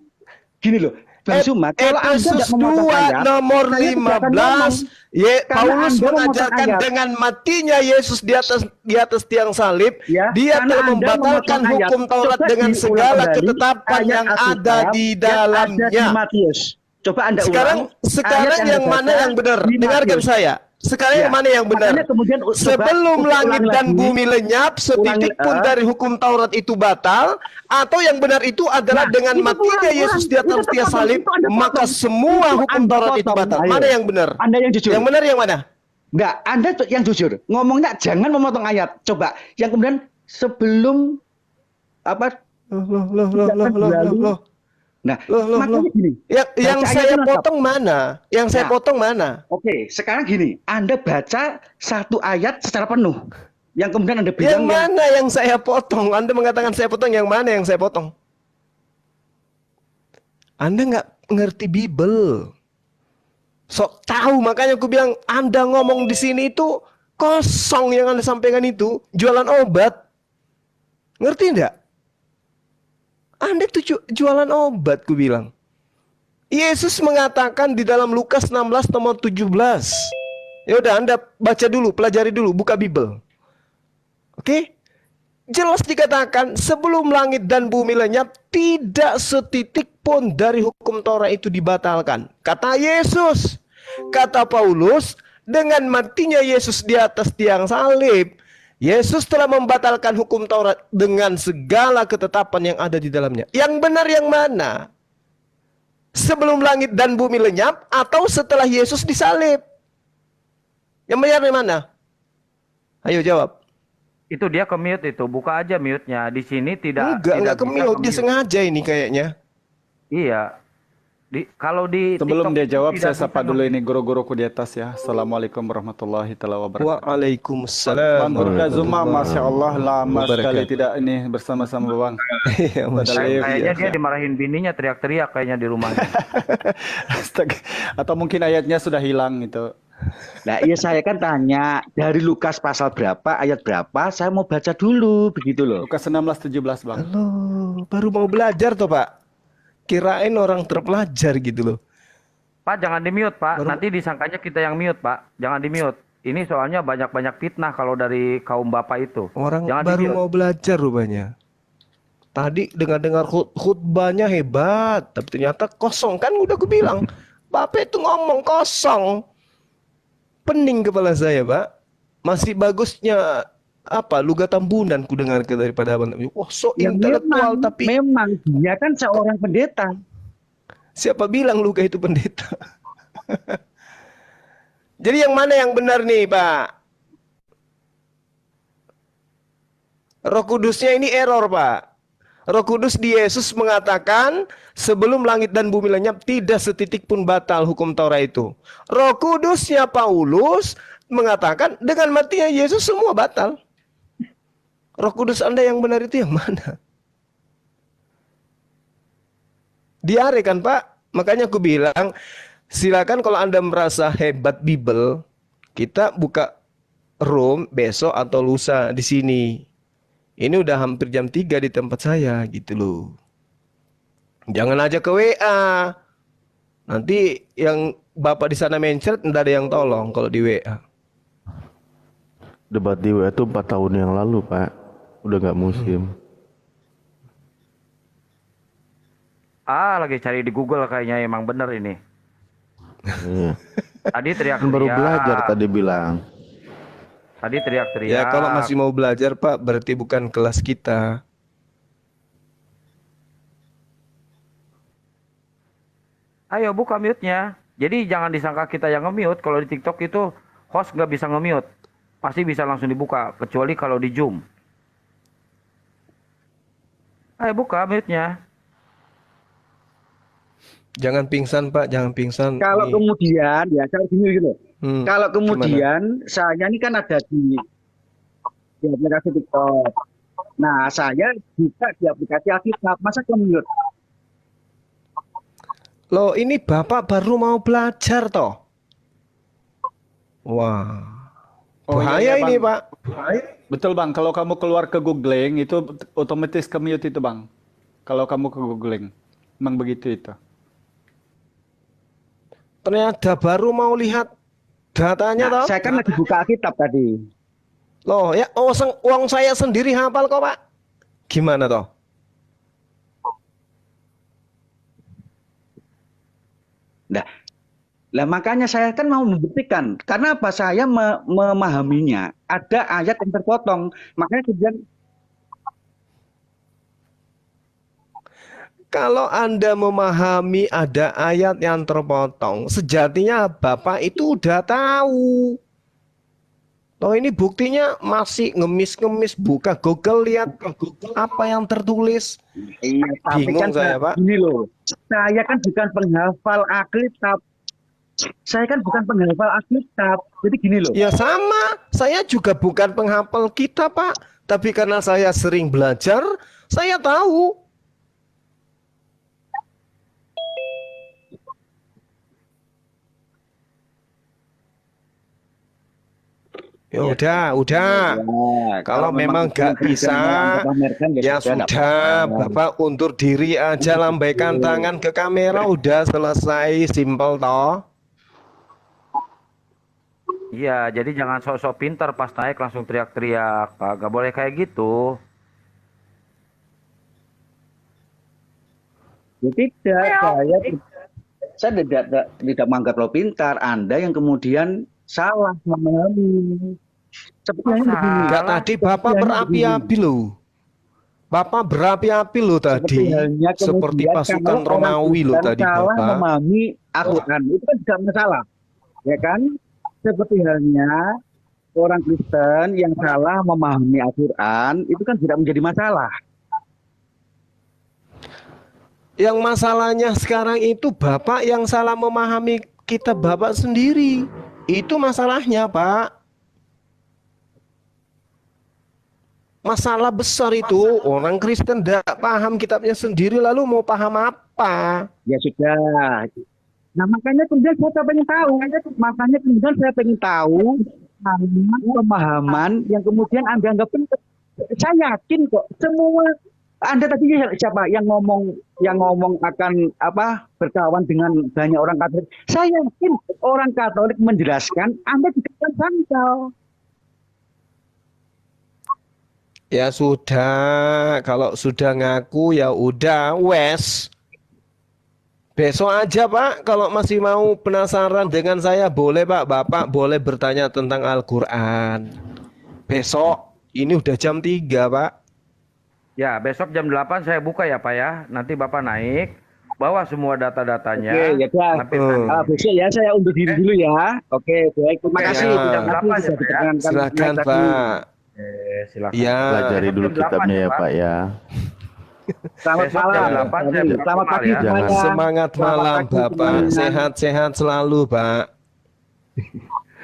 Speaker 10: Gini loh, Bang Suma, kalau Anda
Speaker 1: Efesus
Speaker 10: tidak memotong
Speaker 1: 2
Speaker 10: ayat,
Speaker 1: nomor
Speaker 10: saya tidak akan
Speaker 1: 15
Speaker 10: ngomong. Karena
Speaker 1: Paulus
Speaker 10: Anda memotong
Speaker 1: mengajarkan
Speaker 10: ayat.
Speaker 1: dengan matinya Yesus di atas tiang salib,
Speaker 10: Ya,
Speaker 1: dia
Speaker 10: karena
Speaker 1: telah
Speaker 10: Anda
Speaker 1: membatalkan
Speaker 10: memotong ayat.
Speaker 1: hukum Taurat
Speaker 10: Coba
Speaker 1: dengan
Speaker 10: diulang
Speaker 1: segala
Speaker 10: kembali
Speaker 1: ketetapan
Speaker 10: ayat
Speaker 1: yang
Speaker 10: Alkitab
Speaker 1: ada di
Speaker 10: yang ada
Speaker 1: dalamnya.
Speaker 10: di Matius. Coba Anda
Speaker 1: Sekarang
Speaker 10: ulang. Ayat
Speaker 1: yang mana
Speaker 10: dibaca
Speaker 1: yang benar?
Speaker 10: di
Speaker 1: Dengarkan
Speaker 10: Matius.
Speaker 1: saya. Sekarang
Speaker 10: Ya,
Speaker 1: yang mana yang benar?
Speaker 10: makanya kemudian coba
Speaker 1: Sebelum
Speaker 10: ulangi
Speaker 1: langit dan
Speaker 10: lagi.
Speaker 1: bumi lenyap, setitik
Speaker 10: Ulangi,
Speaker 1: pun dari hukum Taurat itu batal, atau yang benar itu adalah
Speaker 10: Nah,
Speaker 1: dengan
Speaker 10: itu
Speaker 1: matinya
Speaker 10: kurang,
Speaker 1: Yesus di atas
Speaker 10: itu
Speaker 1: tiang
Speaker 10: potong,
Speaker 1: salib,
Speaker 10: itu Anda
Speaker 1: maka
Speaker 10: potong.
Speaker 1: semua
Speaker 10: Itu
Speaker 1: hukum
Speaker 10: Anda
Speaker 1: Taurat itu
Speaker 10: potong.
Speaker 1: batal.
Speaker 10: Ayo.
Speaker 1: Mana yang benar?
Speaker 10: Anda yang jujur.
Speaker 1: Yang benar yang mana?
Speaker 10: Enggak, Anda yang jujur. Ngomongnya jangan memotong ayat. Coba yang kemudian sebelum apa?
Speaker 1: Loh.
Speaker 10: Nah,
Speaker 1: Loh.
Speaker 10: makanya gini.
Speaker 1: Yang
Speaker 10: baca
Speaker 1: saya
Speaker 10: ayatnya lengkap.
Speaker 1: potong mana? Yang saya
Speaker 10: Nah.
Speaker 1: potong mana?
Speaker 10: Oke, sekarang gini. Anda baca satu ayat secara penuh. Yang kemudian Anda
Speaker 1: Yang
Speaker 10: bilang
Speaker 1: mana yang saya potong? Anda mengatakan saya potong, yang mana yang saya potong? Anda nggak ngerti Bible. Sok tahu, makanya aku bilang Anda ngomong di sini itu kosong yang Anda sampaikan itu, jualan obat. Ngerti enggak? Anda itu jualan obat, ku bilang. Yesus mengatakan di dalam Lukas 16 nomor 17. Ya udah, Anda baca dulu, pelajari dulu, buka Bible. Oke? Jelas dikatakan sebelum langit dan bumi lenyap tidak setitik pun dari hukum Taurat itu dibatalkan. Kata Yesus, kata Paulus, dengan matinya Yesus di atas tiang salib, Yesus telah membatalkan hukum Taurat dengan segala ketetapan yang ada di dalamnya. Yang benar yang mana? Sebelum langit dan bumi lenyap atau setelah Yesus disalib? Yang benar yang mana? Ayo jawab.
Speaker 5: Itu dia ke-mute itu, buka aja mute-nya. Di sini tidak
Speaker 1: Enggak
Speaker 5: bisa
Speaker 1: ke-mute, dia
Speaker 5: ke-mute.
Speaker 1: sengaja ini kayaknya.
Speaker 5: Iya. Kalau di
Speaker 12: Sebelum
Speaker 5: TikTok
Speaker 12: dia
Speaker 5: itu
Speaker 12: jawab,
Speaker 5: tidak
Speaker 12: saya
Speaker 5: bisa
Speaker 12: sapa dulu ini guru-guruku di atas ya. Assalamualaikum warahmatullahi wabarakatuh.
Speaker 1: Waalaikumsalam.
Speaker 12: Bang Burda Zuma, Masya Allah, lama sekali
Speaker 1: Wabarakatuh.
Speaker 12: tidak ini bersama-sama Bang.
Speaker 1: Iya, Masya Allah.
Speaker 5: Kayaknya dia dimarahin bininya, teriak-teriak kayaknya di rumahnya.
Speaker 12: Astaga. Atau mungkin ayatnya sudah hilang itu.
Speaker 10: Nah, iya saya kan tanya dari Lukas pasal berapa, ayat berapa, saya mau baca dulu begitu loh.
Speaker 12: Lukas 16:17 Bang.
Speaker 1: Halo, baru mau belajar toh Pak? Kirain orang terpelajar gitu loh.
Speaker 5: Pak, jangan di-mute, Pak.
Speaker 1: Baru-
Speaker 5: Nanti disangkanya kita yang mute, Pak. Jangan di-mute. Ini soalnya banyak-banyak fitnah kalau dari kaum Bapak itu.
Speaker 1: Orang
Speaker 5: Jangan
Speaker 1: baru
Speaker 5: di-mute.
Speaker 1: mau belajar rupanya. Tadi dengar-dengar khutbahnya hebat, tapi ternyata kosong. Kan udah aku bilang, Bapak itu ngomong kosong. Pening kepala saya, Pak. Masih bagusnya apa Luga Tambunan ku dengar daripada abang. Wah, so
Speaker 10: Ya
Speaker 1: intelektual
Speaker 10: memang,
Speaker 1: tapi
Speaker 10: memang dia kan seorang pendeta.
Speaker 1: siapa bilang Luga itu pendeta? Jadi yang mana yang benar nih, Pak? Roh Kudusnya ini error, Pak. Roh Kudus di Yesus mengatakan sebelum langit dan bumi lenyap tidak setitik pun batal hukum Taurat itu. Roh Kudusnya Paulus mengatakan dengan matinya Yesus semua batal. Roh Kudus Anda yang benar itu yang mana? Diare kan, Pak? Makanya aku bilang silakan kalau Anda merasa hebat Bible, kita buka room besok atau lusa di sini. Ini udah hampir jam 3 di tempat saya gitu loh. Jangan aja ke WA. Nanti yang Bapak di sana mencret enggak ada yang tolong kalau di WA.
Speaker 11: Debat di WA itu 4 tahun yang lalu, Pak. Udah nggak musim.
Speaker 5: Lagi cari di Google kayaknya emang bener ini.
Speaker 11: Iya.
Speaker 5: Tadi
Speaker 11: Kan
Speaker 5: teriak-teriak.
Speaker 11: baru belajar tadi bilang.
Speaker 5: Tadi teriak-teriak.
Speaker 1: Ya kalau masih mau belajar Pak berarti bukan kelas kita.
Speaker 5: Ayo buka mute-nya. Jadi jangan disangka kita yang nge-mute. Kalau di TikTok itu host nggak bisa nge-mute. Pasti bisa langsung dibuka. Kecuali kalau di Zoom. Ayo buka mute-nya.
Speaker 1: Jangan pingsan Pak, jangan pingsan.
Speaker 10: Kalau
Speaker 1: Nih.
Speaker 10: kemudian ya kalau gini gitu. Kalau
Speaker 1: gimana?
Speaker 10: kemudian saya ini kan ada di aplikasi TikTok. Nah, saya buka di aplikasi Alkitab. Masa ke-mute?
Speaker 1: Loh ini Bapak baru mau belajar toh. Wah.
Speaker 12: Oh,
Speaker 1: Bahaya
Speaker 12: iya,
Speaker 1: ini
Speaker 12: Bang.
Speaker 1: Pak. Bahaya.
Speaker 12: Betul Bang, kalau kamu keluar ke googling itu otomatis ke mute itu Bang. Kalau kamu ke googling, memang begitu itu.
Speaker 1: Ternyata baru mau lihat datanya toh.
Speaker 10: Saya kan lagi buka Alkitab tadi.
Speaker 1: Loh ya, uang saya sendiri hafal kok Pak. Gimana toh?
Speaker 10: Lah makanya saya kan mau membuktikan. Karena apa? Saya memahaminya. Ada ayat yang terpotong. Makanya kemudian
Speaker 1: Kalau Anda memahami ada ayat yang terpotong, sejatinya Bapak itu udah tahu. Toh ini buktinya masih ngemis-ngemis buka Google lihat apa yang tertulis.
Speaker 10: iya, tapi
Speaker 1: Bingung
Speaker 10: kan
Speaker 1: saya, Pak.
Speaker 10: Gini loh. Saya kan bukan penghafal Alkitab. Saya kan bukan penghafal Alkitab. Jadi gini loh.
Speaker 1: Ya sama, saya juga bukan penghafal kitab Pak. Tapi karena saya sering belajar, saya tahu. Ya udah. Kalau memang gak bisa, ya sudah, Bapak undur diri aja, lambaikan tangan ke kamera, udah selesai, simpel toh.
Speaker 5: Iya, jadi jangan sok-sok pintar pas naik langsung teriak-teriak. Gak boleh kayak gitu.
Speaker 10: Ya tidak, saya tidak menganggap lo pintar. Anda yang kemudian salah memahami. Seperti yang begini.
Speaker 1: Enggak, tadi Bapak berapi-api loh. Bapak berapi-api loh tadi.
Speaker 10: halnya
Speaker 1: Seperti
Speaker 10: kemudian
Speaker 1: pasukan
Speaker 10: kalau orang
Speaker 1: Romawi loh
Speaker 10: Kristen
Speaker 1: tadi
Speaker 10: salah
Speaker 1: Bapak.
Speaker 10: memahami Al-Quran itu kan tidak masalah, ya kan? Seperti halnya orang Kristen yang salah memahami Al-Quran itu kan tidak menjadi masalah.
Speaker 1: Yang masalahnya sekarang itu Bapak yang salah memahami kitab Bapak sendiri. Itu masalahnya, Pak. Masalah besar itu. Orang Kristen tidak paham kitabnya sendiri lalu mau paham apa?
Speaker 10: Ya sudah. Nah makanya kemudian saya pengen tahu. Makanya kemudian saya pengen tahu pemahaman yang kemudian Anda anggap penting. Saya yakin kok semua Anda tadi siapa yang ngomong akan apa berkawan dengan banyak orang Katolik? Saya yakin orang Katolik menjelaskan, Anda juga akan jangkau.
Speaker 1: Ya sudah, kalau sudah ngaku ya udah, wes. Besok aja Pak, kalau masih mau penasaran dengan saya boleh Pak, Bapak boleh bertanya tentang Al-Quran. Besok, ini udah jam 3 Pak.
Speaker 5: Ya, besok jam 8 saya buka ya Pak ya. Nanti Bapak naik, bawa semua data-datanya.
Speaker 10: Oke, ya Pak.
Speaker 5: Sampai nanti.
Speaker 10: Besok ya saya undur diri dulu ya. Oke, baik. Terima kasih.
Speaker 1: Ya.
Speaker 10: Jam 8 ya, Pak.
Speaker 1: Silakan Pak.
Speaker 5: Silakan.
Speaker 1: Ya.
Speaker 11: Pelajari dulu kitabnya ya Pak ya.
Speaker 10: Selamat
Speaker 5: Besok jam
Speaker 10: malam.
Speaker 5: 8 saya buka
Speaker 10: Selamat pagi
Speaker 5: ya.
Speaker 10: semuanya.
Speaker 1: Semangat malam Bapak, sehat-sehat selalu Pak.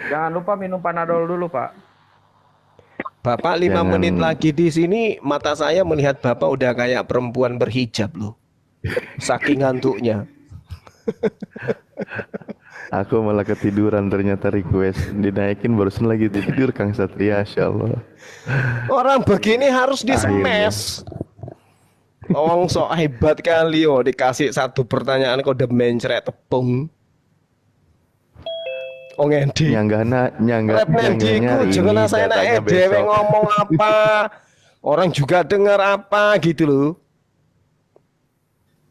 Speaker 5: Jangan lupa minum Panadol dulu Pak.
Speaker 1: Bapak 5
Speaker 11: Jangan-
Speaker 1: menit lagi di sini, mata saya melihat Bapak udah kayak perempuan berhijab loh. Saking ngantuknya.
Speaker 11: Aku malah ketiduran ternyata request dinaikin barusan lagi tidur Kang Satria, Masya Allah.
Speaker 1: Orang begini harus disemes. Wong sok hebat kali oh, dikasih satu pertanyaan kok udah mencret tepung. Oh ngendi.
Speaker 11: Nyanggana
Speaker 1: Rep nendiku jangan saya naik dewe ngomong apa. Orang juga dengar apa gitu loh.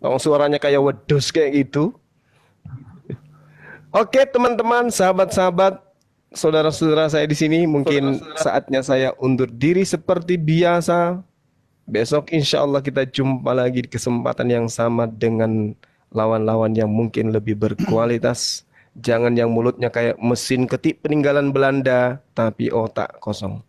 Speaker 1: Wong suaranya kayak wedus kayak gitu. Oke teman-teman, sahabat-sahabat, saudara-saudara saya di sini, mungkin saatnya saya undur diri seperti biasa. Besok insya Allah kita jumpa lagi di kesempatan yang sama dengan lawan-lawan yang mungkin lebih berkualitas. Jangan yang mulutnya kayak mesin ketik peninggalan Belanda, tapi otak kosong.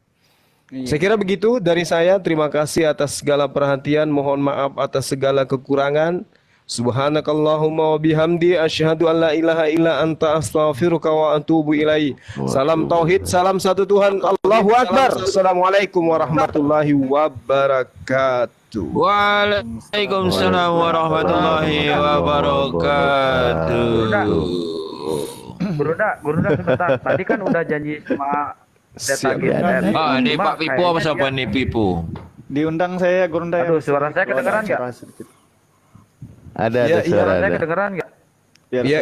Speaker 1: Saya kira begitu dari saya. Terima kasih atas segala perhatian. Mohon maaf atas segala kekurangan. Subhanakallahumma wa bihamdi asyhadu an la ilaha illa anta astaghfiruka wa atubu ilaihi. Salam tauhid, salam satu Tuhan. Allahu akbar. Assalamualaikum warahmatullahi wabarakatuh.
Speaker 13: Waalaikumsalam warahmatullahi wabarakatuh.
Speaker 5: Guru Unda sebentar. Tadi kan udah janji sama data GSR.
Speaker 13: Ah, ini Pak Pipo apa siapa nih Pipo?
Speaker 12: Diundang saya Guru Unda.
Speaker 5: Aduh, suara saya kedengeran nggak?
Speaker 11: Ada
Speaker 1: Ya,
Speaker 11: suara
Speaker 5: Suara saya
Speaker 11: ada.
Speaker 5: kedengeran nggak?
Speaker 12: Biar
Speaker 1: Ya,
Speaker 12: saya